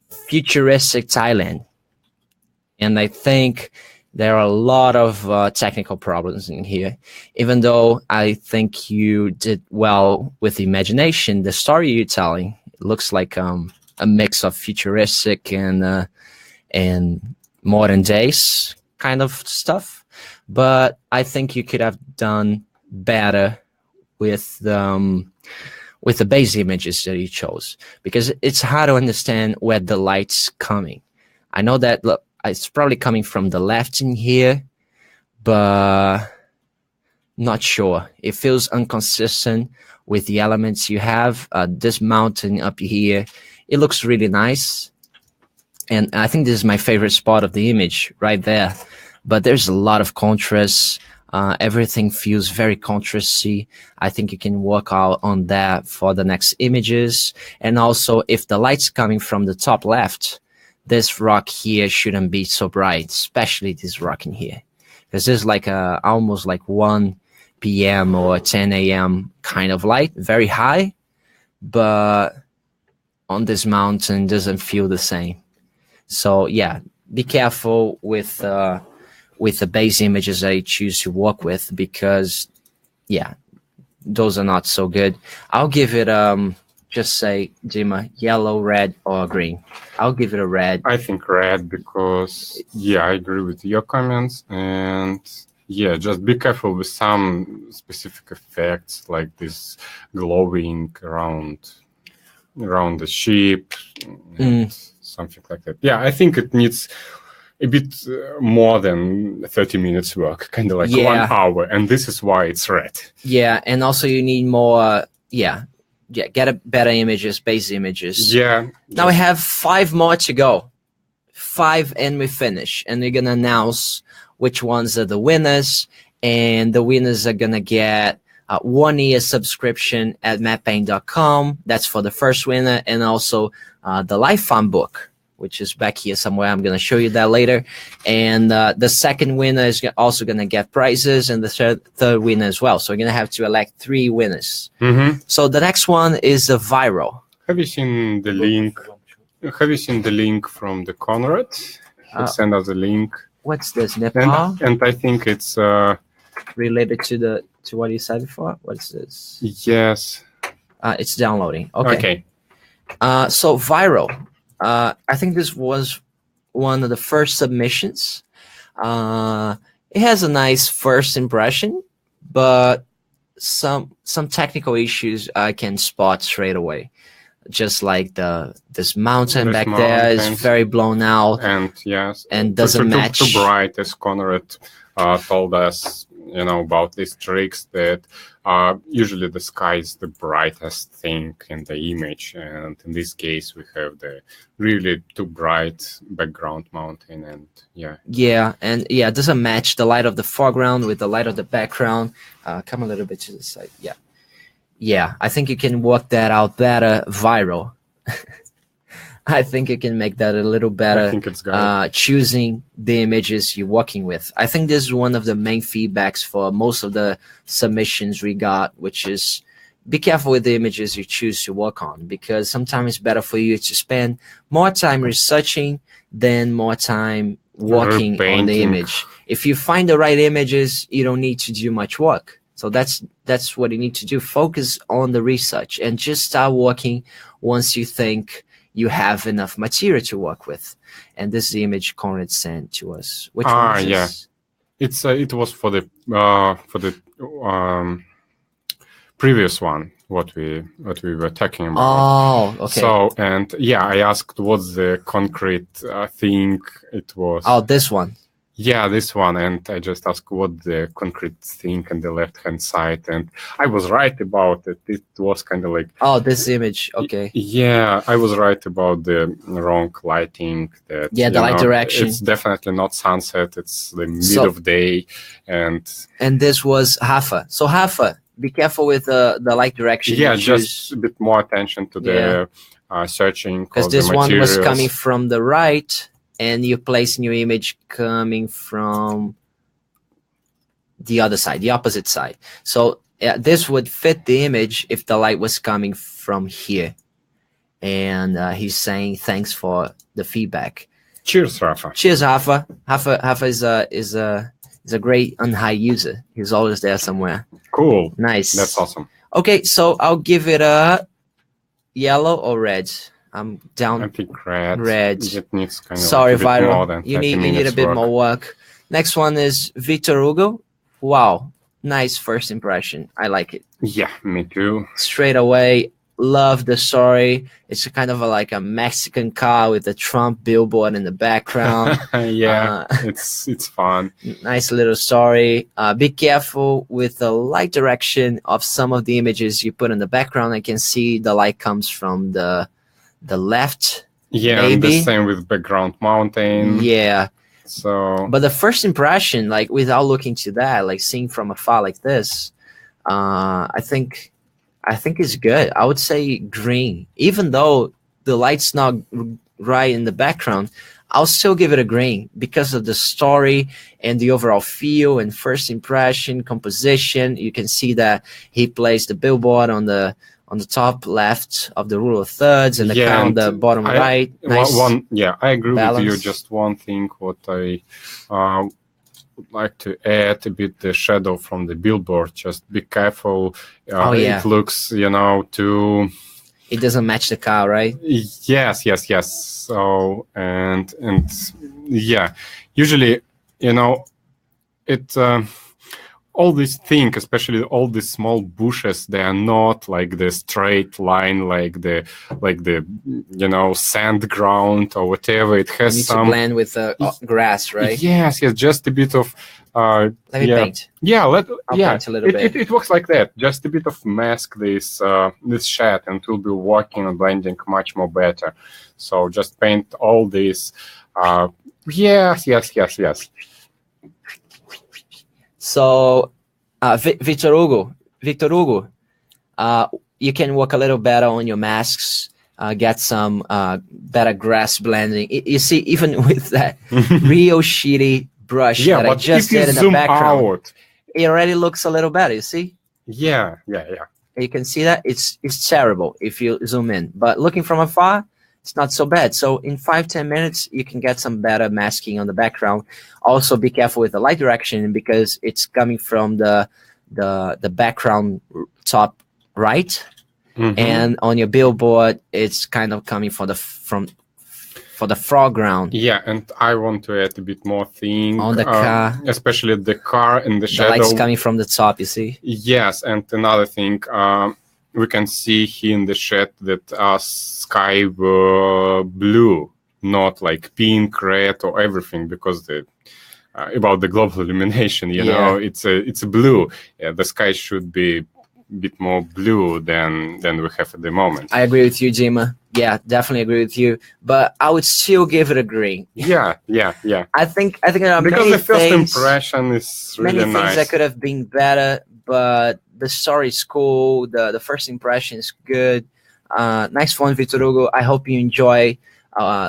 futuristic Thailand. And I think there are a lot of technical problems in here. Even though I think you did well with the imagination, the story you're telling looks like a mix of futuristic and modern days kind of stuff. But I think you could have done better with the base images that you chose, because it's hard to understand where the light's coming. I know that it's probably coming from the left in here, but not sure. It feels inconsistent with the elements you have. This mountain up here, it looks really nice. And I think this is my favorite spot of the image right there. But there's a lot of contrast. Everything feels very contrasty. I think you can work out on that for the next images. And also, if the light's coming from the top left, this rock here shouldn't be so bright, especially this rock in here. Because there's like almost like 1 p.m. or 10 a.m. kind of light, very high. But on this mountain, doesn't feel the same. So yeah, be careful with the base images that you choose to work with, because yeah, those are not so good. I'll give it just say, Dima, yellow, red, or green. I'll give it a red. I think red, because yeah, I agree with your comments. And yeah, just be careful with some specific effects like this glowing around the ship and something like that. Yeah, I think it needs a bit more than 30 minutes work, kind of like 1 hour, and this is why it's red. Yeah, and also you need more, get a better images, base images. Yeah. Now we have 5 more to go. 5 and we finish, and we're gonna announce which ones are the winners, and the winners are gonna get a 1-year subscription at mappain.com. That's for the first winner, and also the Life Farm book, which is back here somewhere. I'm going to show you that later. And the second winner is also going to get prizes, and the third winner as well. So we're going to have to elect 3 winners. So the next one is a viral. Have you seen the link? Have you seen the link from the Conrad? Send us a link. What's this, Nepal? And I think it's related to what you said before. What's this? Yes. It's downloading. Okay. So viral. I think this was one of the first submissions. It has a nice first impression, but some technical issues I can spot straight away. Just like this mountain back there is very blown out, and yes, and doesn't match. Too bright, as Conrad told us, about these tricks, that usually the sky is the brightest thing in the image, and in this case we have the really too bright background mountain, and it doesn't match the light of the foreground with the light of the background. Come a little bit to the side. I think you can work that out better. Viral. I think you can make that a little better. I think it's good. Choosing the images you're working with. I think this is one of the main feedbacks for most of the submissions we got, which is be careful with the images you choose to work on, because sometimes it's better for you to spend more time researching than more time working on the image. If you find the right images, you don't need to do much work. So that's what you need to do. Focus on the research and just start working once you think you have enough material to work with. And this is the image Conrad sent to us. Which one is this? it was for the previous one what we were talking about. Oh, okay. So, and yeah, I asked what's the concrete thing it was. Oh, this one. Yeah, this one, and I just asked what the concrete thing on the left-hand side, and I was right about it. It was kind of like... Oh, this image, okay. Yeah, I was right about the wrong lighting. That, yeah, the light direction. It's definitely not sunset, it's the mid of day, and this was Rafa. So Rafa, be careful with the light direction. Yeah, just a bit more attention to the searching. Because this one was coming from the right, and you place your image coming from the other side, the opposite side. So this would fit the image if the light was coming from here. And he's saying thanks for the feedback. Cheers, Rafa. Cheers, Rafa. Rafa is a great UNHIDE user. He's always there somewhere. Cool. Nice. That's awesome. Okay, so I'll give it a yellow or red. I'm down. I think red. Red. It needs kind of Sorry, like Viral. You need a bit more work. Next one is Victor Hugo. Wow, nice first impression. I like it. Yeah, me too. Straight away, love the story. It's kind of like a Mexican car with a Trump billboard in the background. Yeah, it's fun. Nice little story. Be careful with the light direction of some of the images you put in the background. I can see the light comes from the left. Yeah, maybe. And the same with background mountain. Yeah. So, but the first impression, like without looking to that, like seeing from afar like this, I think it's good. I would say green, even though the light's not right in the background. I'll still give it a green because of the story and the overall feel and first impression, composition. You can see that he placed the billboard on the top left of the rule of thirds and the car on the bottom right. Nice I agree balance. with you. Just one thing, what I would like to add a bit the shadow from the billboard. Just be careful. It looks, too. It doesn't match the car, right? Yes. So and yeah, usually, it. All these things, especially all these small bushes, they are not like the straight line, like the sand ground or whatever. It has you need some to blend with the grass, right? Yes, just a bit of. Let me paint. Yeah, I'll paint a little bit. It works like that. Just a bit of mask this shade, and it will be working and blending much more better. So just paint all this. Yes. So, Victor Hugo, you can work a little better on your masks, get some better grass blending. You see, even with that real shitty brush that I just did in the background, it already looks a little better, you see? Yeah. You can see that it's terrible if you zoom in, but looking from afar, it's not so bad. So in 5-10 minutes, you can get some better masking on the background. Also, be careful with the light direction because it's coming from the background top right, and on your billboard, it's kind of coming for the foreground. Yeah, and I want to add a bit more thing on the car, especially the car and the shadow. The light's coming from the top. You see? Yes, and another thing. We can see here in the shade that sky were blue, not like pink, red, or everything, because about the global illumination, you know, it's a blue. Yeah, the sky should be a bit more blue than we have at the moment. I agree with you, Dima. Yeah, definitely agree with you. But I would still give it a green. Yeah. I think there are because many the first things, impression is really many nice. things that could have been better, but the story is cool. The first impression is good. Nice one, Victor Hugo. I hope you enjoy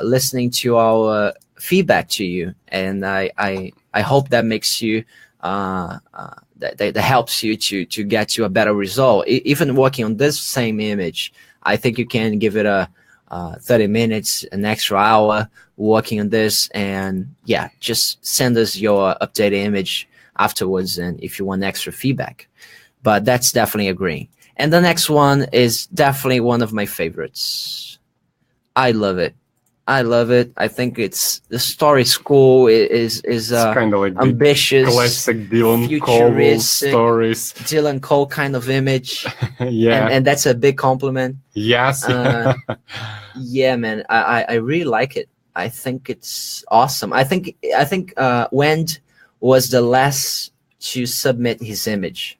listening to our feedback to you, and I hope that makes you that helps you to get to a better result. Even working on this same image, I think you can give it a 30 minutes, an extra hour working on this, and just send us your updated image afterwards, and if you want extra feedback. But that's definitely a green. And the next one is definitely one of my favorites. I love it. I love it. I think the story school is It's kind of like the ambitious, classic Dylan Cole futuristic, stories. Dylan Cole kind of image, Yeah. and that's a big compliment. Yes. Yeah, man, I really like it. I think it's awesome. I think Wend was the last to submit his image,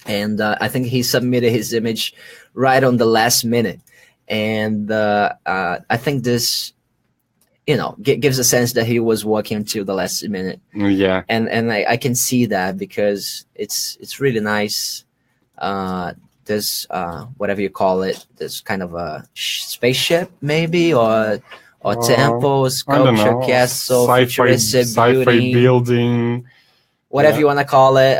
and I think he submitted his image right on the last minute, and I think this, gives a sense that he was working until the last minute. Yeah. And I can see that because it's really nice. There's whatever you call it, there's kind of a spaceship maybe, or temple, I don't sculpture, know. castle, Sci-fi futuristic building. whatever Yeah. you want to call it,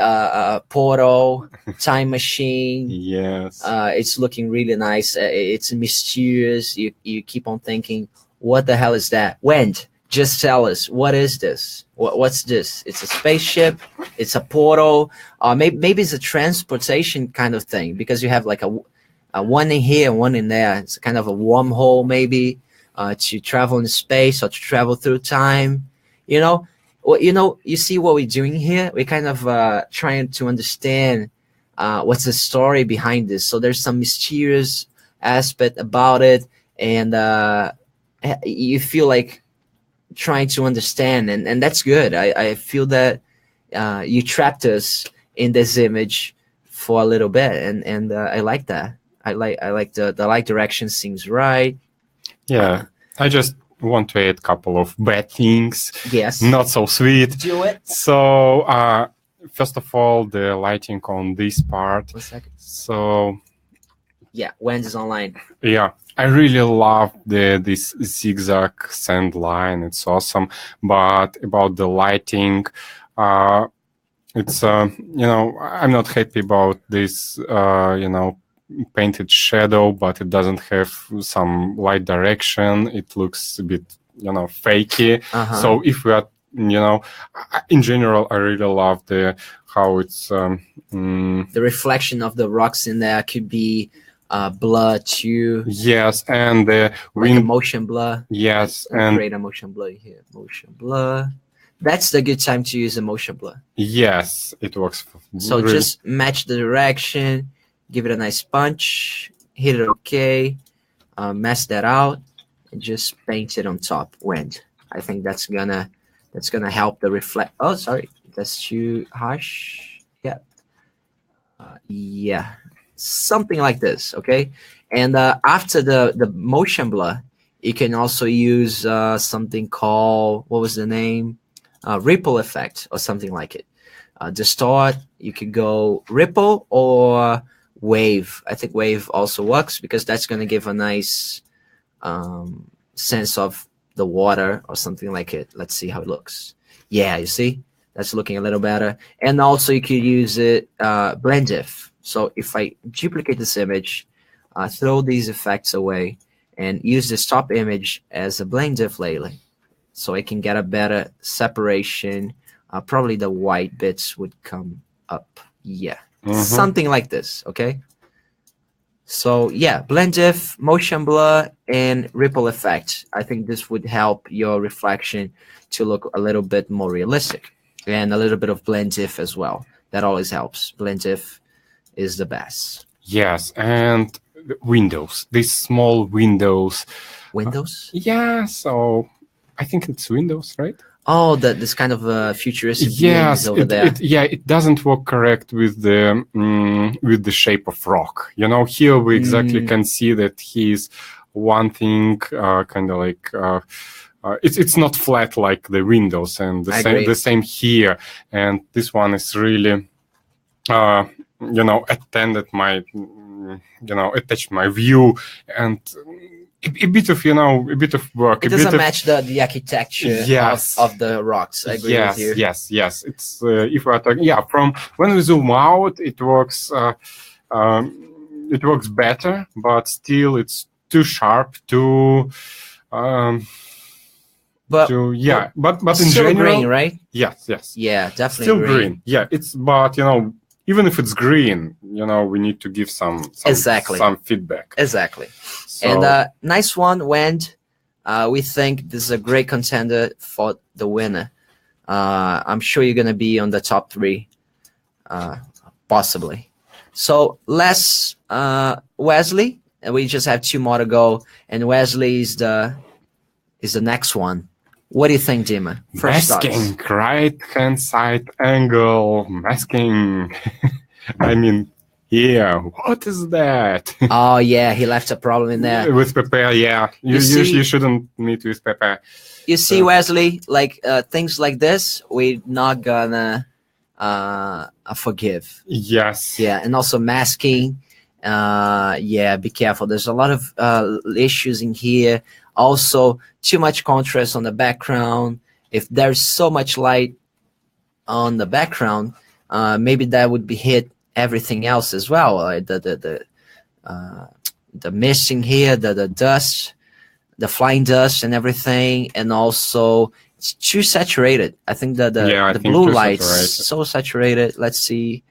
portal, time machine. Yes. It's looking really nice. It's mysterious. You keep on thinking, what the hell is that? Wend, just tell us, what is this? What's this? It's a spaceship. It's a portal. Maybe it's a transportation kind of thing, because you have like a one in here and one in there. It's kind of a wormhole maybe, to travel in space or to travel through time. You see what we're doing here? We're kind of trying to understand what's the story behind this. So there's some mysterious aspect about it, and you feel like trying to understand, and that's good. I feel that you trapped us in this image for a little bit, and I like that. I like the light direction seems right. Yeah. I just want to add a couple of bad things. Yes. Not so sweet. Do it. So, first of all, the lighting on this part. 1 second. So, Yeah, Wend is online. yeah, I really love this zigzag sand line. It's awesome. But about the lighting, it's I'm not happy about this painted shadow, but it doesn't have some light direction. It looks a bit fakey. Uh-huh. So if we are in general, I really love how it's The reflection of the rocks in there could be blur too, yes, and the like a wind. motion blur. Yes, I'll and create a motion blur here. Motion blur. That's the good time to use a motion blur. yes, it works. So really. just match the direction, give it a nice punch, hit it okay, mess that out, and just paint it on top. Wend. I think that's gonna help the reflect. Oh, sorry, that's too harsh. Yeah, yeah, something like this. Okay, and after the motion blur, you can also use something called, what was the name? Ripple effect or something like it. Distort, you could go ripple or wave. I think wave also works because that's going to give a nice sense of the water or something like it. Let's see how it looks. Yeah, you see? That's looking a little better. And also you could use it blend diff. So if I duplicate this image, throw these effects away and use this top image as a blend diff layer, so I can get a better separation. Probably the white bits would come up. Yeah, something like this, okay? So yeah, blend diff, motion blur, and ripple effect. I think this would help your reflection to look a little bit more realistic. And a little bit of blend diff as well. That always helps. Blend diff is the best. Yes, and the windows, these small windows. Windows? Yeah, so I think it's windows, right? Oh, this kind of futuristic yes, over there. It doesn't work correct with the shape of rock. Here we exactly can see that he's one thing, kind of like it's not flat like the windows, and the same here. And this one is really, attended my, attached my view and. A bit of work. It doesn't match the architecture of the rocks. I agree with you. Yes. It's if we're talking, from when we zoom out, it works. It works better, but still, it's too sharp. But in still general, green, right? Yes. Yeah, definitely still green. Yeah, but even if it's green, we need to give some feedback. Exactly. So, And nice one, Wend. We think this is a great contender for the winner. I'm sure you're gonna be on the top 3, possibly. So let's Wesley, and we just have 2 more to go. And Wesley is the next one. What do you think, Dima? First Masking, right hand side angle, masking. I mean, yeah, what is that? Oh yeah, he left a problem in there. With Pepe, yeah. You shouldn't meet with Pepe. You see, Wesley, like things like this, we're not gonna forgive. Yes. Yeah, and also masking. Yeah, be careful. There's a lot of issues in here. Also, too much contrast on the background. If there's so much light on the background, maybe that would be hit everything else as well. The misting here, the dust, the flying dust, and everything, and also it's too saturated. I think that the blue light's so saturated. Let's see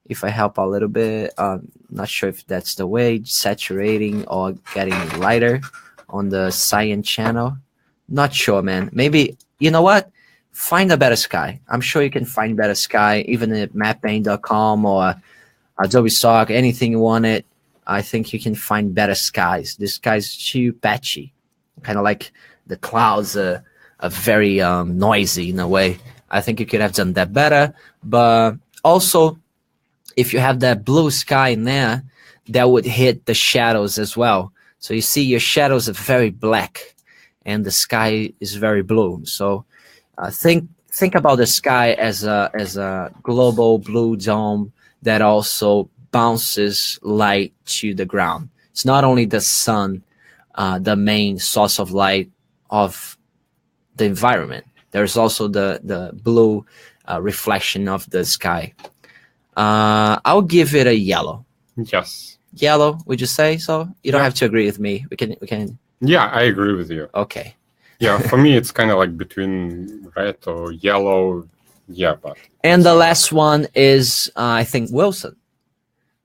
if I help a little bit. Not sure if that's the way, saturating or getting lighter on the cyan channel. Not sure, man. Maybe, you know what? Find a better sky. I'm sure you can find better sky, even at mappaint.com or Adobe Stock, anything you want it. I think you can find better skies. This sky's too patchy. Kind of like the clouds are very noisy in a way. I think you could have done that better. But also, if you have that blue sky in there, that would hit the shadows as well. So you see your shadows are very black and the sky is very blue. So think about the sky as a global blue dome that also bounces light to the ground. It's not only the sun, the main source of light of the environment. There's also the blue reflection of the sky. I'll give it a yellow. Yes. Yellow, would you say so? You don't have to agree with me. We can. Yeah, I agree with you. Okay. Yeah, for me it's kind of like between red or yellow. Yeah, but. And the last one is I think Wilson.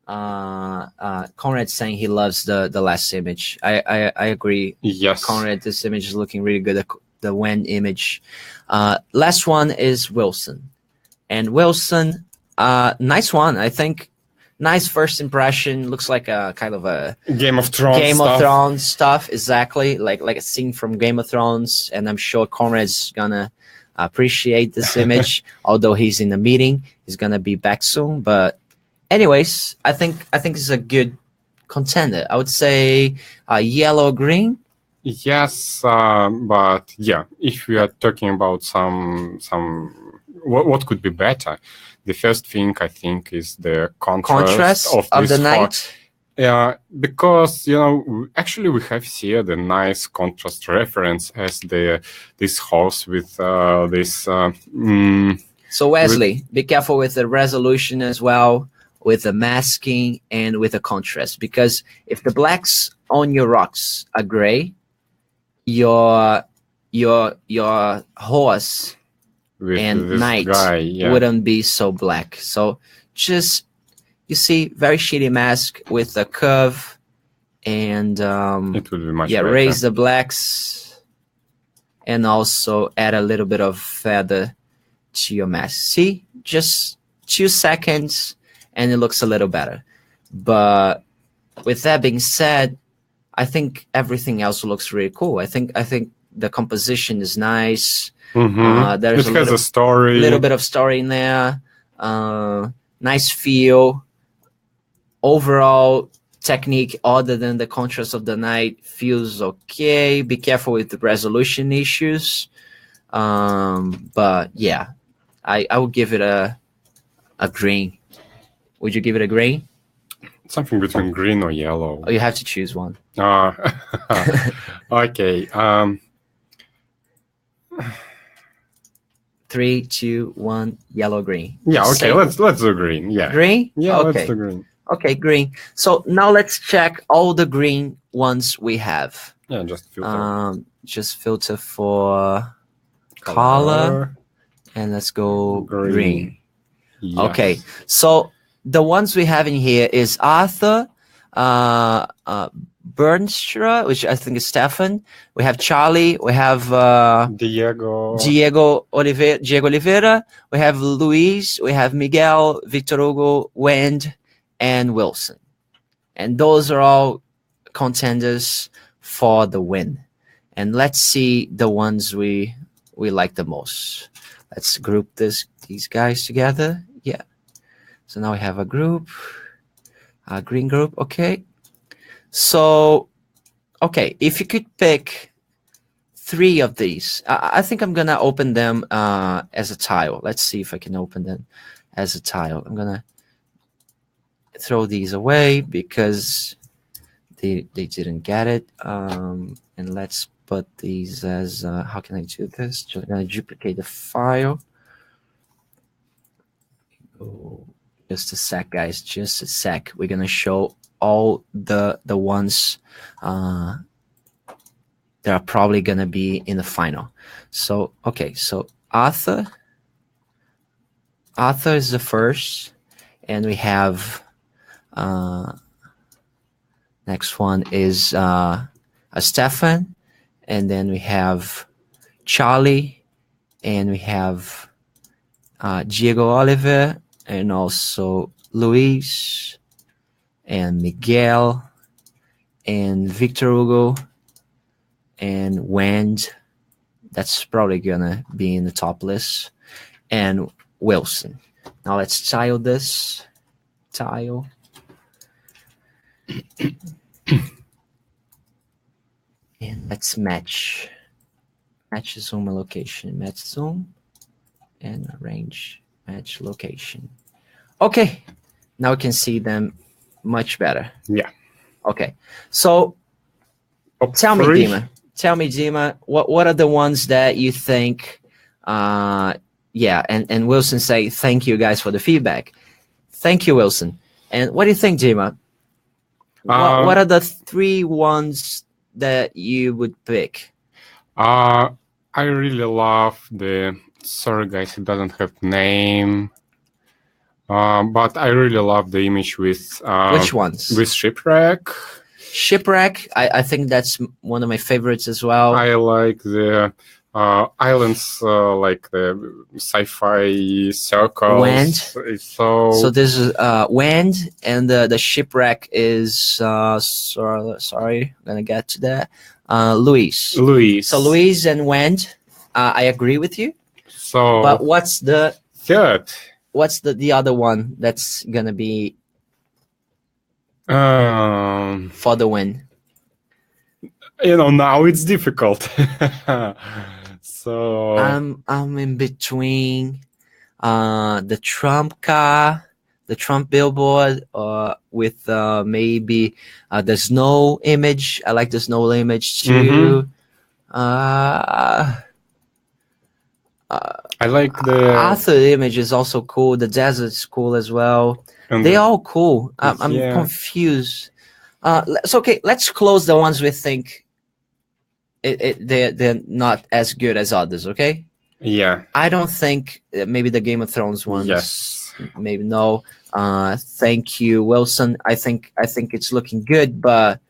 Conrad saying he loves the last image. I agree. Yes. Conrad, this image is looking really good. The when image. Last one is Wilson, and Wilson, nice one. I think. Nice first impression. Looks like a kind of a Game of Thrones stuff. Exactly, like a scene from Game of Thrones. And I'm sure Conrad's gonna appreciate this image. Although he's in a meeting, he's gonna be back soon. But anyways, I think it's a good contender. I would say yellow green. Yes, but yeah, if we are talking about some what could be better, the first thing I think is the contrast of the night. Yeah, because actually we have here the nice contrast reference as this house with this. So Wesley, be careful with the resolution as well, with the masking and with the contrast, because if the blacks on your rocks are gray, your horse with and night guy, wouldn't be so black. So just, you see, very shitty mask with the curve, and it would be much better. Raise the blacks and also add a little bit of feather to your mask. See, just 2 seconds and it looks a little better. But with that being said, I think everything else looks really cool. I think the composition is nice. There's a story, little bit of story in there. Nice feel. Overall technique, other than the contrast of the night, feels okay. Be careful with the resolution issues. But yeah, I would give it a green. Would you give it a green? Something between green or yellow. Oh, you have to choose one. Okay. 3, 2, 1. Yellow, green. Yeah. Okay. Let's do green. Yeah. Green. Yeah. Okay. Let's do green. Okay, green. So now let's check all the green ones we have. Yeah, just filter. Just filter for color, and let's go green. Yes. Okay, so the ones we have in here is Arthur, Bernstra, which I think is Stefan. We have Charlie. We have Diego. Diego Oliveira. We have Luis. We have Miguel, Victor Hugo, Wend, and Wilson. And those are all contenders for the win. And let's see the ones we like the most. Let's group these guys together. Yeah. So now we have a group, a green group. Okay. So, okay, if you could pick 3 of these, I think I'm gonna open them as a tile. Let's see if I can open them as a tile. I'm gonna throw these away because they didn't get it. And let's put these as how can I do this? Just gonna duplicate the file. Oh, just a sec, guys. Just a sec. We're gonna show all the ones that are probably gonna be in the final. So okay, so Arthur is the first, and we have next one is a Stefan, and then we have Charlie, and we have Diego Oliver, and also Luis, and Miguel, and Victor Hugo, and Wend. That's probably gonna be in the top list, and Wilson. Now let's tile this. Tile. And let's match. Match zoom location. Match zoom and arrange match location. Okay. Now we can see them much better. Yeah. Okay. So tell me, Dima, what are the ones that you think yeah, and Wilson say thank you guys for the feedback. Thank you, Wilson. And what do you think, Dima? What are the 3 ones that you would pick? I really love the, sorry guys, it doesn't have name. But I really love the image with which ones? With shipwreck. Shipwreck, I think that's one of my favorites as well. I like the islands, like the sci-fi circles. Wend. So this is Wend, and the shipwreck is sorry, I'm gonna get to that. Luis. So Luis and Wend, I agree with you. So, but what's the third? What's the other one that's gonna be for the win? You know, now it's difficult. So I'm in between the Trump car, the Trump billboard, with maybe the snow image. I like the snow image too. I like the Arthur image is also cool. The desert's cool as well. They're all cool. I'm confused. So okay, let's close the ones we think they're not as good as others. Okay. Yeah. I don't think maybe the Game of Thrones ones. Yes. Maybe no. Thank you, Wilson. I think it's looking good, but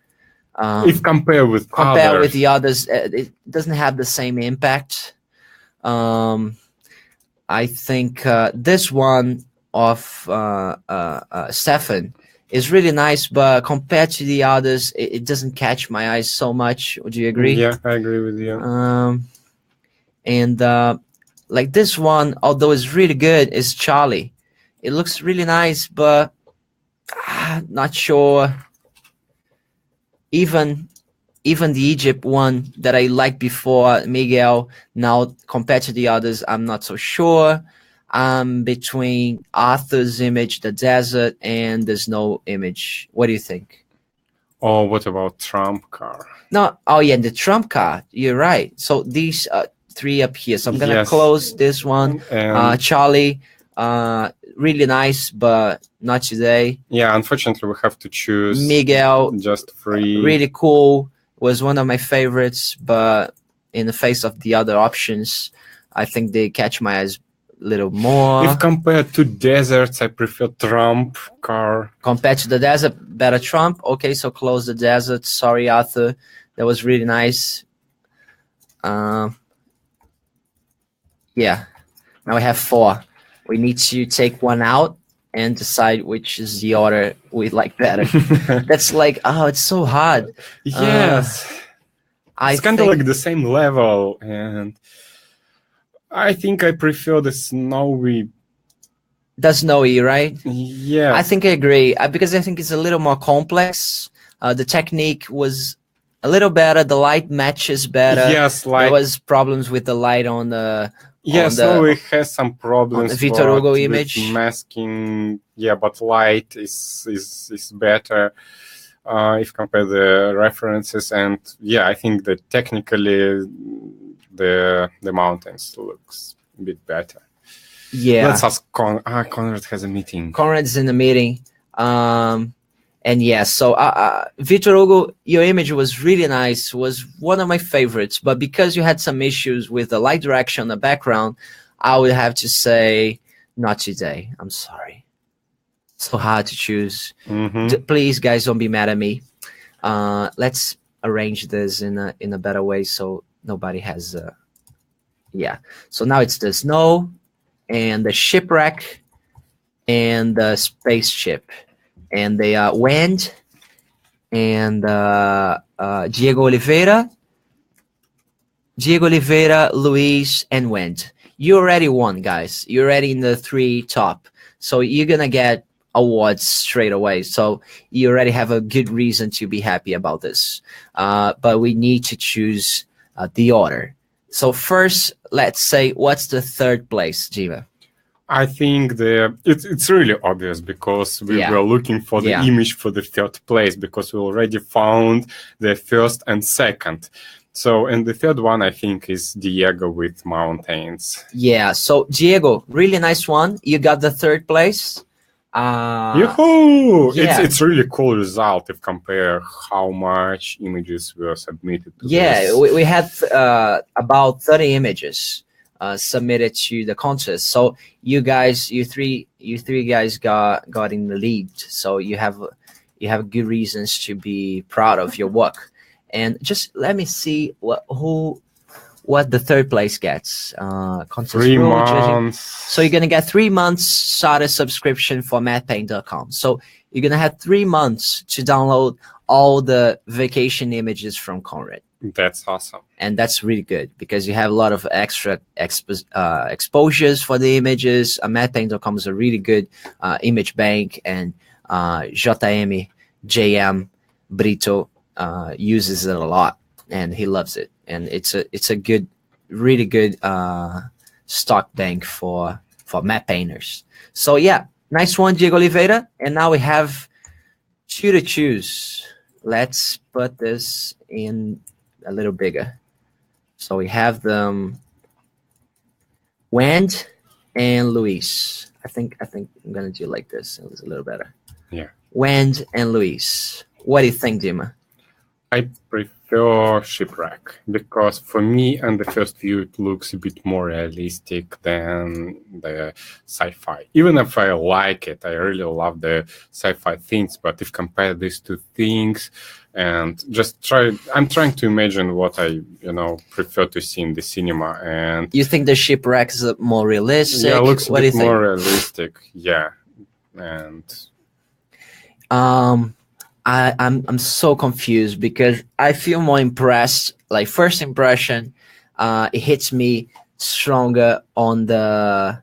if compared with the others, it doesn't have the same impact. I think this one of Stefan is really nice, but compared to the others, it doesn't catch my eyes so much. Would you agree? Yeah, I agree with you. And like this one, although it's really good, is Charlie. It looks really nice, but not sure. Even the Egypt one that I liked before, Miguel, now compared to the others, I'm not so sure. Between Arthur's image, the desert, and the snow image. What do you think? Oh, what about Trump car? No, oh yeah, the Trump car. You're right. So these 3 up here. So I'm gonna close this one. Charlie, really nice, but not today. Yeah, unfortunately, we have to choose Miguel. Just 3. Really cool. Was one of my favorites, but in the face of the other options, I think they catch my eyes little more. If compared to deserts, I prefer Trump car. Compared to the desert, better Trump. Okay, so close the desert. Sorry, Arthur. That was really nice. Yeah. Now we have 4. We need to take one out and decide which is the order we like better. That's like, oh, it's so hard. Yes. It's kind of like the same level, and I think I prefer the snowy. The snowy, right? Yeah. I think I agree because I think it's a little more complex. The technique was a little better. The light matches better. Yes, there was problems with the light on the. Yes, Snowy has some problems on the Victor Hugo with image. Masking, yeah, but light is better if compare the references, and yeah, I think that technically the mountains looks a bit better. Yeah. Let's ask Conrad has a meeting. Conrad's in the meeting. And yeah, so Victor Hugo, your image was really nice, was one of my favorites, but because you had some issues with the light direction on the background, I would have to say not today. I'm sorry. So hard to choose. Please, guys, don't be mad at me. Let's arrange this in a better way so nobody has yeah. So now it's the snow and the shipwreck and the spaceship. And they are Wend and Diego Oliveira, Luis, and Wend. You already won, guys. You're already in the 3 top. So you're going to get awards straight away. So you already have a good reason to be happy about this. But we need to choose the order. So first, let's say, what's the 3rd place, Jiva? I think it's really obvious because we were looking for the image for the 3rd place because we already found the 1st and 2nd. So, and the 3rd one, I think, is Diego with mountains. Yeah, so Diego, really nice one. You got the 3rd place. Yoo-hoo! Yeah. It's really cool result if compare how much images were submitted to this. We had about 30 images. Submitted to the contest, so you three guys got in the lead. So you have good reasons to be proud of your work. And just let me see what the 3rd place gets. Contest 3 months. So you're gonna get 3 months starter subscription for mathpaint.com. So you're gonna have 3 months to download all the vacation images from Conrad. That's awesome. And that's really good because you have a lot of extra exposures for the images. Mathpaint.com is a really good image bank, and JM Brito uses it a lot, and he loves it. And it's a good, really good stock bank for matte painters. So yeah, nice one, Diego Oliveira. And now we have 2 to choose. Let's put this in a little bigger. So we have them Wend and Luis. I think I'm gonna do like this. It was a little better. Yeah. Wend and Luis. What do you think, Dima? I prefer Shipwreck because for me, on the first view, it looks a bit more realistic than the sci-fi. Even if I like it, I really love the sci-fi things. But if compare these 2 things, and I'm trying to imagine what I prefer to see in the cinema. And you think the Shipwreck is more realistic? Yeah, it looks a bit more realistic. Yeah, and I'm so confused because I feel more impressed. Like first impression, it hits me stronger on the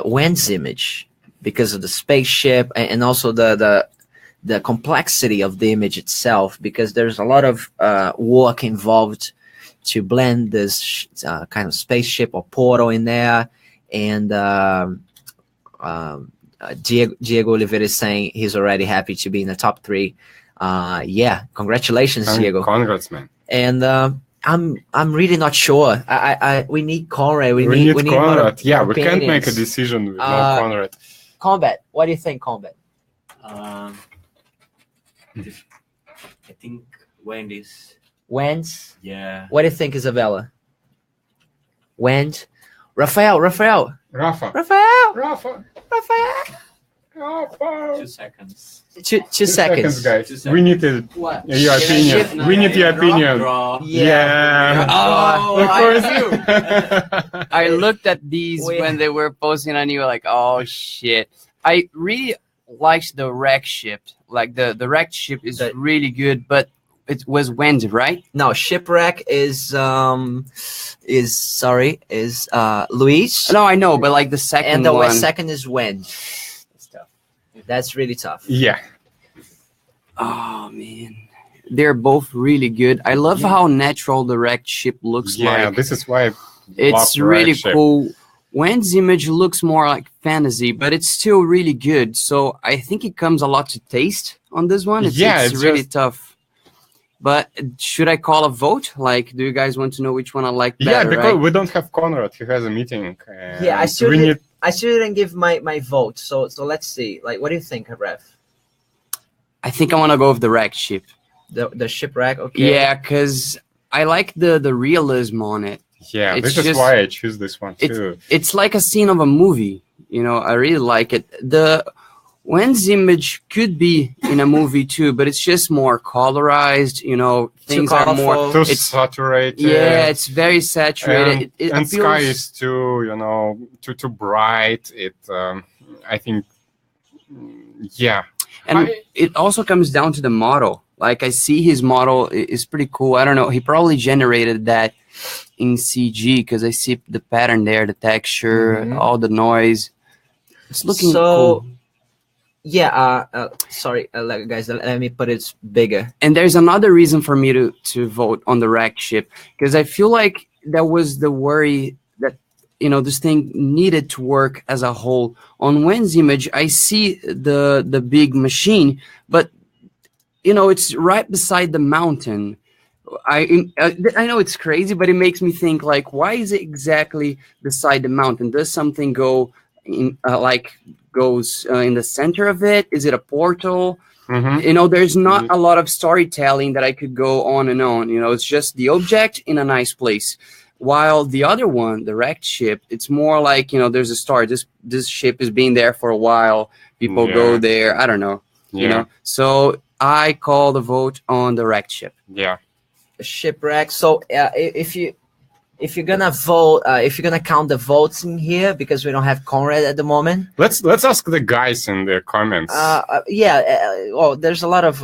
Wend's image because of the spaceship and also the complexity of the image itself, because there's a lot of work involved to blend this kind of spaceship or portal in there. And Diego Oliveira is saying he's already happy to be in the top 3. Yeah, congratulations, Diego. Congrats, man. And I'm really not sure. We need Conrad. We need Conrad. Yeah, we can't make a decision with no Conrad. Combat. What do you think, Combat? I think Wend's. Wend's? Yeah. What do you think, Isabella? Wend? Rafael. Rafa. Rafael. Rafa. Rafael. 2 seconds. 2 seconds. guys. 2 We need your What? opinion. We need your opinion. Draw. Yeah. Oh, Of I course. knew. I looked at these Wait. when they were posting, and I knew like, oh shit. I really liked the wreck ship. Like the wrecked ship is The- really good, but it was Wendy, right? No, shipwreck is Luis, No, I know, but like the second and the one. second is Wind. That's tough. That's really tough. Yeah. Oh man, they're both really good. I love how natural the wrecked ship looks Yeah, like. this is why It's love really wrecked ship. cool. Wen's image looks more like fantasy, but it's still really good. So I think it comes a lot to taste on this one. It's it's really just- tough. But should I call a vote? Like, do you guys want to know which one I like better? Yeah, because right? we don't have Conrad. He has a meeting. And Yeah, I still we did- need. I still didn't give my vote. So let's see. Like, what do you think, Rev? I think I want to go with the wrecked ship. The shipwreck. Okay. Yeah, because I like the realism on it. Yeah, It's this is just- why I choose this one too. It's like a scene of a movie. You know, I really like it. The Wen's image could be in a movie too, but it's just more colorized. You know, things are more. colorful. Too it's- saturated. Yeah, it's very saturated. It and appeals, sky is too, too bright. It, I think, yeah. and it also comes down to the model. Like I see his model is pretty cool. I don't know. He probably generated that in CG because I see the pattern there, the texture, Mhm. all the noise. It's looking So- cool. Yeah. Sorry, guys. Let me put it bigger. And there's another reason for me to vote on the wrecked ship because I feel like that was the worry that this thing needed to work as a whole. On Wen's image, I see the big machine, but it's right beside the mountain. I know it's crazy, but it makes me think like, why is it exactly beside the mountain? Does something go in goes in the center of it? Is it a portal? Mhm. There's not a lot of storytelling that I could go on and on. It's just the object in a nice place. While the other one, the wrecked ship, it's more like, there's a story. This ship has been there for a while. People go Yeah. there. I don't know. Yeah. So I call the vote on the wrecked ship. Yeah. Shipwreck. So if you're gonna vote, if you're gonna count the votes in here, because we don't have Conrad at the moment. Let's ask the guys in the comments. There's a lot of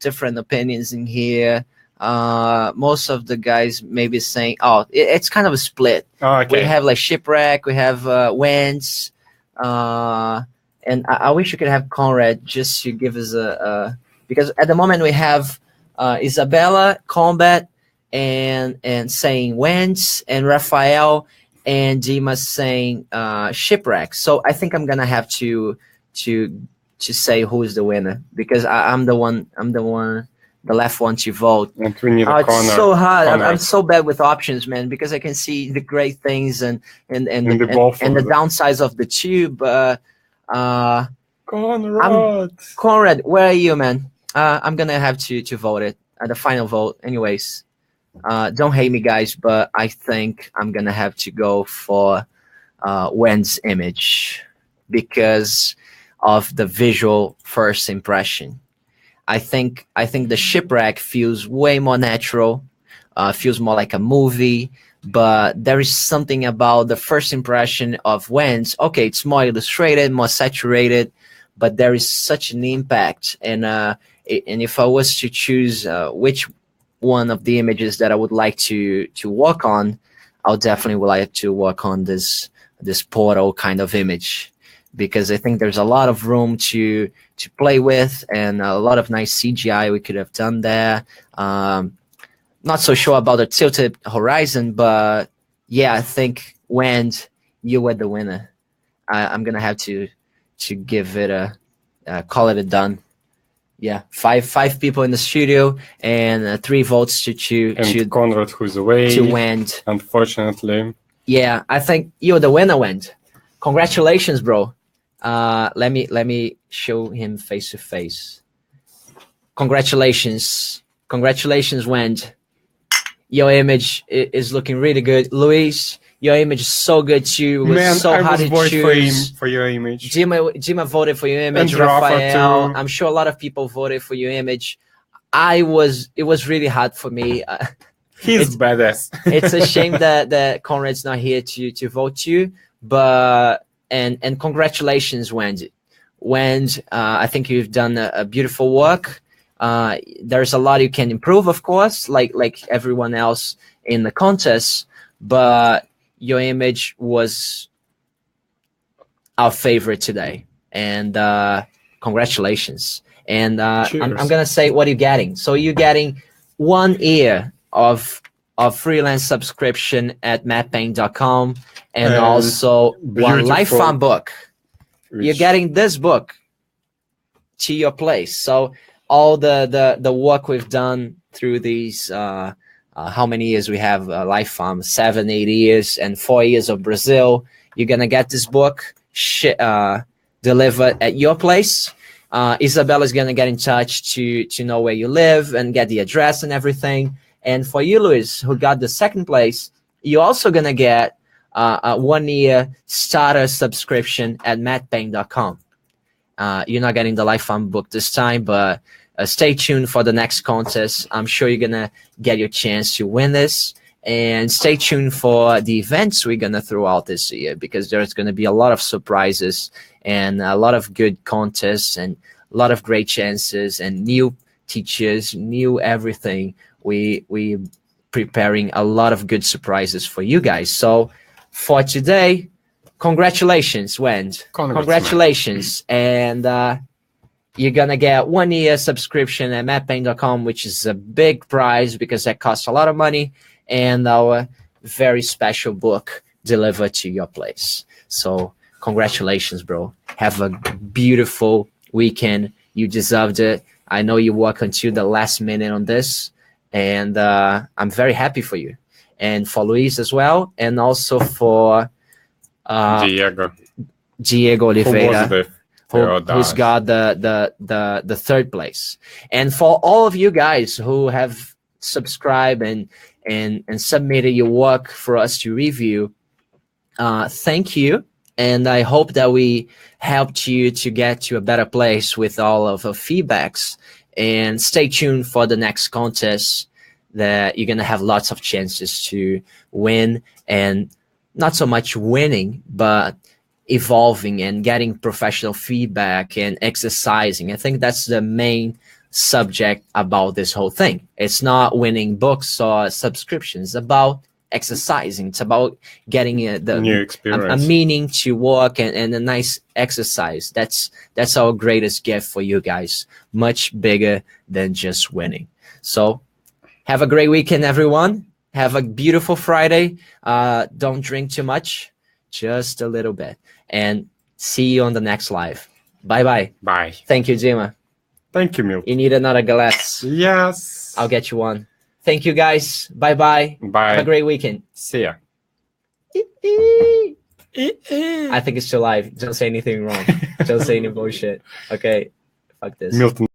different opinions in here. Most of the guys maybe saying, it's kind of a split. Okay. We have like Shipwreck, we have Wentz, and I wish we could have Conrad just to give us because at the moment we have Isabella, Combat, and saying Wentz, and Rafael and Dimas saying Shipwreck. So I think I'm gonna have to say who is the winner because I'm the left one to vote. And we need a It's corner. so hard. I'm Conrad. so bad with options, man, because I can see the great things and the both and of the them. downsides of the two. But Conrad. Conrad, where are you, man? I'm gonna have to vote it at the final vote. Anyways, don't hate me, guys, but I think I'm gonna have to go for Wen's image because of the visual first impression. I think the Shipwreck feels way more natural, feels more like a movie. But there is something about the first impression of Wen's. Okay, it's more illustrated, more saturated, but there is such an impact. And if I was to choose which one of the images that I would like to work on, I would definitely like to work on this portal kind of image, because I think there's a lot of room to play with and a lot of nice CGI we could have done there. Not so sure about the tilted horizon, but yeah, I think when you were the winner, I'm gonna have to give it call it a done. Yeah, five people in the studio and 3 votes And Conrad, who's away. to win. Unfortunately. Yeah, I think you're the winner, Wendt. Congratulations, bro. Let me show him face to face. Congratulations, Wendt. Your image is looking really good. Luis, Your image is so good too. It was Man, so I hard was to voting for him choose. for your image. Jima voted for your image. And Rafa Rafael, too. I'm sure a lot of people voted for your image. It was really hard for me. He's badass. It's a shame that Conrad's not here to vote you, but and congratulations, Wendy. Wendy, I think you've done a beautiful work. There's a lot you can improve, of course, like everyone else in the contest, but your image was our favorite today, and congratulations. And I'm gonna say what you're getting. So you're getting 1 year of freelance subscription at mattpain.com, and also one lifetime book. You're getting this book to your place. So all the work we've done through these how many years we have lifetime, 7, 8 years, and 4 years of Brazil. You're gonna get this book delivered at your place. Isabella's gonna get in touch to know where you live and get the address and everything. And for you, Luis, who got the second place, you're also gonna get a 1 year starter subscription at mattpain.com. You're not getting the lifetime book this time, but stay tuned for the next contest. I'm sure you're gonna get your chance to win this. And stay tuned for the events we're gonna throw out this year, because there's gonna be a lot of surprises and a lot of good contests and a lot of great chances and new teachers, new everything. We preparing a lot of good surprises for you guys. So for today, congratulations, Wendy. Congratulations. And you're gonna get 1 year subscription at mattpain.com, which is a big prize because that costs a lot of money, and our very special book delivered to your place. So congratulations, bro. Have a beautiful weekend. You deserved it. I know you work until the last minute on this, and I'm very happy for you, and for Luis as well, and also for Diego Oliveira, who's got the third place. And for all of you guys who have subscribed and submitted your work for us to review, thank you. And I hope that we helped you to get to a better place with all of our feedbacks. And stay tuned for the next contest, that you're going to have lots of chances to win, and not so much winning, but evolving and getting professional feedback and exercising. I think that's the main subject about this whole thing. It's not winning books or subscriptions. It's about exercising. It's about getting new experience, a meaning to work, and a nice exercise. That's our greatest gift for you guys. Much bigger than just winning. So have a great weekend, everyone. Have a beautiful Friday. Don't drink too much, just a little bit. And see you on the next live. Bye-bye. Bye. Thank you, Jima. Thank you, Milton. You need another glass. Yes. I'll get you one. Thank you, guys. Bye-bye. Bye. Have a great weekend. See ya. I think it's still live. Don't say anything wrong. Don't say any bullshit. Okay. Fuck this. Milton.